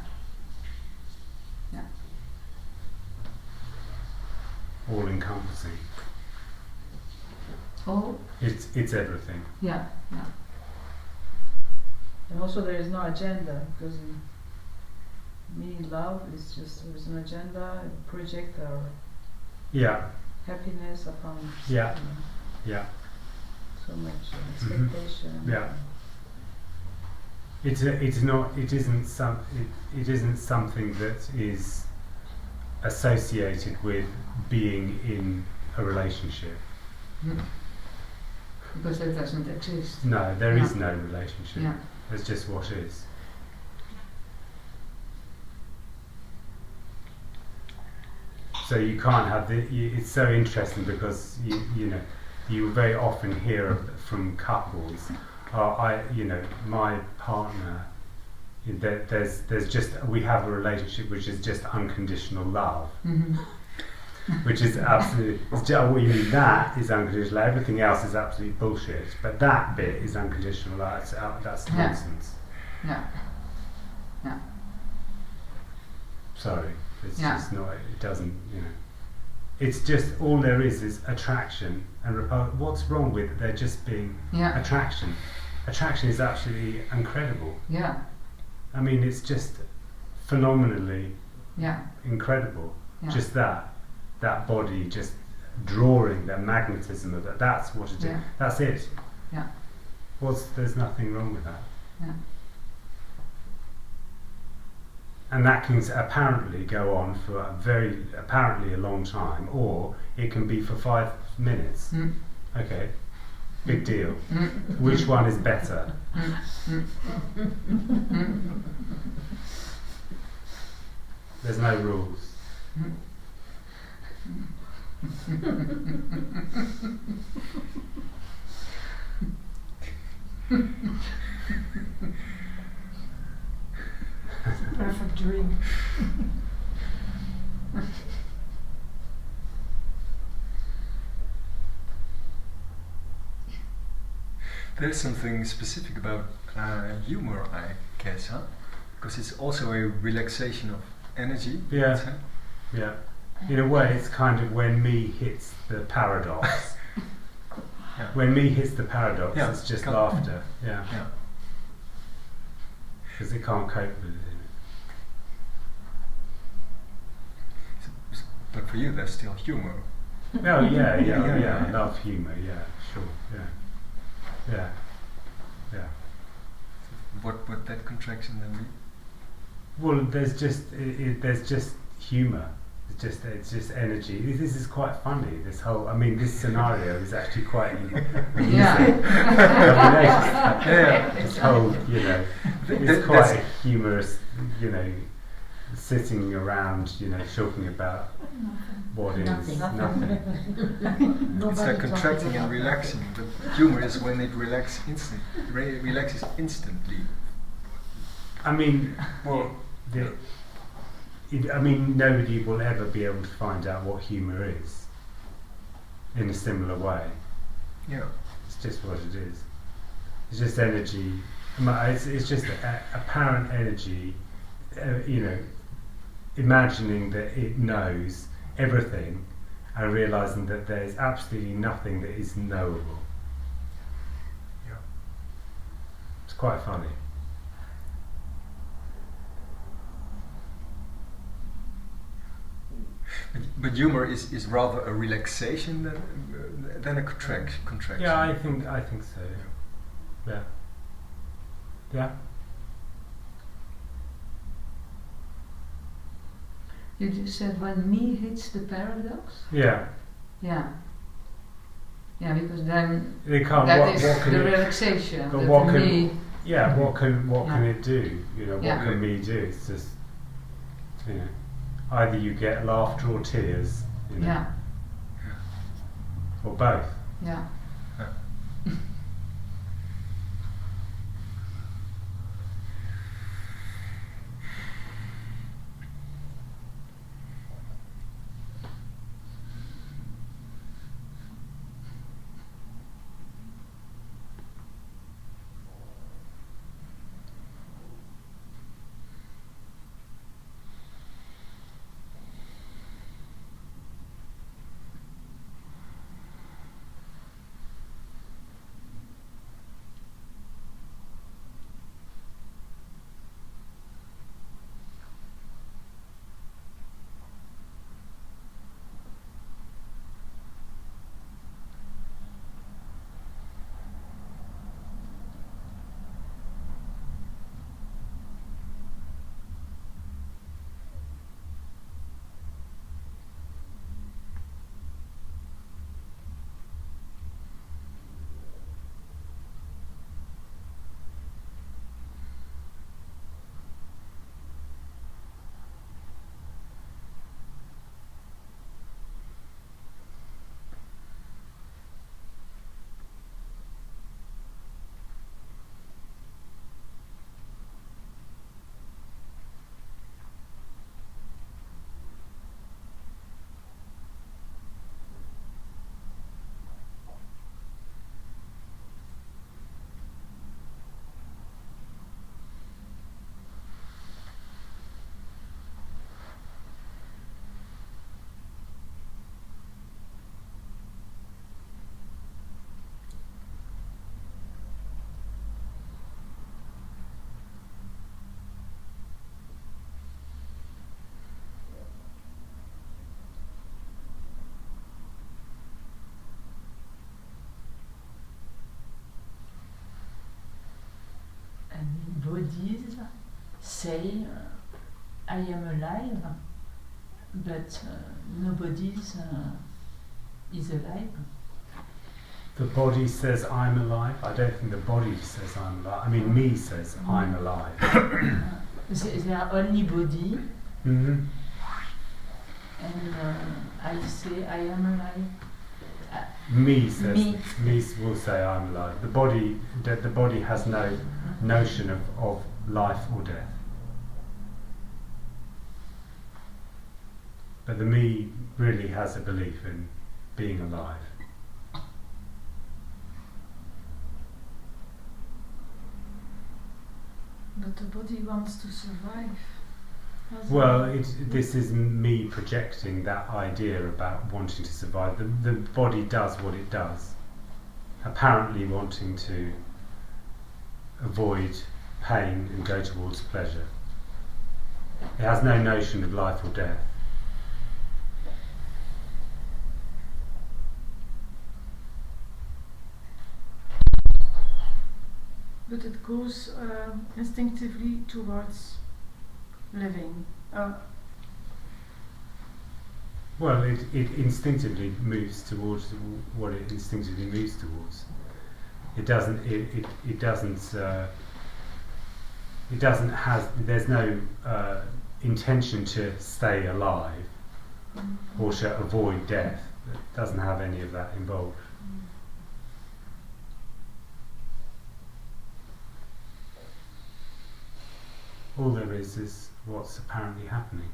Speaker 3: Yeah.
Speaker 2: All encompassing.
Speaker 3: Oh.
Speaker 2: It's everything.
Speaker 3: Yeah. Yeah.
Speaker 8: And also there is no agenda, because love is just there's an agenda, a project or happiness upon so much expectation.
Speaker 2: Yeah. It isn't something that is associated with being in a relationship.
Speaker 3: Because that doesn't exist.
Speaker 2: No, there is no relationship.
Speaker 3: Yeah.
Speaker 2: There's just what is. So you can't have it's so interesting because you very often hear from couples, my partner, we have a relationship which is just unconditional love. Which is absolutely, what you mean, that is unconditional, everything else is absolute bullshit, but that bit is unconditional, that's nonsense.
Speaker 3: Yeah. Yeah.
Speaker 2: Sorry, it's just not, it doesn't, it's just, all there is attraction and repulsion. What's wrong with there just being attraction? Attraction is absolutely incredible.
Speaker 3: Yeah.
Speaker 2: I mean, it's just phenomenally incredible.
Speaker 3: Yeah.
Speaker 2: Just that body just drawing, the magnetism of that, that's what it is. That's it.
Speaker 3: Yeah.
Speaker 2: There's nothing wrong with that.
Speaker 3: Yeah.
Speaker 2: And that can apparently go on for apparently a long time, or it can be for 5 minutes. Okay, big deal. Which one is better? There's no rules.
Speaker 4: It's a perfect dream.
Speaker 5: There's something specific about humor, I guess, huh? Because it's also a relaxation of energy.
Speaker 2: Yeah. Yeah. In a way, it's kind of when me hits the paradox. When me hits the paradox, it's just laughter. Yeah. Because it can't cope with it.
Speaker 5: But for you, there's still humor.
Speaker 2: Oh yeah. I love humor. Yeah, sure. Yeah.
Speaker 5: What that contraction then mean?
Speaker 2: Well, there's just humour. It's just energy. This is quite funny. This whole, this scenario is actually quite amusing. This whole, it's quite a humorous, sitting around, talking about what is nothing.
Speaker 5: It's like contracting and relaxing. But humor is when it relaxes instantly.
Speaker 2: Nobody will ever be able to find out what humour is in a similar way.
Speaker 5: Yeah.
Speaker 2: It's just what it is. It's just energy. It's just apparent energy, imagining that it knows everything and realising that there's absolutely nothing that is knowable.
Speaker 5: Yeah.
Speaker 2: It's quite funny.
Speaker 5: But humor is rather a relaxation than a contraction.
Speaker 2: Yeah, I think so. Yeah. Yeah.
Speaker 3: You just said when me hits the paradox?
Speaker 2: Yeah.
Speaker 3: Yeah. Yeah, because then
Speaker 2: they can't,
Speaker 3: that
Speaker 2: what
Speaker 3: is
Speaker 2: can
Speaker 3: the
Speaker 2: it,
Speaker 3: relaxation.
Speaker 2: But
Speaker 3: that
Speaker 2: what can
Speaker 3: me,
Speaker 2: what can it do? What
Speaker 3: Yeah.
Speaker 2: can me do? It's just either you get laughter or tears,
Speaker 3: Yeah.
Speaker 2: or both.
Speaker 3: Yeah.
Speaker 11: And bodies say, I am alive, but nobody is alive.
Speaker 2: The body says I'm alive. I don't think the body says I'm alive. Me says I'm alive.
Speaker 11: They are only body,
Speaker 2: Mm-hmm.
Speaker 11: and I say I am alive.
Speaker 2: Me says
Speaker 11: Me.
Speaker 2: me will say I'm alive. The body has no notion of life or death. But the me really has a belief in being alive.
Speaker 4: But the body wants to survive.
Speaker 2: Well, this is me projecting that idea about wanting to survive. The body does what it does, apparently wanting to avoid pain and go towards pleasure. It has no notion of life or death.
Speaker 4: But it goes instinctively towards living.
Speaker 2: Well, it instinctively moves towards what it instinctively moves towards. It doesn't. It doesn't. It doesn't have. There's no intention to stay alive or to avoid death. It doesn't have any of that involved. All there is what's apparently happening.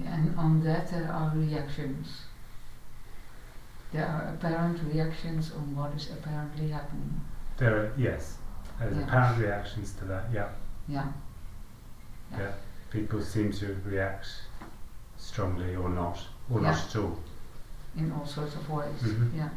Speaker 3: And on that there are reactions. There are apparent reactions on what is apparently happening.
Speaker 2: There's apparent reactions to that, yeah. People seem to react strongly or not at all.
Speaker 3: In all sorts of ways,
Speaker 2: Mm-hmm.
Speaker 3: yeah.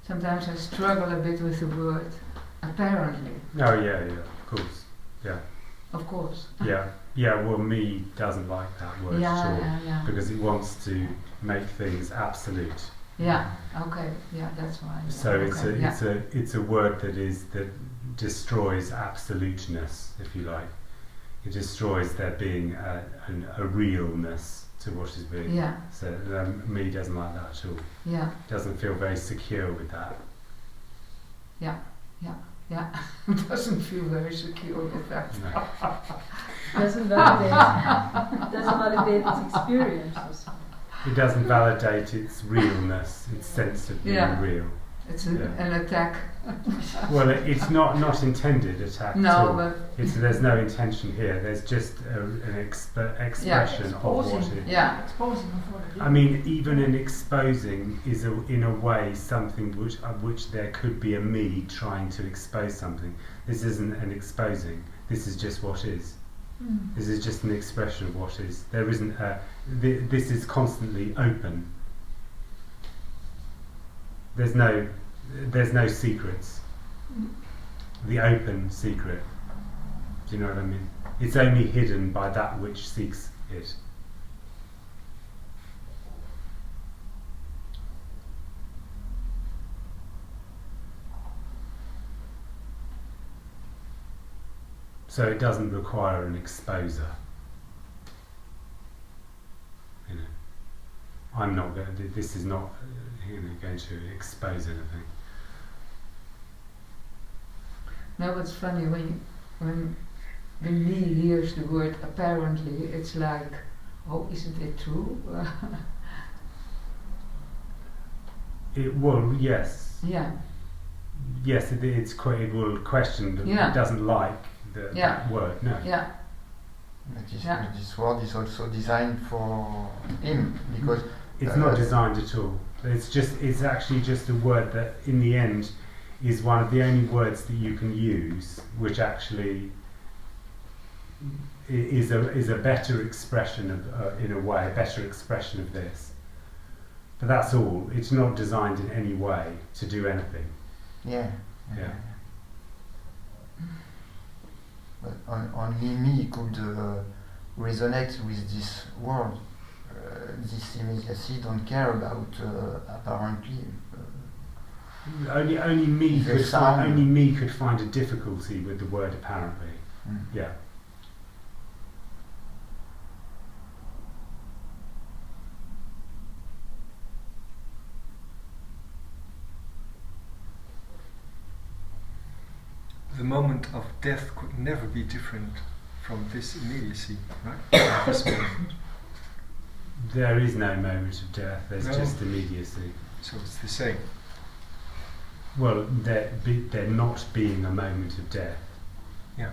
Speaker 3: Sometimes I struggle a bit with the word apparently.
Speaker 2: Oh yeah, of course. Yeah.
Speaker 3: Of course.
Speaker 2: Well, me doesn't like that word at all because it wants to make things absolute.
Speaker 3: Yeah. Okay. Yeah, that's why.
Speaker 2: So it's a word that destroys absoluteness, if you like. It destroys there being a realness to what is being.
Speaker 3: Yeah.
Speaker 2: So me doesn't like that at all.
Speaker 3: Yeah.
Speaker 2: Doesn't feel very secure with that.
Speaker 3: Yeah. Doesn't feel very secure with that.
Speaker 2: No.
Speaker 8: Doesn't validate its experiences.
Speaker 2: It doesn't validate its realness, its sense of being real.
Speaker 3: It's an attack.
Speaker 2: Well, it's not intended attack at all.
Speaker 3: But
Speaker 2: there's no intention here. There's just an expression of what it is.
Speaker 3: Yeah.
Speaker 4: Exposing
Speaker 2: I mean, even in exposing is in a way something which there could be a me trying to expose something. This isn't an exposing. This is just what is. This is just an expression of what is. There isn't this is constantly open. There's no secrets. The open secret. Do you know what I mean? It's only hidden by that which seeks it. So it doesn't require an exposer. You know, I'm not going to. This is not going to expose anything.
Speaker 3: No, it's funny when me hears the word apparently, it's like, oh, isn't it true?
Speaker 2: Yes.
Speaker 3: Yeah.
Speaker 2: Yes, it will question. It doesn't like that word. No.
Speaker 3: Yeah.
Speaker 7: But this word is also designed for him because
Speaker 2: it's not designed at all. It's actually just a word that in the end is one of the only words that you can use which actually is a better expression of in a way a better expression of this. But that's all. It's not designed in any way to do anything.
Speaker 7: Yeah. But only me could resonate with this word. This immediacy don't care about apparently.
Speaker 2: Only me could find a difficulty with the word apparently. Yeah.
Speaker 5: The moment of death could never be different from this immediacy, right? This moment.
Speaker 2: There is no moment of death, there's just immediacy.
Speaker 5: So it's the same.
Speaker 2: Well, there not being a moment of death.
Speaker 5: Yeah.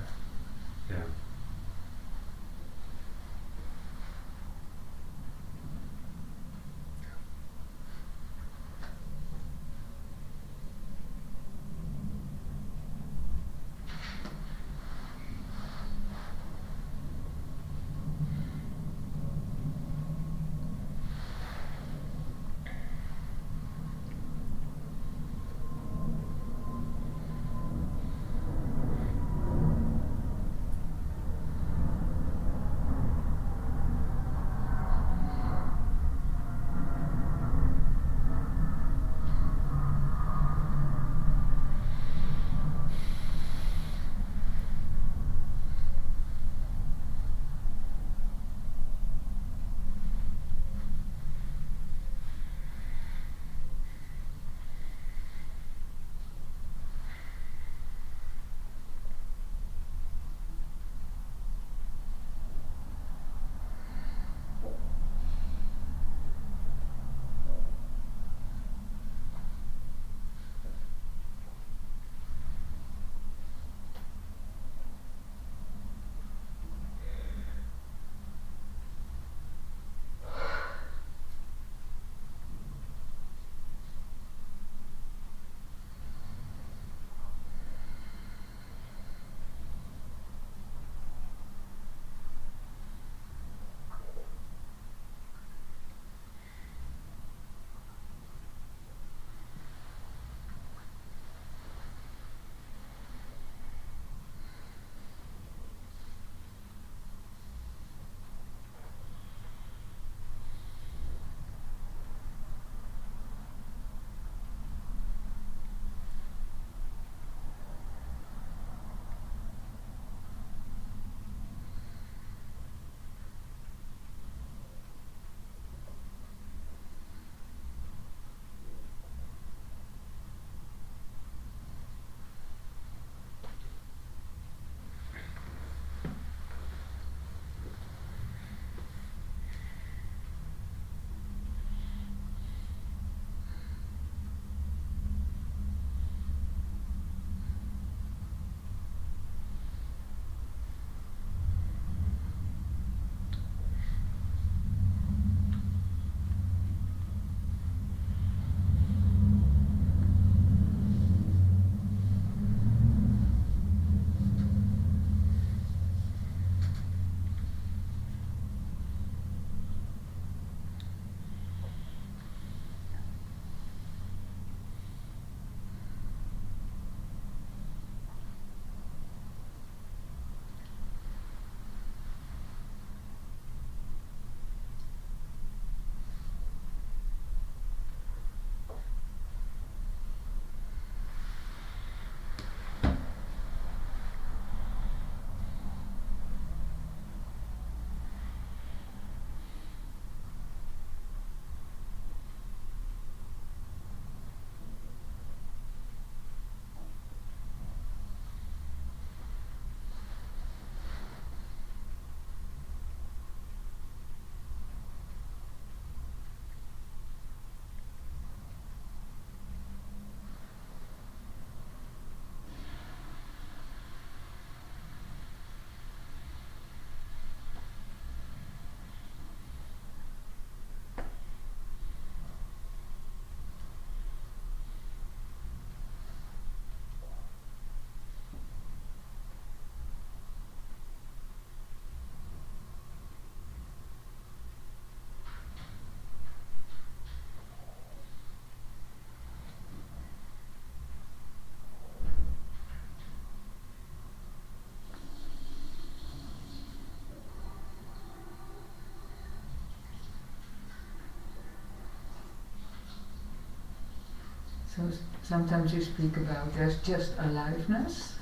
Speaker 3: So sometimes you speak about there's just aliveness,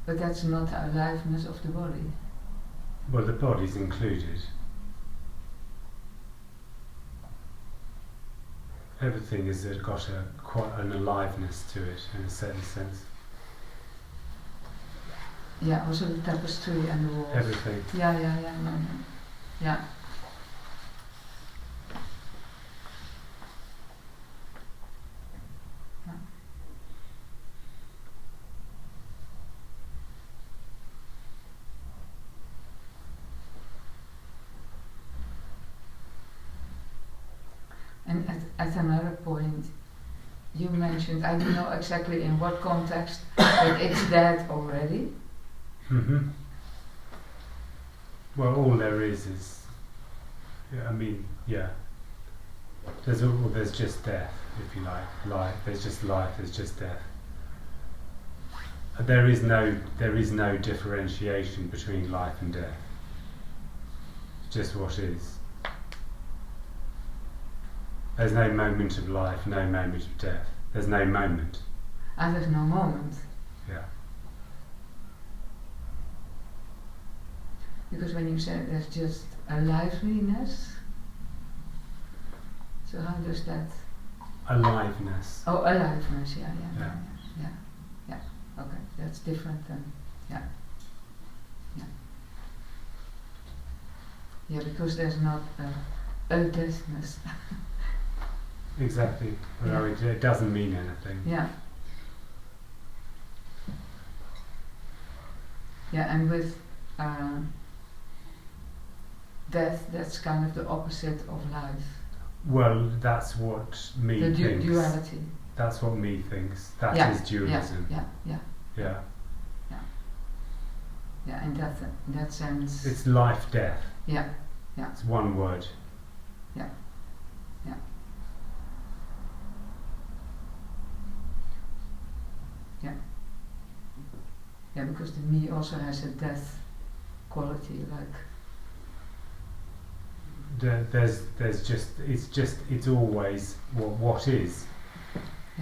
Speaker 3: but that's not the aliveness of the body.
Speaker 2: Well, the body's included. Everything has got quite an aliveness to it in a certain sense.
Speaker 3: Yeah, also the tapestry and the walls.
Speaker 2: Everything.
Speaker 3: Yeah. And at another point, you mentioned, I don't know exactly in what context, but it's dead already.
Speaker 2: Mm-hmm. Well, all there is, there's just death, if you like. Life, there's just life, there's just death. There is no differentiation between life and death. It's just what is. There's no moment of life, no moment of death. There's no moment.
Speaker 3: And there's no moment.
Speaker 2: Yeah.
Speaker 3: Because when you say there's just a liveliness, so how does that?
Speaker 2: Aliveness.
Speaker 3: Oh, aliveness, yeah. Okay, that's different then. Yeah, because there's not a deathness.
Speaker 2: Exactly. No, it doesn't mean anything.
Speaker 3: Yeah. Yeah, and with death, that's kind of the opposite of life.
Speaker 2: Well, that's what me thinks.
Speaker 3: The duality.
Speaker 2: That's what me thinks. That is dualism.
Speaker 3: Yeah, in that sense.
Speaker 2: It's life, death.
Speaker 3: Yeah.
Speaker 2: It's one word.
Speaker 3: Yeah, because the me also has a death quality, like.
Speaker 2: It's always what is.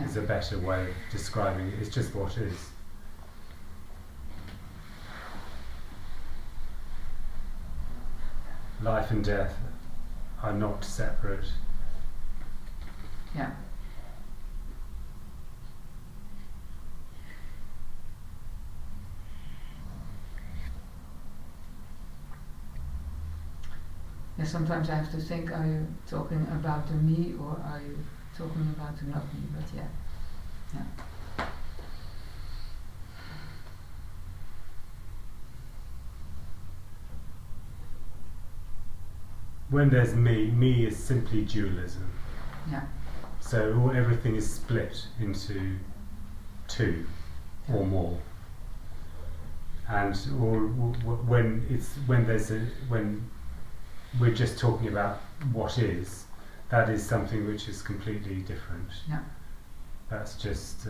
Speaker 2: Is a better way of describing it. It's just what is. Life and death are not separate.
Speaker 3: Yeah. Yeah, sometimes I have to think, are you talking about the me or are you talking about the not me? But yeah.
Speaker 2: When there's me is simply dualism.
Speaker 3: Yeah.
Speaker 2: So everything is split into two or more. And when we're just talking about what is, that is something which is completely different.
Speaker 3: Yeah.
Speaker 2: That's just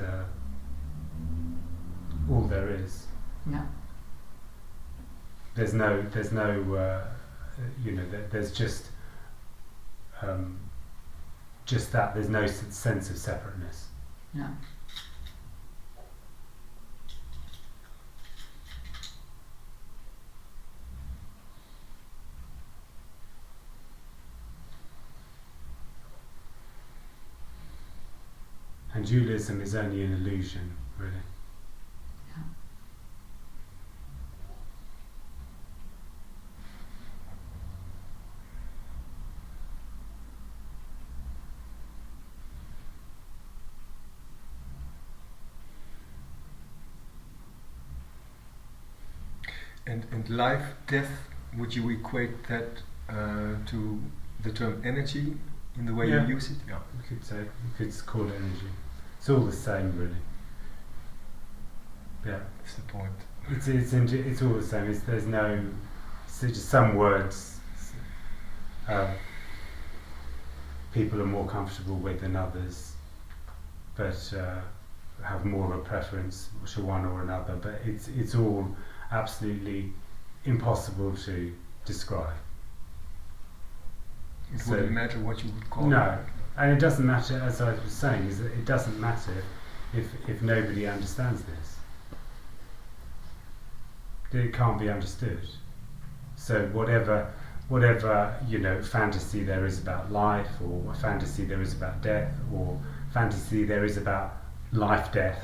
Speaker 2: all there is.
Speaker 3: Yeah.
Speaker 2: There's no there's just that. There's no sense of separateness.
Speaker 3: Yeah.
Speaker 2: And dualism is only an illusion, really.
Speaker 3: Yeah.
Speaker 5: And life, death, would you equate that to the term energy in the way you use it? Yeah.
Speaker 2: You could call it energy. It's all the same, really. Yeah.
Speaker 5: That's the point.
Speaker 2: It's all the same. There's just some words people are more comfortable with than others, but have more of a preference to one or another. But it's all absolutely impossible to describe.
Speaker 5: It wouldn't matter what you would call it.
Speaker 2: No, And it doesn't matter, as I was saying, is that it doesn't matter if nobody understands this. It can't be understood. So whatever fantasy there is about life, or fantasy there is about death, or fantasy there is about life, death,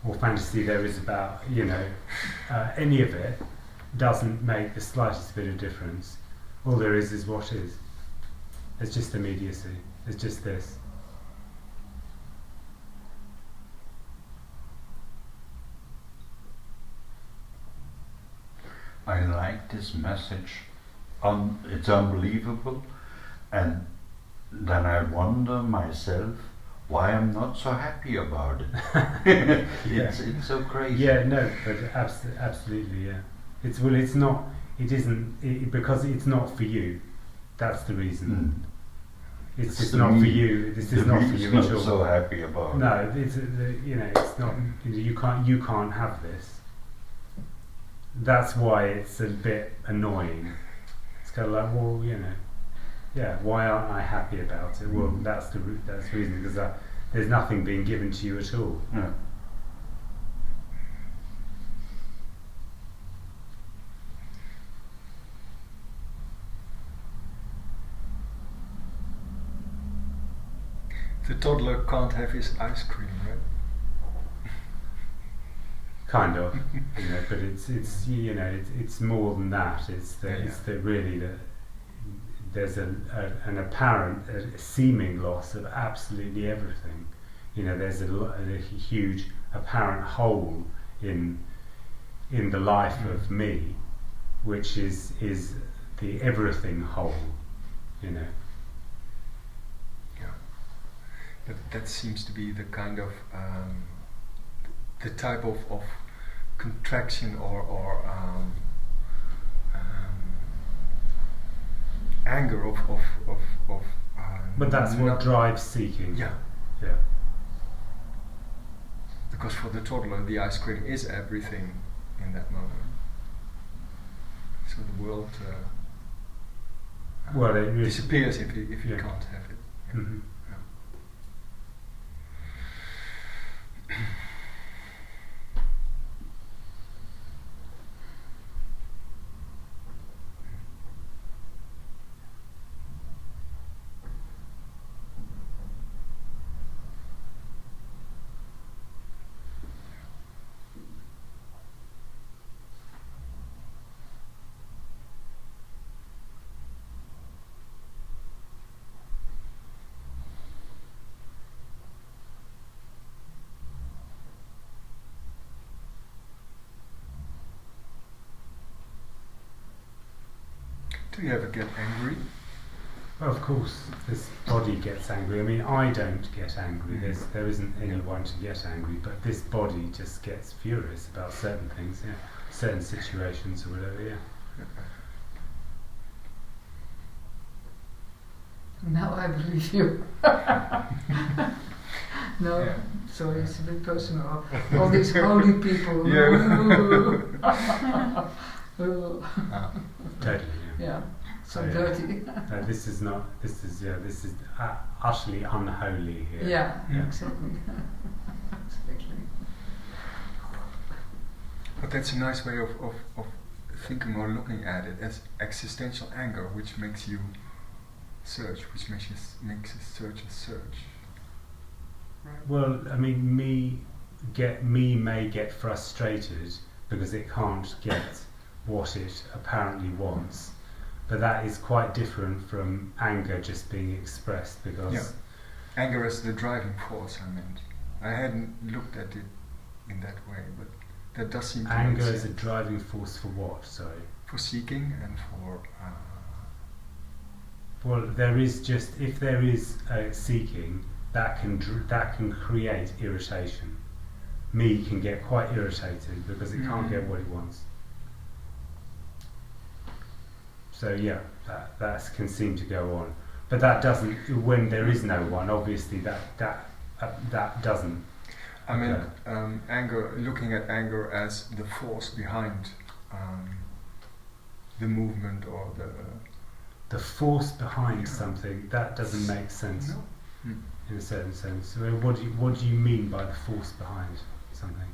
Speaker 2: or fantasy there is about any of it doesn't make the slightest bit of difference. All there is what is. It's just immediacy. It's just this.
Speaker 6: I like this message. It's unbelievable, and then I wonder myself why I'm not so happy about it. It's so crazy.
Speaker 2: Yeah, no, but absolutely, yeah. It isn't because it's not for you. That's the reason. It's just not for you. This is not for you at all.
Speaker 6: Not so happy about it.
Speaker 2: No, it's not. You can't have this. That's why it's a bit annoying. It's kind of like, well, why aren't I happy about it? Well, that's the reason, because there's nothing being given to you at all.
Speaker 6: Yeah.
Speaker 5: The toddler can't have his ice cream, right?
Speaker 2: Kind of, but it's more than that. It's really that there's an apparent, seeming loss of absolutely everything. There's a huge apparent hole in the life of me, which is the everything hole.
Speaker 5: That seems to be the kind of the type of contraction or anger of
Speaker 2: but that's what drives seeking.
Speaker 5: Yeah.
Speaker 2: Yeah.
Speaker 5: Because for the toddler, the ice cream is everything in that moment. So the world disappears if you can't have it. Yeah.
Speaker 2: Mm-hmm.
Speaker 5: Do you ever get angry?
Speaker 2: Well, of course, this body gets angry. I mean, I don't get angry. There isn't anyone to get angry, but this body just gets furious about certain things, certain situations or whatever. Yeah.
Speaker 3: Now I believe you. No, sorry, it's a bit personal. All these holy people.
Speaker 2: Totally.
Speaker 3: Yeah, so dirty.
Speaker 2: This is utterly unholy here.
Speaker 3: Yeah. Exactly. Exactly.
Speaker 5: But that's a nice way of thinking or looking at it as existential anger, which makes you search, which makes a search a search. Right?
Speaker 2: Well, I mean, me may get frustrated because it can't get what it apparently wants, but that is quite different from anger just being expressed, because
Speaker 5: anger is the driving force. I hadn't looked at it in that way, but that does seem to make
Speaker 2: anger
Speaker 5: sense.
Speaker 2: is a driving force for what? Sorry.
Speaker 5: For seeking and for.
Speaker 2: Well, there is just, if there is seeking, that can create irritation. Me can get quite irritated because it can't get what it wants. So yeah, that can seem to go on, but that doesn't. When there is no one, obviously that doesn't.
Speaker 5: I mean, anger. Looking at anger as the force behind the movement or the
Speaker 2: force behind something, that doesn't make sense. in a certain sense. So what do you mean by the force behind something?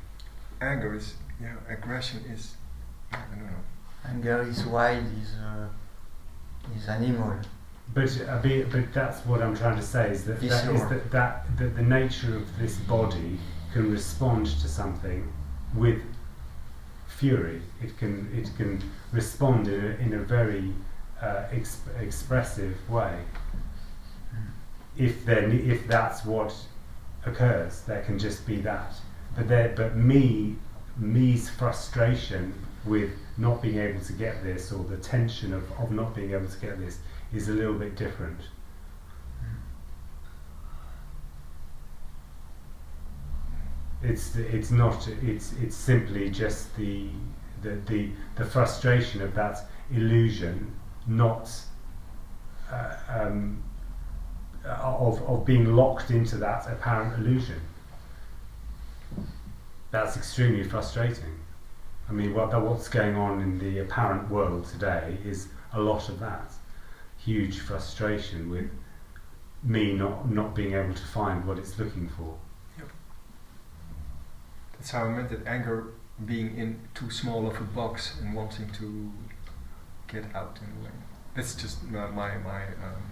Speaker 5: Anger is, aggression is, I don't know.
Speaker 7: Anger is wild, is animal.
Speaker 2: But that's what I'm trying to say is that the nature of this body can respond to something with fury. It can respond in a very expressive way. If that's what occurs, there can just be that. But me's frustration with not being able to get this, or the tension of not being able to get this, is a little bit different. It's simply just the frustration of that illusion, not of being locked into that apparent illusion. That's extremely frustrating. I mean, what's going on in the apparent world today is a lot of that. Huge frustration with me not being able to find what it's looking for.
Speaker 5: Yep. That's how I meant it. Anger being in too small of a box and wanting to get out in a way. That's just my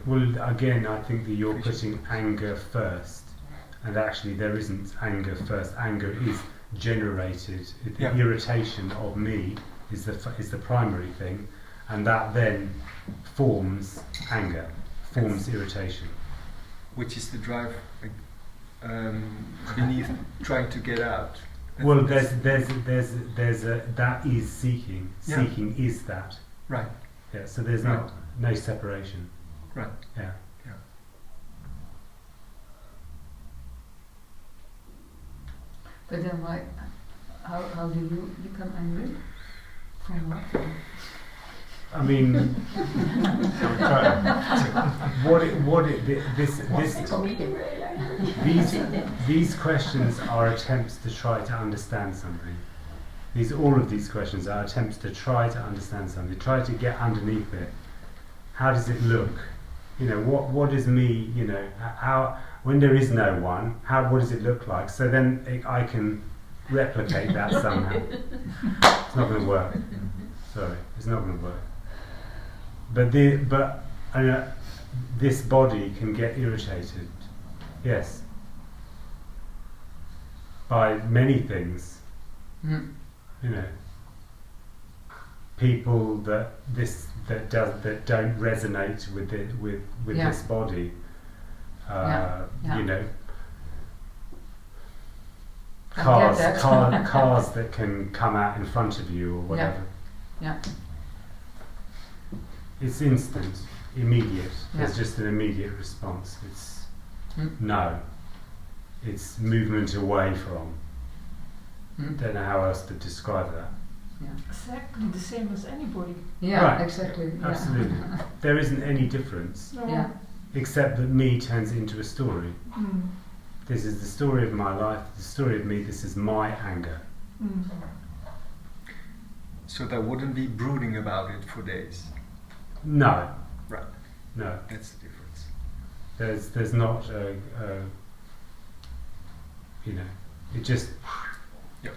Speaker 2: well, again, I think that you're putting anger first, and actually there isn't anger first. Anger is generated. The irritation of me is the primary thing, and that then forms anger, forms irritation,
Speaker 5: which is the drive beneath trying to get out.
Speaker 2: Well, there's a that is seeking. Seeking is that.
Speaker 5: Right.
Speaker 2: Yeah. So there's no separation.
Speaker 5: Right.
Speaker 2: Yeah.
Speaker 5: Yeah.
Speaker 3: But then why? How do you become angry? From what?
Speaker 2: I mean, these questions are attempts to try to understand something. All of these questions are attempts to try to understand something, try to get underneath it. How does it look? What is me? How, when there is no one, what does it look like? So then I can replicate that somehow. It's not going to work. Sorry, it's not going to work. But this body can get irritated, yes, by many things. People that don't resonate with this body. Cars that can come out in front of you or whatever.
Speaker 3: Yeah.
Speaker 2: It's instant, immediate. There's just an immediate response. It's no. It's movement away from. Don't know how else to describe that.
Speaker 4: Yeah. Exactly the same as anybody.
Speaker 3: Yeah,
Speaker 2: right.
Speaker 3: Exactly. Yeah.
Speaker 2: Absolutely. There isn't any difference.
Speaker 4: No.
Speaker 3: Yeah.
Speaker 2: Except that me turns into a story. This is the story of my life, the story of me, this is my anger.
Speaker 5: So there wouldn't be brooding about it for days?
Speaker 2: No.
Speaker 5: Right.
Speaker 2: No.
Speaker 5: That's the difference.
Speaker 2: There's not it just...
Speaker 5: Yep.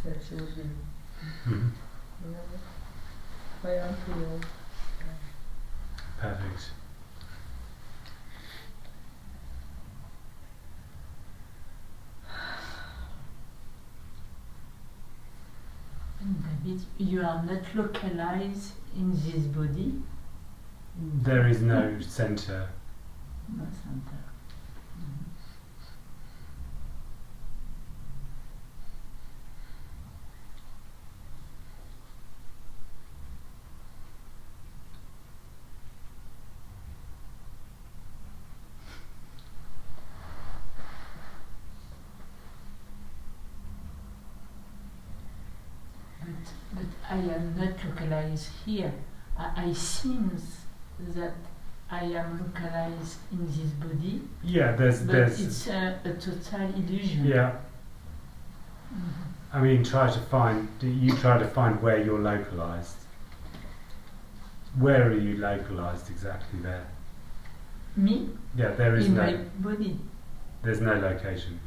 Speaker 3: Said she would be
Speaker 2: Mhm.
Speaker 3: my uncle.
Speaker 2: Perfect.
Speaker 11: David, you are not localized in this body?
Speaker 2: There is no center.
Speaker 11: No center. But I am not localized here. I seems that I am localized in this body,
Speaker 2: Yeah, there's
Speaker 11: but it's a total illusion.
Speaker 2: yeah.
Speaker 11: Mhm.
Speaker 2: I mean, try to find where you're localized. Where are you localized exactly there?
Speaker 11: Me?
Speaker 2: Yeah, there is
Speaker 11: In
Speaker 2: no.
Speaker 11: my body.
Speaker 2: There's no location.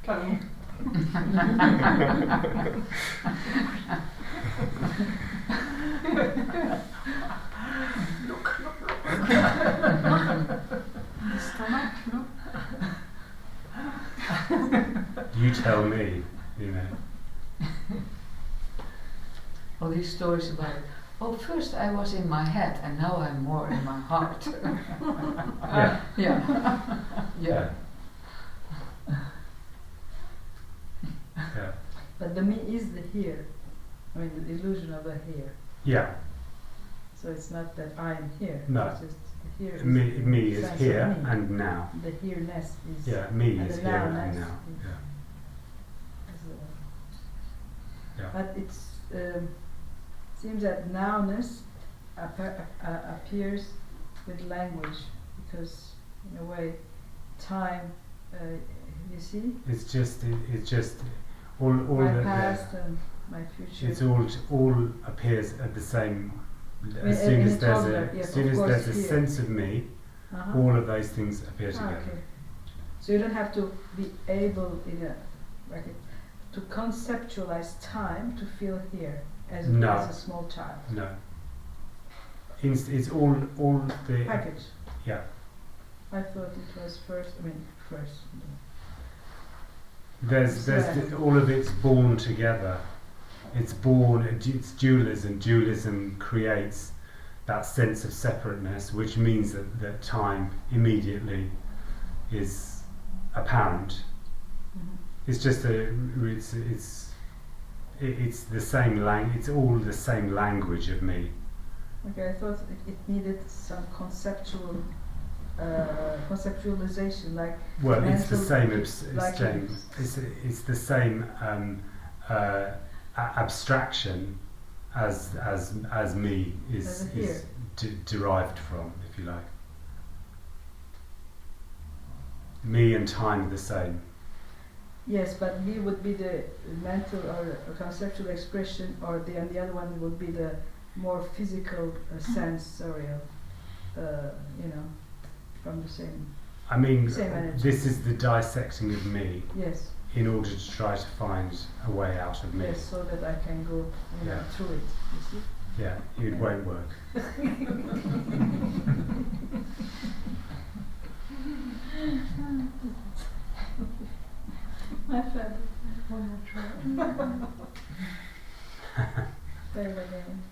Speaker 8: Pardon.
Speaker 9: Stomach, no?
Speaker 2: You tell me, you know.
Speaker 3: All these stories about, oh, first I was in my head and now I'm more in my heart.
Speaker 2: Yeah.
Speaker 3: Yeah. Yeah.
Speaker 2: Yeah.
Speaker 8: But the me is the here. I mean, the illusion of a here.
Speaker 2: Yeah.
Speaker 8: So it's not that I am here.
Speaker 2: No.
Speaker 8: It's just the here is
Speaker 2: Me
Speaker 8: the
Speaker 2: is
Speaker 8: sense
Speaker 2: here
Speaker 8: of me.
Speaker 2: and now.
Speaker 8: The here-ness is.
Speaker 2: Yeah, me
Speaker 8: and
Speaker 2: is
Speaker 8: the
Speaker 2: here and
Speaker 8: now-ness
Speaker 2: now.
Speaker 8: is-
Speaker 2: Yeah.
Speaker 8: is,
Speaker 2: Yeah.
Speaker 8: But it's seems that nowness appears with language because in a way time you see
Speaker 2: It's just all
Speaker 8: my
Speaker 2: the
Speaker 8: past and my future.
Speaker 2: it's all appears at the same.
Speaker 8: In-
Speaker 2: As soon
Speaker 8: in
Speaker 2: as
Speaker 8: a
Speaker 2: there's
Speaker 8: toddler,
Speaker 2: a
Speaker 8: yes,
Speaker 2: as soon
Speaker 8: of
Speaker 2: as
Speaker 8: course,
Speaker 2: there's a
Speaker 8: here.
Speaker 2: sense of me,
Speaker 8: Uh-huh.
Speaker 2: all of those things appear
Speaker 8: Ah,
Speaker 2: together.
Speaker 8: okay. So you don't have to be able in a bracket to conceptualize time to feel here as a,
Speaker 2: No.
Speaker 8: as a small child.
Speaker 2: No. It's all the
Speaker 8: Package.
Speaker 2: yeah.
Speaker 8: I thought it was first. I mean, first.
Speaker 2: There's
Speaker 8: Yeah.
Speaker 2: all of it's born together. It's born. It's dualism. Dualism creates that sense of separateness, which means that time immediately is apparent.
Speaker 8: Mhm.
Speaker 2: It's just it's the same It's all the same language of me.
Speaker 8: Okay, I thought it needed some conceptual conceptualization, like
Speaker 2: Well, it's the
Speaker 8: mental-
Speaker 2: same.
Speaker 8: like
Speaker 2: It's the same abstraction as me
Speaker 8: As
Speaker 2: is
Speaker 8: a here.
Speaker 2: derived from, if you like. Me and time are the same.
Speaker 8: yes, but me would be the mental or conceptual expression, or the other one would be the more physical sensorial, from the same.
Speaker 2: I mean,
Speaker 8: Same energy.
Speaker 2: this is the dissecting of me
Speaker 8: Yes,
Speaker 2: in order to try to find a way out of me.
Speaker 8: yes, so that I can go,
Speaker 2: Yeah.
Speaker 8: through it. You see.
Speaker 2: Yeah, it won't work.
Speaker 8: My father. One more try. Fail again.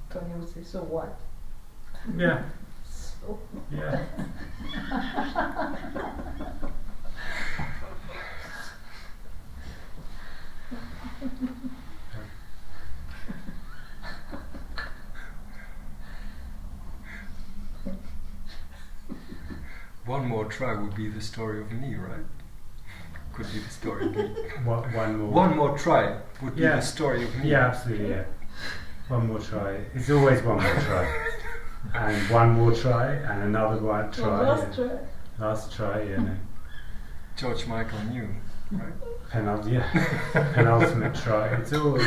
Speaker 8: Tony would say, so what?
Speaker 2: Yeah,
Speaker 8: So
Speaker 2: yeah.
Speaker 5: one more try would be the story of me, right? Could be the story of me. One more try would be the story of me.
Speaker 2: Yeah, absolutely, yeah. One more try. It's always one more try. And one more try, and another one try.
Speaker 4: Last try.
Speaker 2: Last try, you know.
Speaker 5: George Michael knew, right?
Speaker 2: Penultimate try. It's all.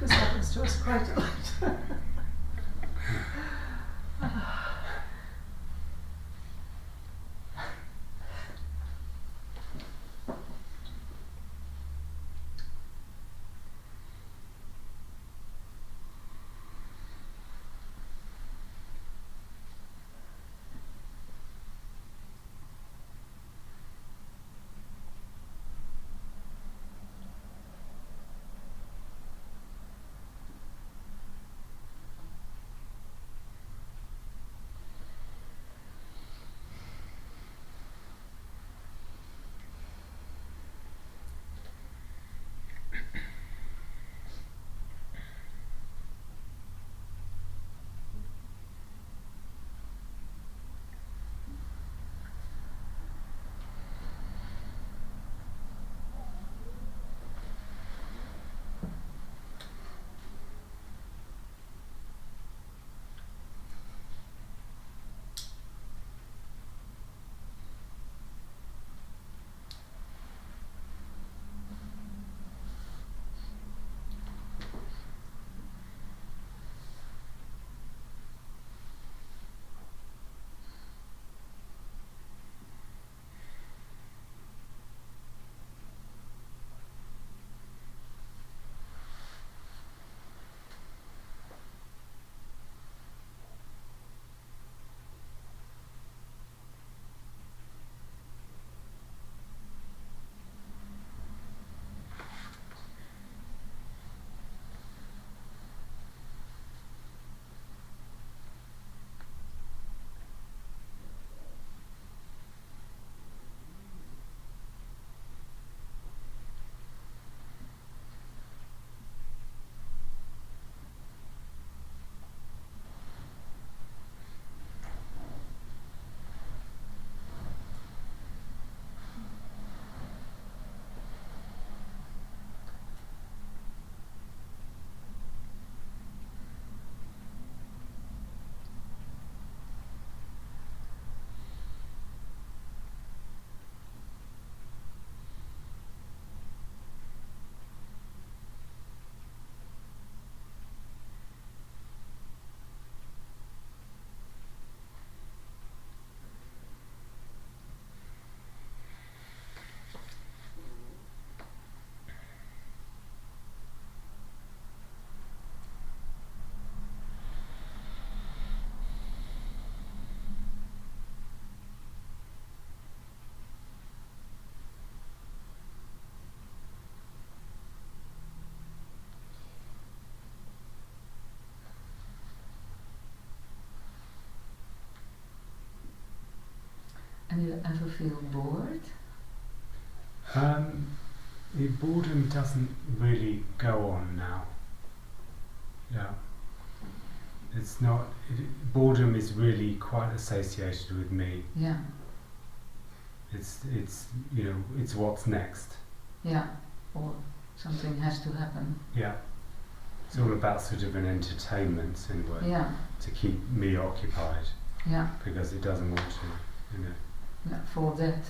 Speaker 9: This happens to us quite a lot.
Speaker 3: And you ever feel bored?
Speaker 2: The boredom doesn't really go on now. Yeah. It's not. Boredom is really quite associated with me.
Speaker 3: Yeah.
Speaker 2: It's it's what's next.
Speaker 3: Yeah. Or something has to happen.
Speaker 2: Yeah. It's all about sort of an entertainment in a way.
Speaker 3: Yeah.
Speaker 2: To keep me occupied.
Speaker 3: Yeah.
Speaker 2: Because it doesn't want to,
Speaker 3: Yeah, for that.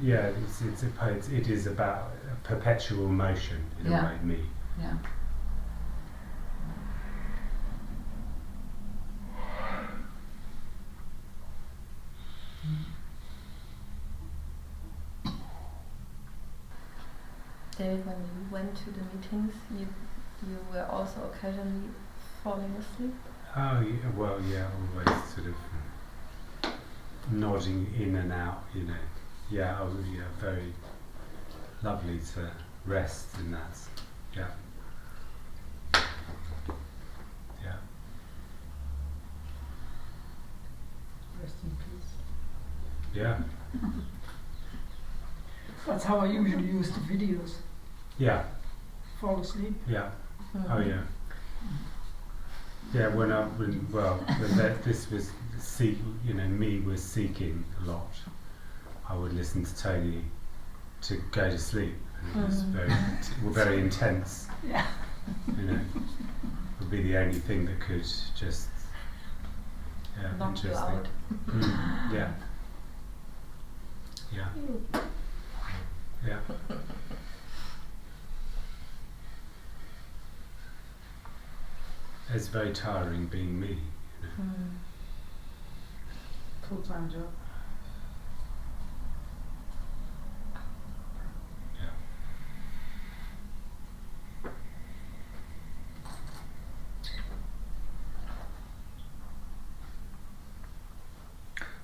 Speaker 2: Yeah, it is about a perpetual motion in a way, me.
Speaker 3: Yeah.
Speaker 1: David, when you went to the meetings, you were also occasionally falling asleep?
Speaker 2: Oh, yeah, well, yeah, always sort of nodding in and out, Yeah, very lovely to rest in that. Yeah. Yeah.
Speaker 11: Rest in peace.
Speaker 2: Yeah.
Speaker 4: That's how I usually use the videos.
Speaker 2: Yeah.
Speaker 4: Fall asleep.
Speaker 2: Yeah. Oh yeah. Yeah. When this was me was seeking a lot. I would listen to Tony to go to sleep. And it was very intense.
Speaker 4: Yeah.
Speaker 2: Would be the only thing that could just
Speaker 1: knock you
Speaker 2: interesting.
Speaker 1: out.
Speaker 2: Yeah. Yeah. Yeah. It's very tiring being me.
Speaker 9: Full-time job.
Speaker 2: Yeah.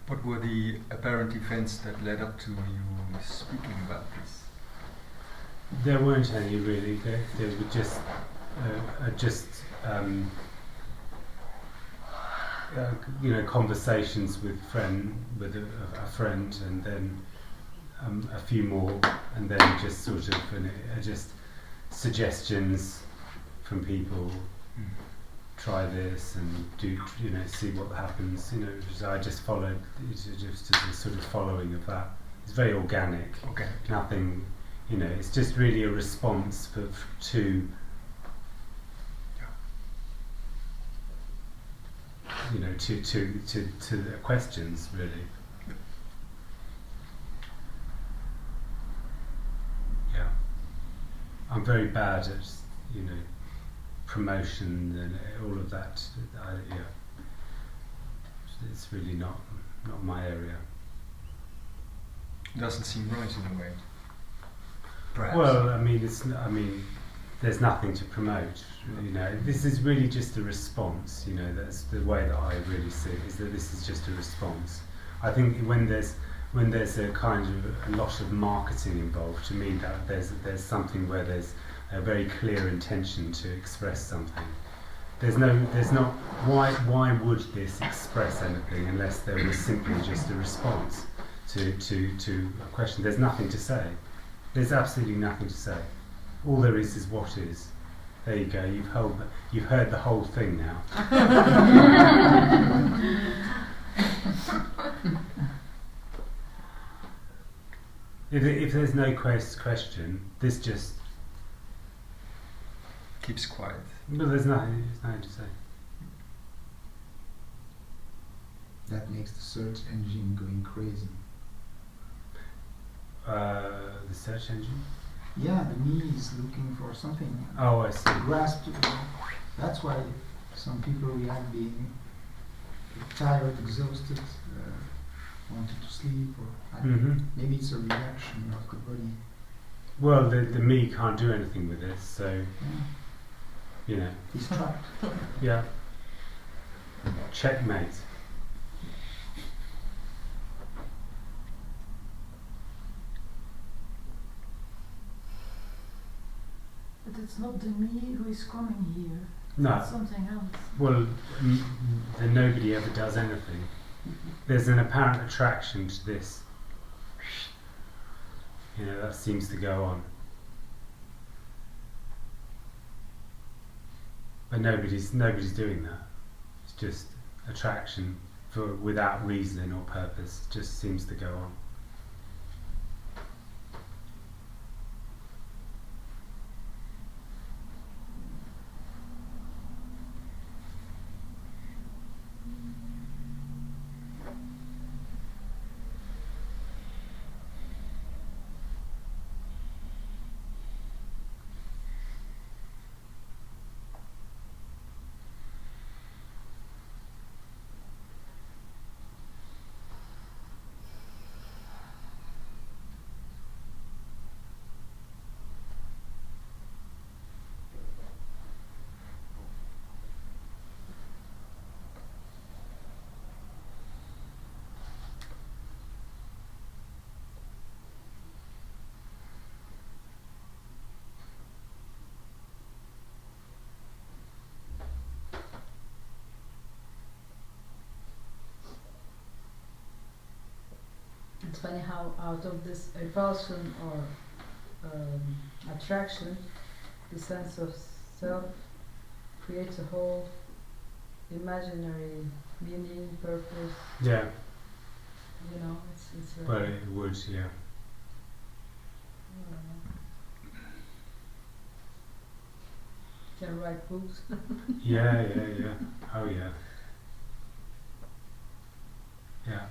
Speaker 5: What were the apparent events that led up to you speaking about this?
Speaker 2: There weren't any really. There were just conversations with a friend, and then a few more, and then just sort of just suggestions from people. Try this and do, see what happens. I just followed. It's just a sort of following of that. It's very organic.
Speaker 5: Okay.
Speaker 2: Nothing. It's just really a response to. To the questions, really. Yeah. I'm very bad at, promotion and all of that. It's really not my area.
Speaker 5: Doesn't seem right in a way. Perhaps.
Speaker 2: Well, there's nothing to promote. This is really just a response. That's the way that I really see it. Is that this is just a response. I think when there's a kind of a lot of marketing involved, to me that there's something where there's a very clear intention to express something. There's not. Why would this express anything unless there was simply just a response to a question? There's nothing to say. There's absolutely nothing to say. All there is what is. There you go. You've heard the whole thing now. If there's no question, this just
Speaker 5: keeps quiet.
Speaker 2: But there's nothing to say.
Speaker 10: That makes the search engine going crazy.
Speaker 2: The search engine?
Speaker 10: Yeah, the me is looking for something.
Speaker 2: Oh, I see.
Speaker 10: Grasp. That's why some people react being tired, exhausted, wanted to sleep, or maybe it's a reaction of the body.
Speaker 2: Well, the me can't do anything with this, so
Speaker 10: he's trapped.
Speaker 2: Yeah. Checkmate.
Speaker 11: But it's not the me who is coming here.
Speaker 2: No.
Speaker 11: It's something else.
Speaker 2: Well, then nobody ever does anything. There's an apparent attraction to this. That seems to go on. But nobody's doing that. It's just attraction without reason or purpose. Just seems to go on.
Speaker 11: It's funny how out of this repulsion or attraction, the sense of self creates a whole imaginary meaning, purpose.
Speaker 2: Yeah.
Speaker 11: You know, it's
Speaker 2: Well, it would, yeah.
Speaker 11: Can write books.
Speaker 2: Yeah. Oh yeah. Yeah.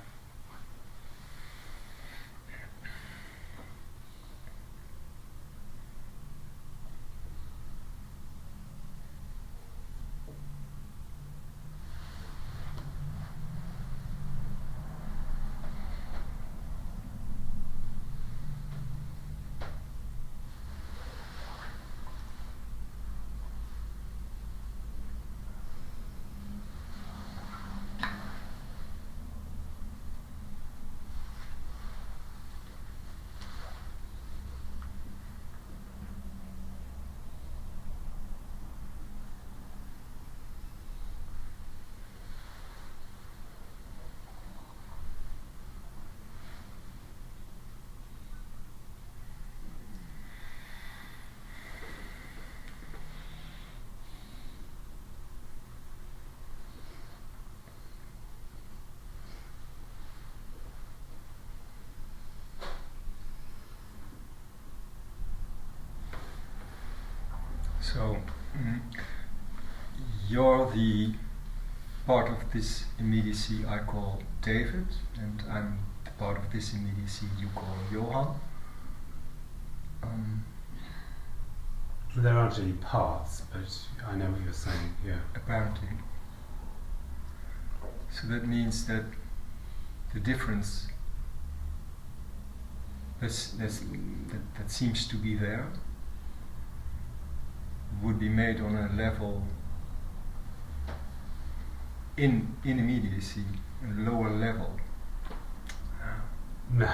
Speaker 5: So, you're the part of this immediacy I call David, and I'm the part of this immediacy you call Johan.
Speaker 2: There aren't any parts, but I know what you're saying, yeah.
Speaker 5: Apparently. So that means that the difference that seems to be there would be made on a level in immediacy, a lower level.
Speaker 2: No,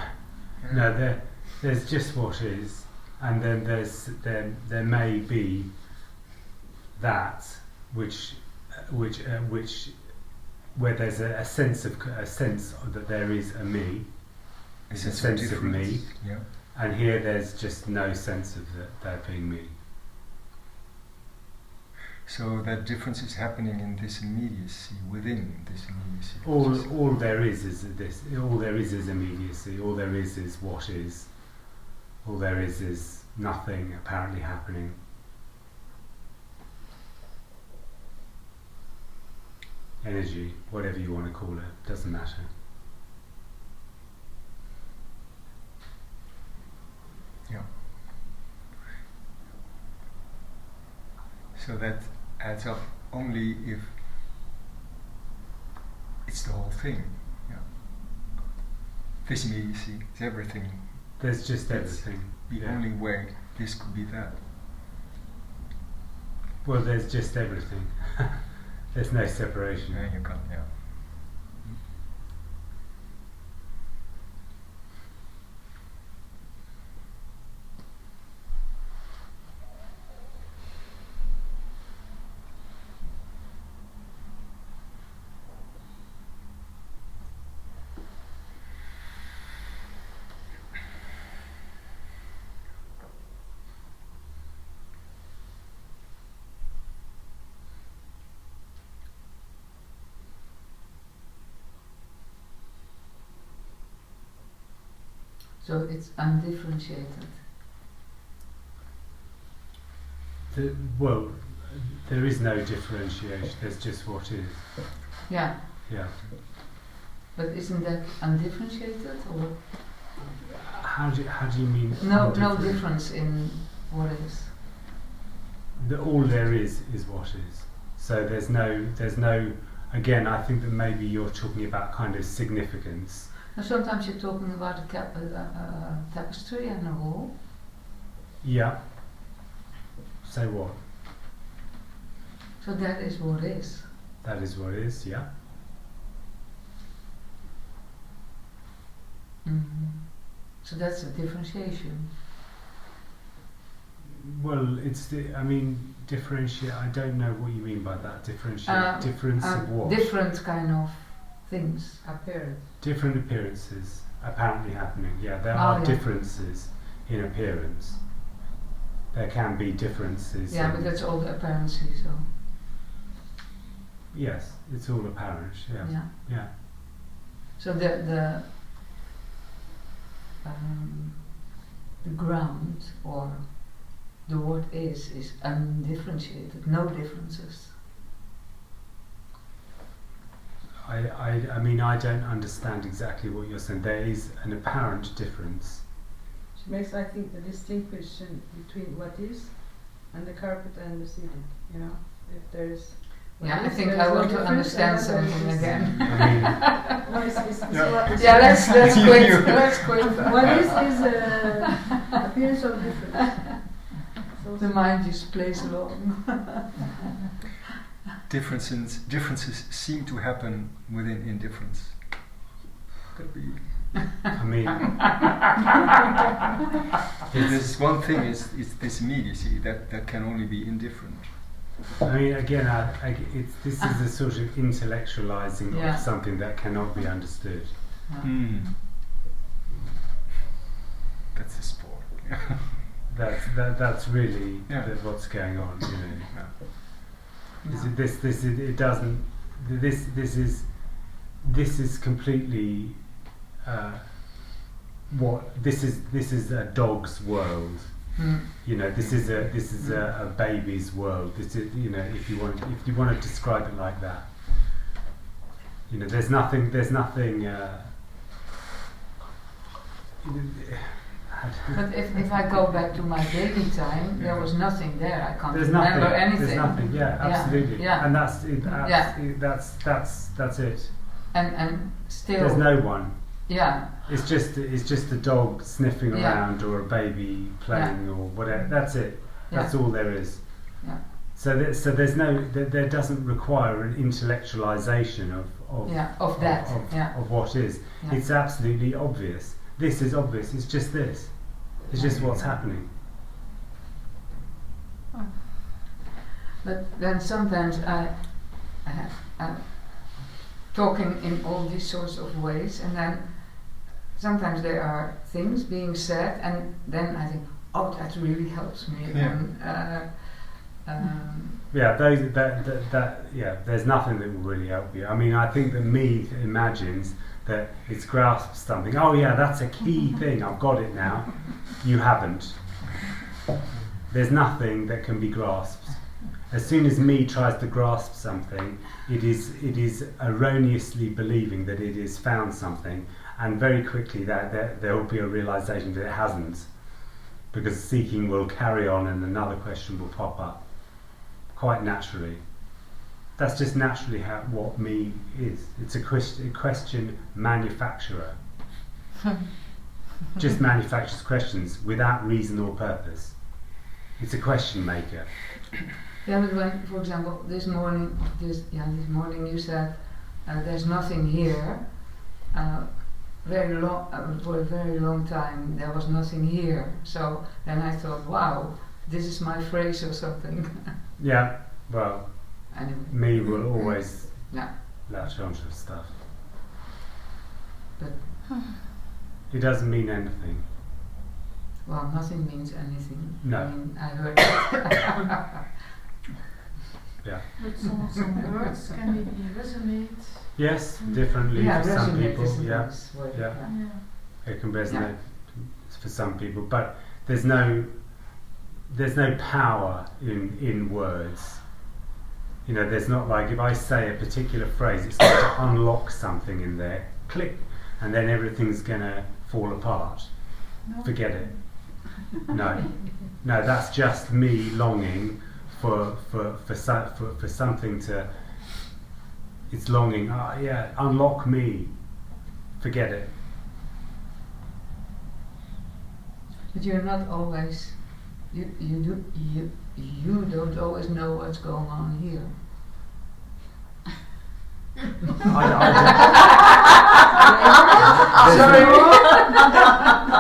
Speaker 2: there's just what is, and then there may be that which where there's a sense that there is a me, it's a sense of me,
Speaker 5: yeah.
Speaker 2: And here there's just no sense of there being me.
Speaker 5: So that difference is happening in this immediacy, within this immediacy.
Speaker 2: All there is this. All there is immediacy. All there is what is. All there is nothing apparently happening. Energy, whatever you want to call it, doesn't matter.
Speaker 5: Yeah. So that adds up only if it's the whole thing. Yeah. This immediacy is everything.
Speaker 2: There's just
Speaker 5: That's
Speaker 2: everything.
Speaker 5: the only way this could be that.
Speaker 2: Well, there's just everything. There's no separation.
Speaker 5: Yeah, you can, yeah.
Speaker 3: So it's undifferentiated.
Speaker 2: Well, there is no differentiation. There's just what is.
Speaker 3: Yeah.
Speaker 2: Yeah.
Speaker 3: But isn't that undifferentiated, or
Speaker 2: How do you mean?
Speaker 3: no difference in what is?
Speaker 2: All there is what is. So there's no. Again, I think that maybe you're talking about kind of significance.
Speaker 3: Now sometimes you're talking about a tapestry and a wall.
Speaker 2: Yeah. So what?
Speaker 3: So that is what is.
Speaker 2: That is what is. Yeah.
Speaker 3: Mm-hmm. So that's a differentiation.
Speaker 2: Well, differentiate. I don't know what you mean by that. Differentiate. Difference of what?
Speaker 3: Different kind of things appear.
Speaker 2: Different appearances. apparently happening. Yeah, there are differences in appearance. There can be differences.
Speaker 3: Yeah, but that's all the apparency, so.
Speaker 2: Yes, it's all apparent. Yeah. Yeah.
Speaker 3: So the ground or the what is undifferentiated, no differences.
Speaker 2: I mean, I don't understand exactly what you're saying. There is an apparent difference.
Speaker 8: She makes, I think, the distinction between what is and the carpet and the ceiling. You know, if there's.
Speaker 3: Yeah, I think I want to understand something again.
Speaker 8: Let's
Speaker 3: quit. Let's quit.
Speaker 8: What is appearance of difference. So
Speaker 3: the mind just plays along.
Speaker 5: Differences seem to happen within indifference. Could be.
Speaker 2: I mean,
Speaker 5: there's one thing is this immediacy that can only be indifferent.
Speaker 2: I mean, again, this is a sort of intellectualizing of something that cannot be understood.
Speaker 5: That's the sport.
Speaker 2: That's really what's going on. You know, This is completely this is a dog's world. You know, this is a baby's world. This is, you know, if you want to describe it like that. You know, there's nothing.
Speaker 3: But if I go back to my baby time, there was nothing there. I can't remember anything.
Speaker 2: There's nothing. Yeah, absolutely.
Speaker 3: Yeah.
Speaker 2: And that's it.
Speaker 3: And still.
Speaker 2: There's no one.
Speaker 3: Yeah.
Speaker 2: It's just a dog sniffing around or a baby playing or whatever. That's it. That's all there is.
Speaker 3: Yeah.
Speaker 2: So there's no. There doesn't require an intellectualization of what is.
Speaker 3: Yeah.
Speaker 2: It's absolutely obvious. This is obvious. It's just this. It's just what's happening.
Speaker 3: But then sometimes I'm talking in all these sorts of ways, and then sometimes there are things being said, and then I think, oh, that really helps me.
Speaker 2: There's nothing that will really help you. I mean, I think that me imagines that it's grasped something. Oh yeah, that's a key thing. I've got it now. You haven't. There's nothing that can be grasped. As soon as me tries to grasp something, it is erroneously believing that it has found something, and very quickly there will be a realization that it hasn't, because seeking will carry on and another question will pop up, quite naturally. That's just naturally what me is. It's a question manufacturer. Just manufactures questions without reason or purpose. It's a question maker.
Speaker 3: Yeah, but when, for example, this morning you said there's nothing here. For a very long time there was nothing here. So then I thought, wow, this is my phrase or something.
Speaker 2: Yeah, well,
Speaker 3: anyway.
Speaker 2: Me will always latch onto stuff.
Speaker 3: But
Speaker 2: it doesnn't mean anything.
Speaker 3: Well, nothing means anything.
Speaker 2: No.
Speaker 3: I mean, I heard that.
Speaker 4: But some words can maybe resonate.
Speaker 2: Yes, differently for some people. Yeah. It can resonate for some people, but there's no power in words. You know, there's not like if I say a particular phrase, it's going to unlock something in there, click, and then everything's going to fall apart. No. Forget it. No, that's just me longing for something to. It's longing. Unlock me. Forget it.
Speaker 3: But you're not always. You don't always know what's going on here.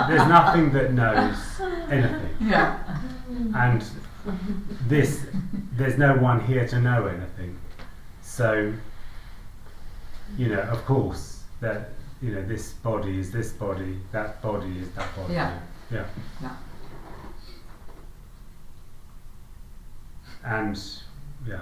Speaker 2: There's nothing that knows anything.
Speaker 3: Yeah.
Speaker 2: And there's no one here to know anything. So, you know, of course, that you know, this body is this body, that body is that body.
Speaker 3: Yeah.
Speaker 2: Yeah.
Speaker 3: Yeah.
Speaker 2: And yeah.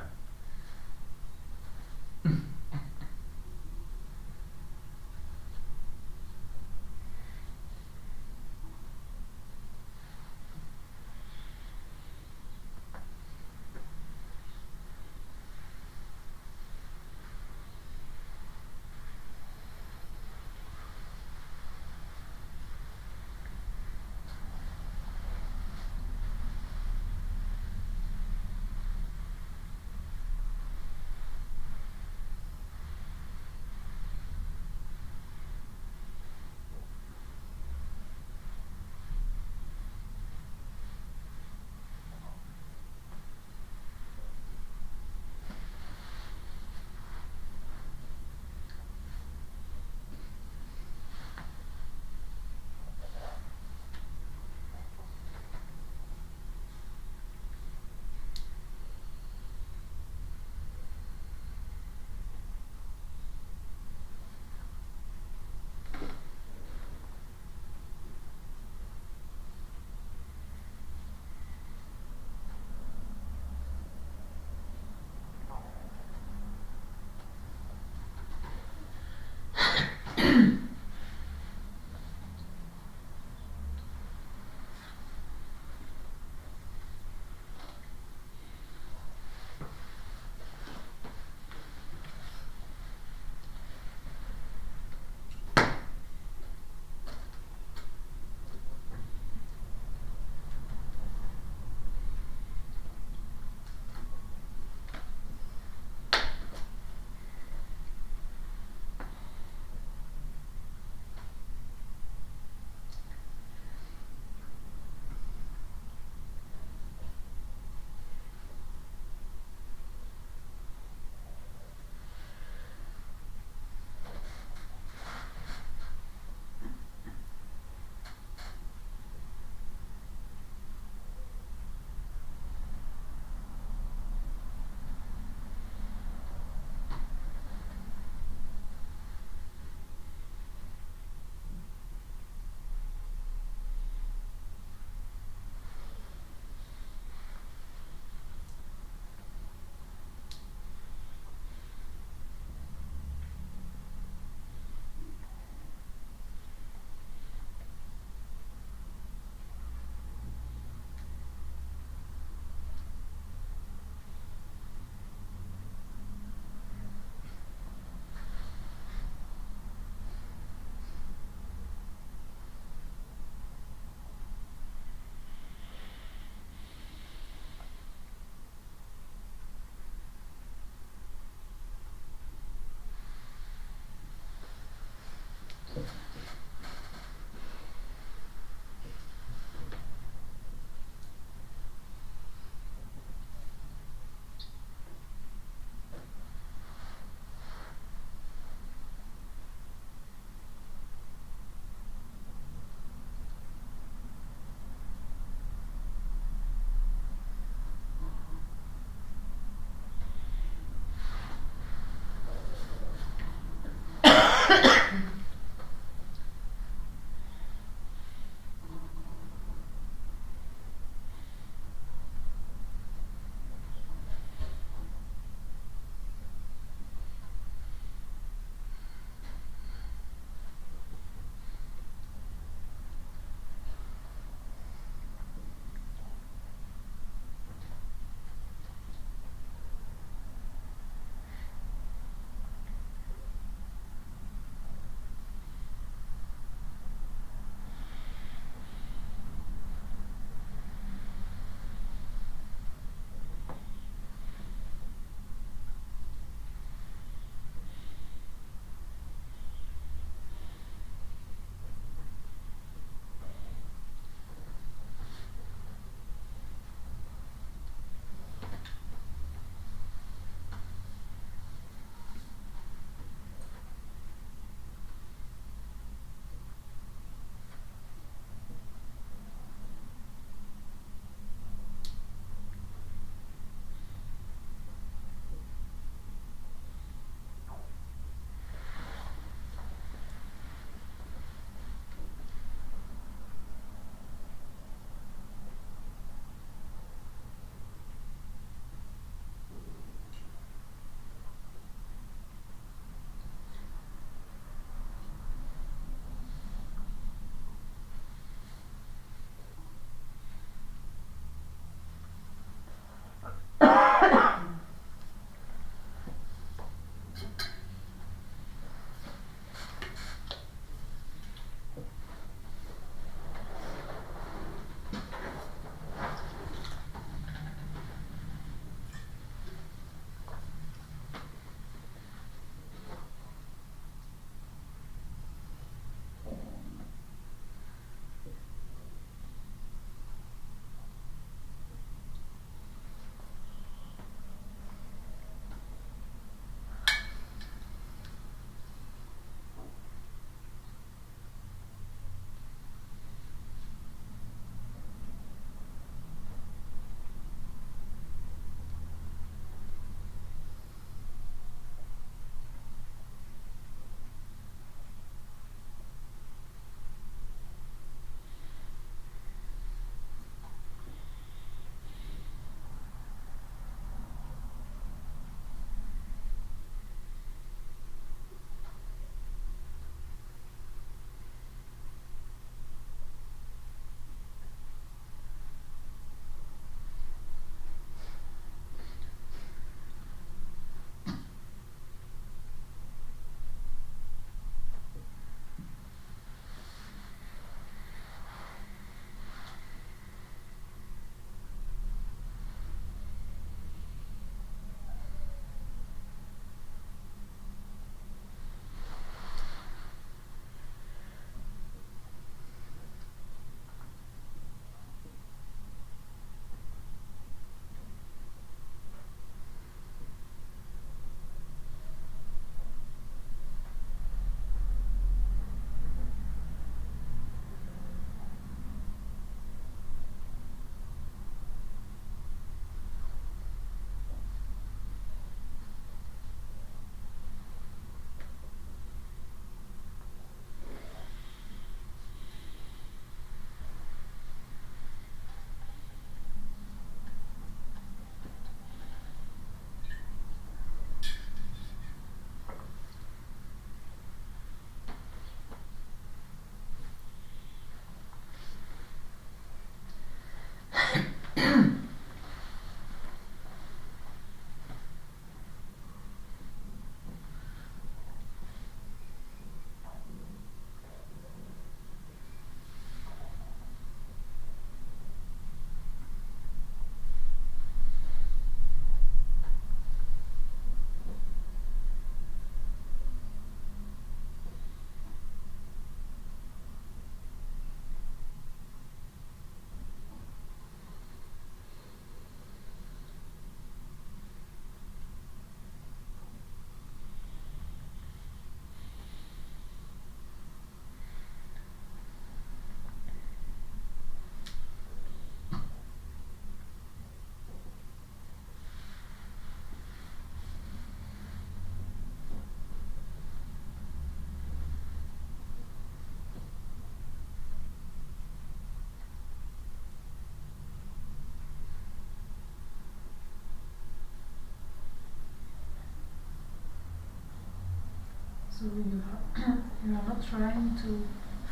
Speaker 4: So you are not trying to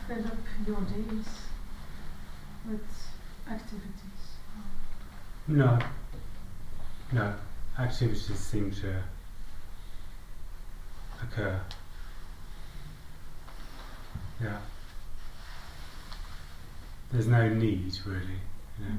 Speaker 4: fill up your days with activities.
Speaker 2: No. No. Activities seem to occur. Yeah. There's no need really, you know.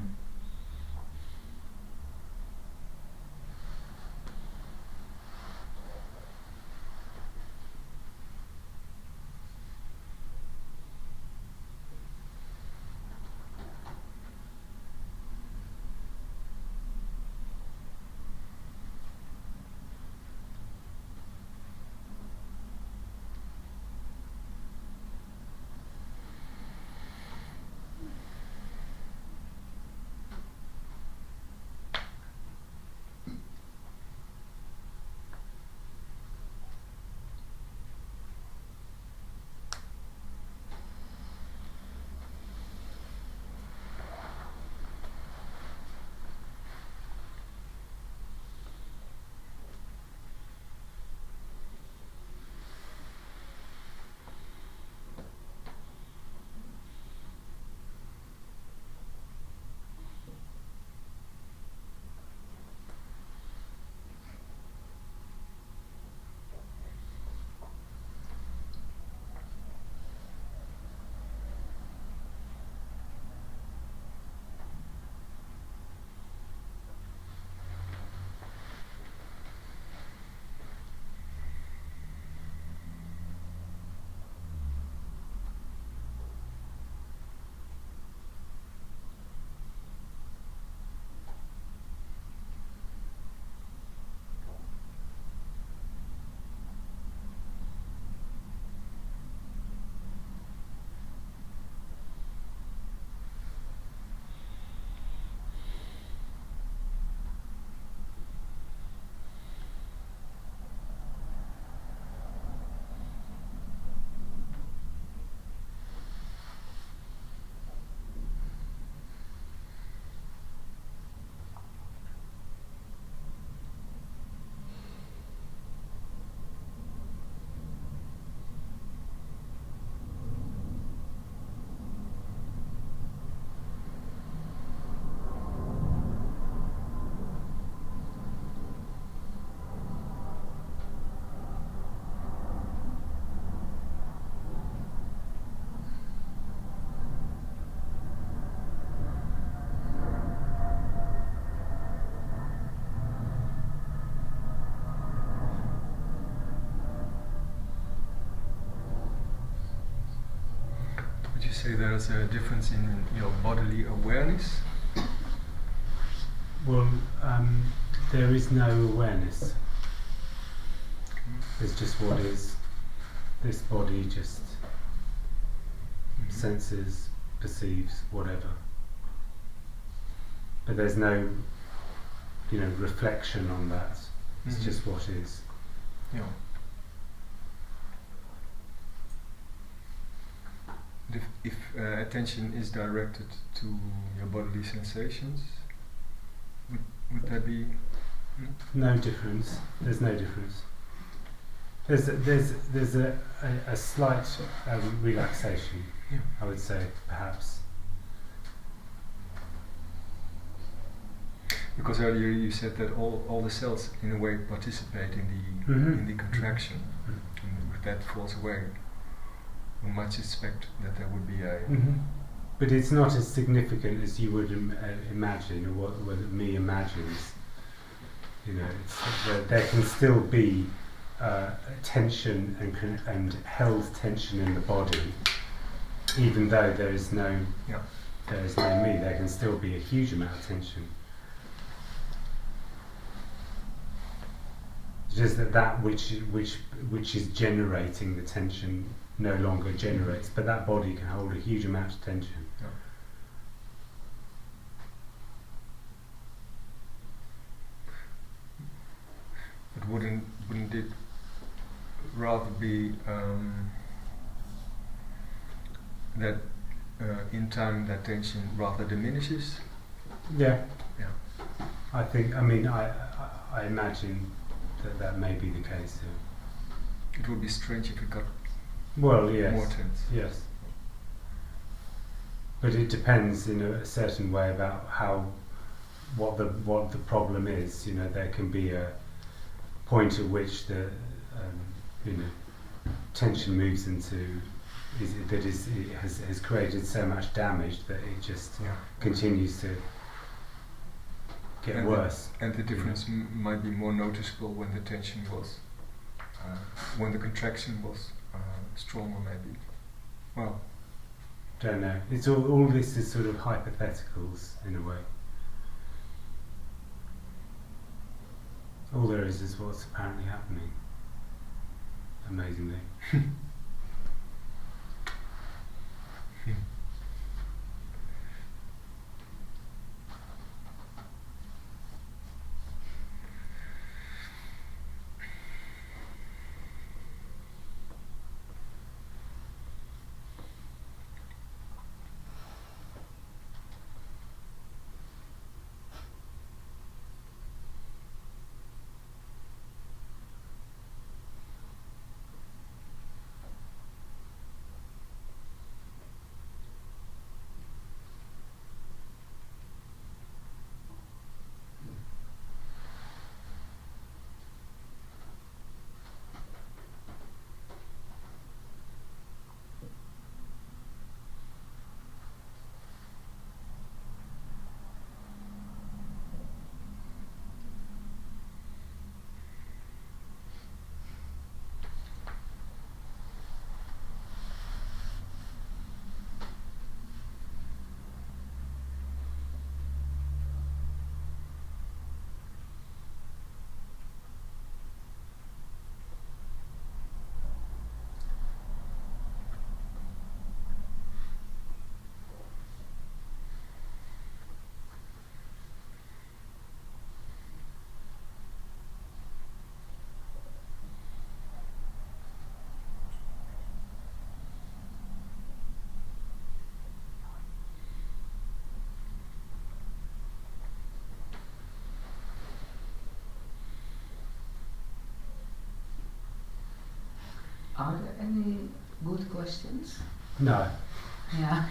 Speaker 5: Would you say there's a difference in your bodily awareness?
Speaker 2: Well, there is no awareness. It's just what is. This body just senses, perceives, whatever. But there's no, reflection on that. It's just what is.
Speaker 5: Yeah. If attention is directed to your bodily sensations, would that be?
Speaker 2: No difference. There's no difference. There's a slight relaxation, I would say, perhaps.
Speaker 5: Because earlier you said that all the cells in a way participate in the contraction, and if that falls away, one might suspect that there would be a.
Speaker 2: But it's not as significant as you would imagine, or what me imagines. There can still be tension and held tension in the body, even though there is no me. There can still be a huge amount of tension. It's just that which is generating the tension no longer generates, but that body can hold a huge amount of tension.
Speaker 5: But wouldn't it rather be that in time that tension rather diminishes?
Speaker 2: Yeah. I imagine that may be the case.
Speaker 5: it would be strange if it got
Speaker 2: well, yes,
Speaker 5: more tense.
Speaker 2: yes. But it depends in a certain way about what the problem is. You know, there can be a point at which the tension moves into has created so much damage that it just continues to get worse.
Speaker 5: And the difference might be more noticeable when the tension was, when the contraction was stronger, maybe. Well.
Speaker 2: Don't know. It's all this is sort of hypotheticals in a way. All there is what's apparently happening. Amazingly.
Speaker 3: Are there any good questions?
Speaker 2: No.
Speaker 3: Yeah.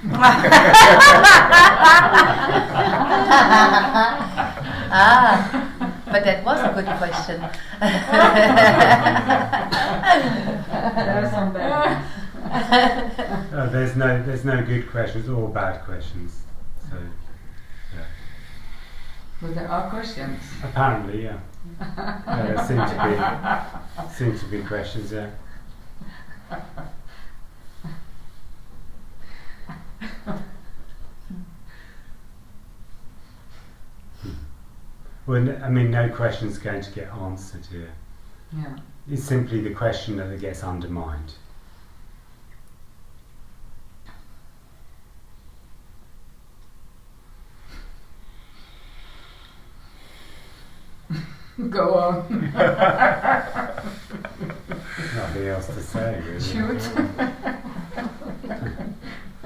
Speaker 12: But that was a good question.
Speaker 8: There are some bad ones.
Speaker 2: There's no good questions or bad questions. So, yeah.
Speaker 3: But there are questions.
Speaker 2: Apparently, yeah. There seem to be questions, yeah. Well, I mean, no question's going to get answered here.
Speaker 3: Yeah.
Speaker 2: It's simply the question that gets undermined.
Speaker 3: Go on.
Speaker 2: Nothing else to say, really.
Speaker 3: Shoot.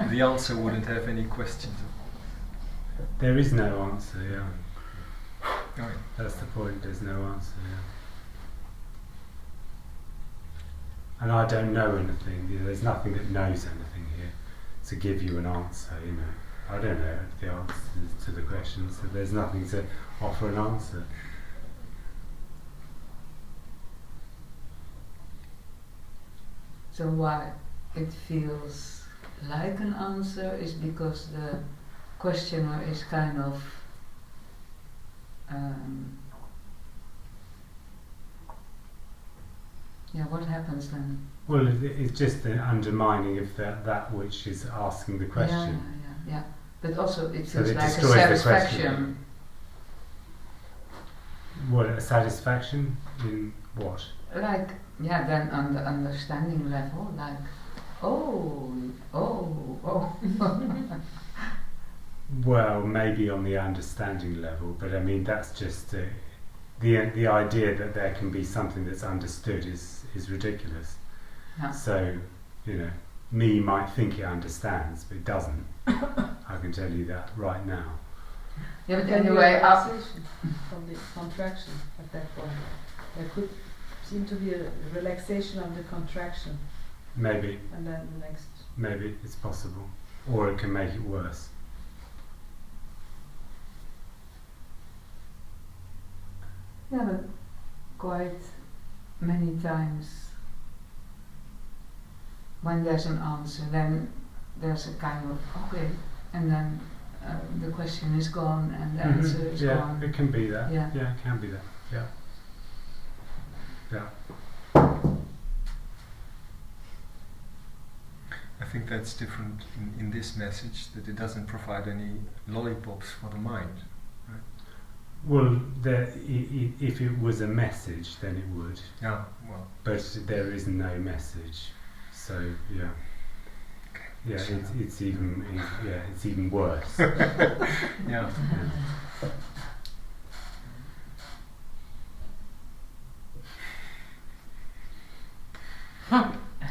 Speaker 5: The answer wouldn't have any questions.
Speaker 2: There is no answer, yeah.
Speaker 5: Oh, yeah.
Speaker 2: That's the point, there's no answer, yeah. And I don't know anything, there's nothing that knows anything here to give you an answer, you know. I don't know the answers to the questions, so there's nothing to offer an answer.
Speaker 3: So why it feels like an answer is because the questioner is kind of what happens then?
Speaker 2: Well, it's just the undermining of that which is asking the question.
Speaker 3: Yeah. But also it
Speaker 2: So
Speaker 3: feels
Speaker 2: it
Speaker 3: like a
Speaker 2: destroys the
Speaker 3: satisfaction.
Speaker 2: question. What, a satisfaction in what?
Speaker 3: Like, then on the understanding level, like, oh.
Speaker 2: Well, maybe on the understanding level, but I mean that's just the idea that there can be something that's understood is ridiculous.
Speaker 3: Yeah.
Speaker 2: So, you know, me might think it understands, but it doesn't. I can tell you that right now.
Speaker 3: Yeah, but
Speaker 8: Then
Speaker 3: anyway,
Speaker 8: realization from the contraction at that point. There could seemed to be a relaxation of the contraction.
Speaker 2: Maybe.
Speaker 8: And then the next.
Speaker 2: Maybe it's possible, or it can make it worse.
Speaker 3: Yeah, but quite many times when there's an answer, then there's a kind of okay, and then the question is gone and the answer is gone.
Speaker 2: Yeah, it can be that.
Speaker 3: Yeah,
Speaker 2: it can be that. Yeah. Yeah.
Speaker 5: I think that's different in this message, that it doesn't provide any lollipops for the mind. Right?
Speaker 2: Well, if it was a message, then it would.
Speaker 5: Yeah, well.
Speaker 2: But there is no message, so yeah. Yeah, it's even worse.
Speaker 5: Yeah.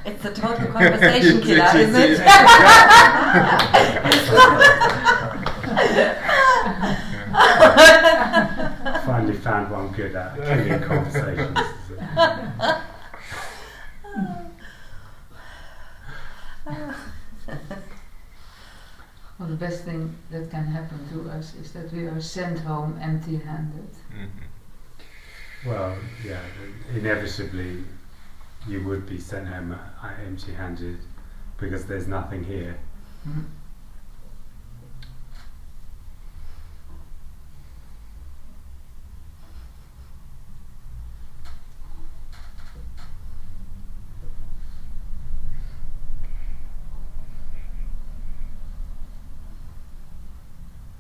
Speaker 1: It's a total conversation killer, isn't it?
Speaker 2: Finally found one good at killing conversations.
Speaker 3: Well, the best thing that can happen to us is that we are sent home empty-handed.
Speaker 5: Mm-hmm.
Speaker 2: Well, yeah, inevitably you would be sent home empty-handed because there's nothing here.
Speaker 3: Mm-hmm.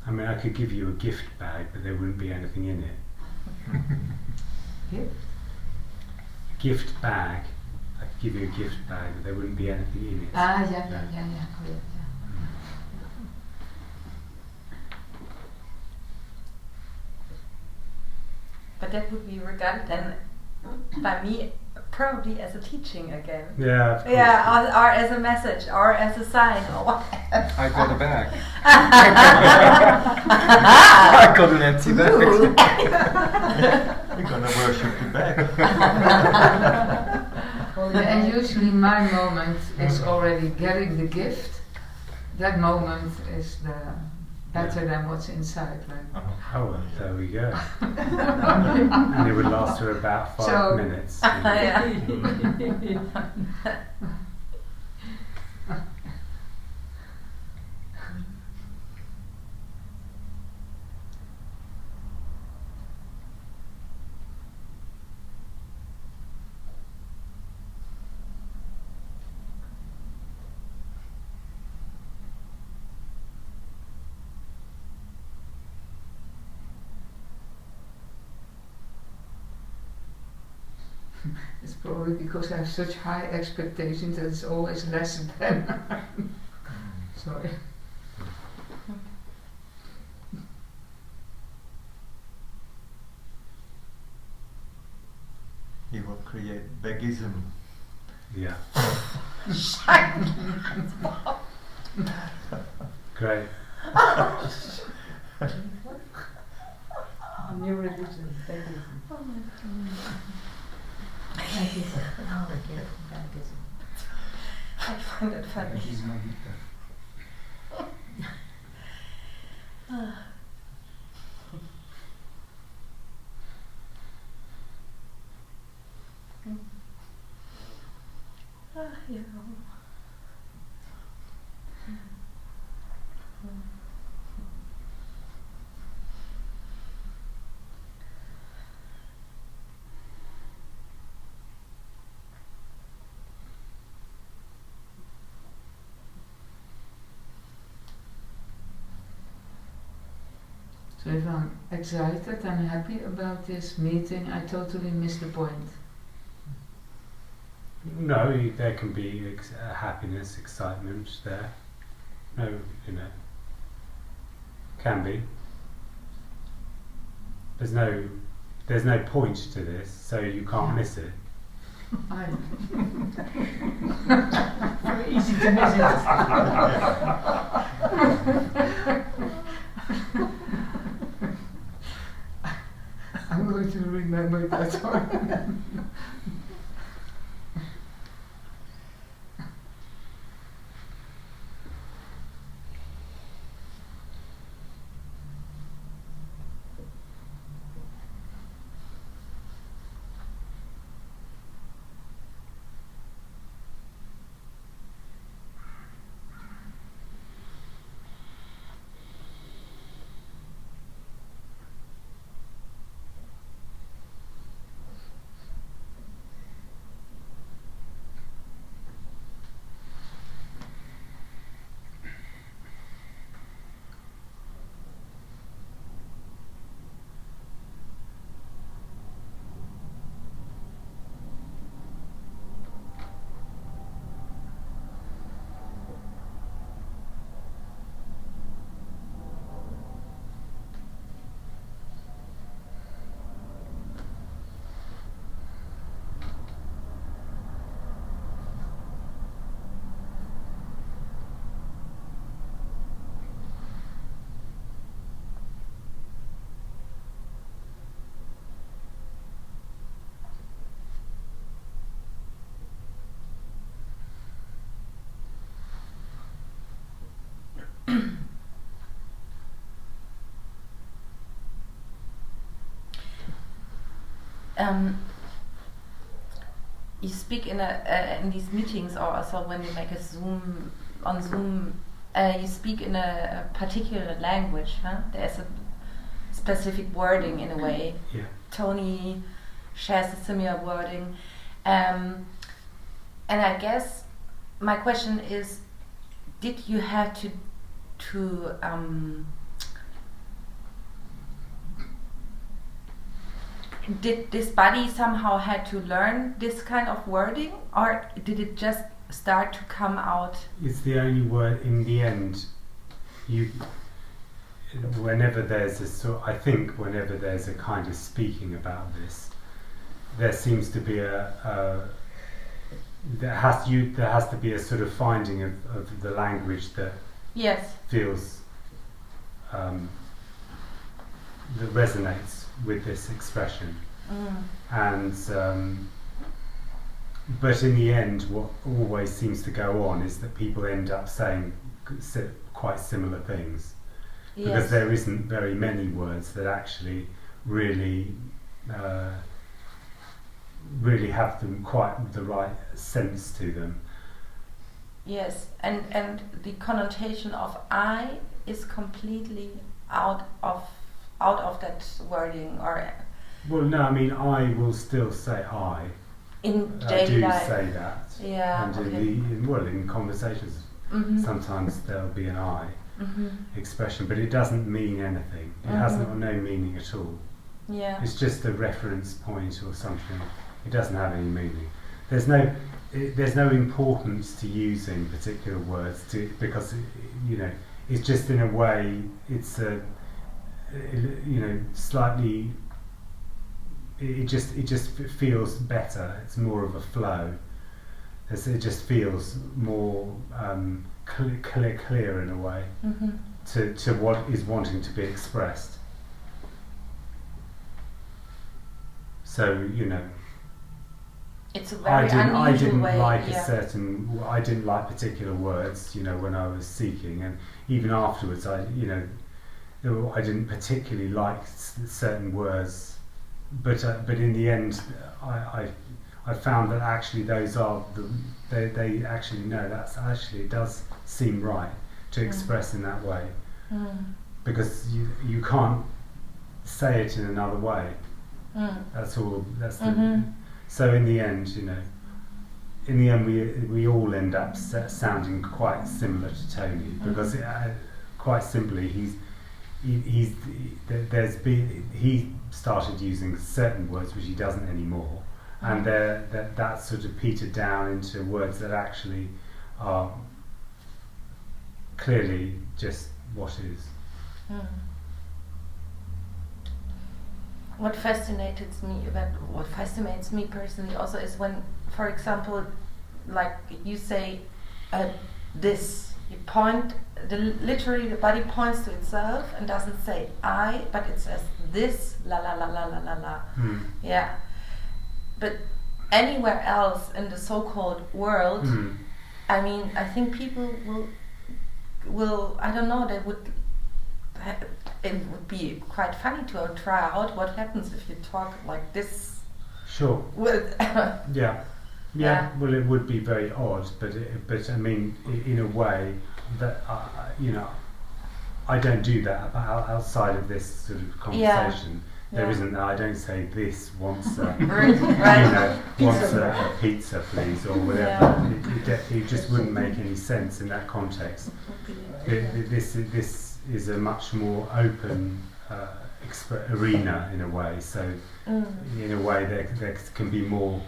Speaker 2: I mean, I could give you a gift bag, but there wouldn't be anything in it.
Speaker 3: Gift?
Speaker 2: Gift bag. I could give you a gift bag, but there wouldn't be anything in it.
Speaker 3: Yeah, correct, yeah.
Speaker 1: But that would be regarded then by me probably as a teaching again.
Speaker 2: Yeah, of course.
Speaker 1: Yeah, or as a message, or as a sign, or whatever.
Speaker 5: I got a bag. I got an empty bag.
Speaker 7: We're gonna worship the bag.
Speaker 3: And usually my moment is already getting the gift. That moment is the better than what's inside. Like.
Speaker 2: Oh, well, there we go. And it would last for about 5 minutes.
Speaker 3: It's probably because I have such high expectations that it's always less than. Sorry.
Speaker 7: He will create bagism.
Speaker 2: Yeah. Great.
Speaker 8: New religion, Buddhism.
Speaker 1: I find it funny. Yeah.
Speaker 3: So if I'm excited and happy about this meeting, I totally miss the point.
Speaker 2: No, there can be happiness, excitement there. No, can be. There's no point to this, so you can't miss it.
Speaker 11: Very easy to miss it.
Speaker 3: I'm going to remember that one.
Speaker 1: you speak in these meetings, or also when you make a Zoom on Zoom, you speak in a particular language, huh? There's a specific wording in a way.
Speaker 2: Yeah.
Speaker 1: Tony shares a similar wording, and I guess my question is, did you have to did this body somehow had to learn this kind of wording, or did it just start to come out?
Speaker 2: It's the only word in the end. Whenever there's whenever there's a kind of speaking about this, there seems to be there has to be a sort of finding of the language that feels that resonates with this expression, and but in the end, what always seems to go on is that people end up saying quite similar things, because there isn't very many words that actually really have them quite the right sense to them.
Speaker 1: Yes, and the connotation of I is completely out of that wording, or.
Speaker 2: Well, no, I mean I will still say I.
Speaker 1: In daily life.
Speaker 2: I do say that.
Speaker 1: Yeah.
Speaker 2: And in conversations, sometimes there'll be an I expression, but it doesn't mean anything. It has no meaning at all.
Speaker 1: Yeah.
Speaker 2: It's just a reference point or something. It doesn't have any meaning. There's no importance to using particular words because it's just in a way it's slightly. It just feels better. It's more of a flow. It just feels more clear in a way to what is wanting to be expressed. So
Speaker 1: it's a very unusual way.
Speaker 2: I didn't like particular words. When I was seeking, and even afterwards, I didn't particularly like certain words. But in the end, I found that actually those are they actually know that's actually it does seem right to express in that way, because you can't say it in another way. That's all. So in the end, we all end up sounding quite similar to Tony, because quite simply he started using certain words which he doesn't anymore, and that sort of petered down into words that actually are clearly just what is.
Speaker 1: What fascinates me personally also is when, for example, like you say, this. You point, literally the body points to itself and doesn't say I, but it says this, la la la la la la la. Yeah. But anywhere else in the so-called world, I mean, I think people will I don't know, it would be quite funny to try out what happens if you talk like this.
Speaker 2: Sure.
Speaker 1: With
Speaker 2: Yeah, well, it would be very odd, but I mean, in a way that I don't do that outside of this sort of conversation. There isn't. I don't say this once. Once a pizza, please, or whatever. It just wouldn't make any sense in that context. This is a much more open arena in a way. So, in a way, there can be more.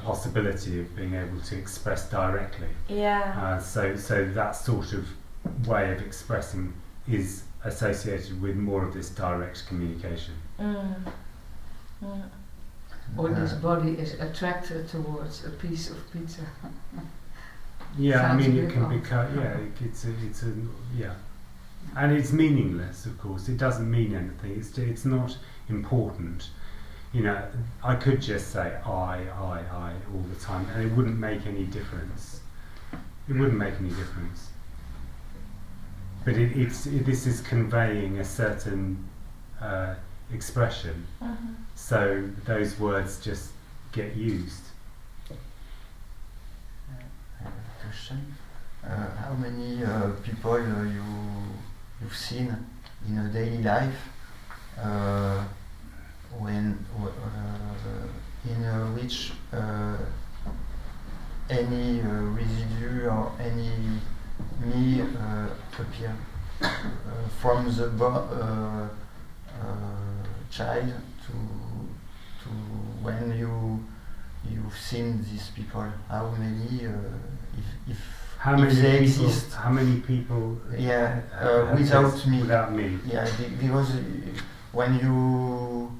Speaker 2: Possibility of being able to express directly. So that sort of way of expressing is associated with more of this direct communication.
Speaker 3: Or this body is attracted towards a piece of pizza.
Speaker 2: I mean it can be and it's meaningless, of course. It doesn't mean anything. It's not important. I could just say I all the time, and it wouldn't make any difference. But this is conveying a certain expression. So those words just get used.
Speaker 7: I have a question. How many people you've seen in a daily life when in which any residue or any me appear from the child to when you've seen these people? How many if
Speaker 2: How many
Speaker 7: they
Speaker 2: people?
Speaker 7: exist?
Speaker 2: How many people?
Speaker 7: Yeah,
Speaker 2: have
Speaker 7: without
Speaker 2: this
Speaker 7: me.
Speaker 2: Without me.
Speaker 7: Yeah, because when you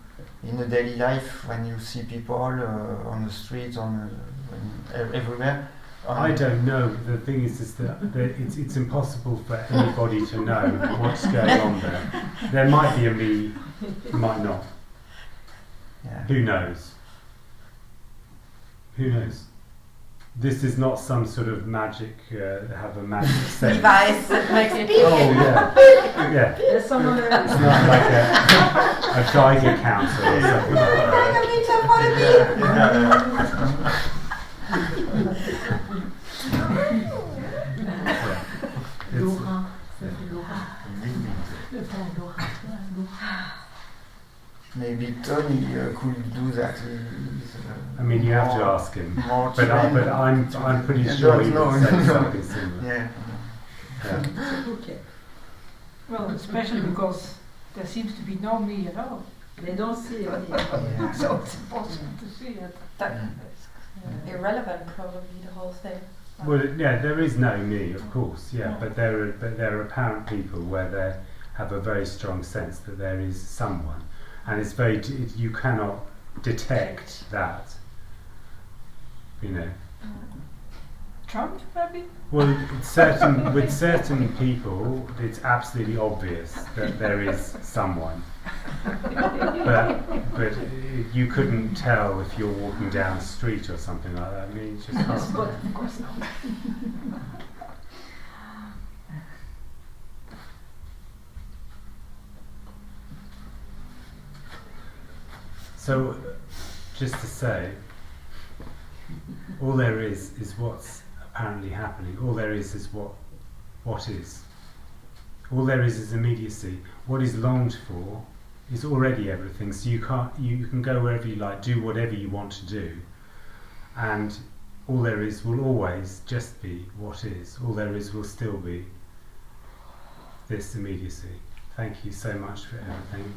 Speaker 7: in the daily life, when you see people on the street, everywhere.
Speaker 2: I don't know. The thing is that it's impossible for anybody to know what's going on there. There might be a me, might not.
Speaker 7: Yeah.
Speaker 2: Who knows? Who knows? This is not some sort of magic, have a magic sense.
Speaker 12: Device that makes it
Speaker 2: Oh yeah, yeah.
Speaker 8: There's someone
Speaker 2: It's not like a Geiger counter or something like that.
Speaker 11: Laura, ça fait Laura. Le frère Laura, toi, Laura.
Speaker 7: Maybe Tony could do that.
Speaker 2: I mean, you have to ask him.
Speaker 7: More
Speaker 2: But
Speaker 7: trained.
Speaker 2: I'm pretty
Speaker 7: I
Speaker 2: sure he
Speaker 7: don't
Speaker 2: would
Speaker 7: know.
Speaker 2: say something similar.
Speaker 7: Yeah.
Speaker 2: Yeah.
Speaker 8: Okay.
Speaker 4: Well, especially because there seems to be no me at all.
Speaker 8: They don't see it.
Speaker 7: Yeah.
Speaker 4: So it's impossible to see it.
Speaker 1: That, irrelevant, probably, the whole thing.
Speaker 2: Well, yeah, there is no me, of course, yeah, but there are apparent people where they have a very strong sense that there is someone, and it's very you cannot detect that, you know.
Speaker 4: Trump, maybe?
Speaker 2: Well, with certain people, it's absolutely obvious that there is someone, but you couldn't tell if you're walking down the street or something like that. I mean, it's just
Speaker 4: Yes, but of course not.
Speaker 2: So, just to say, all there is what's apparently happening. All there is what is. All there is immediacy. What is longed for is already everything. So you can go wherever you like, do whatever you want to do, and all there is will always just be what is. All there is will still be this immediacy. Thank you so much for everything.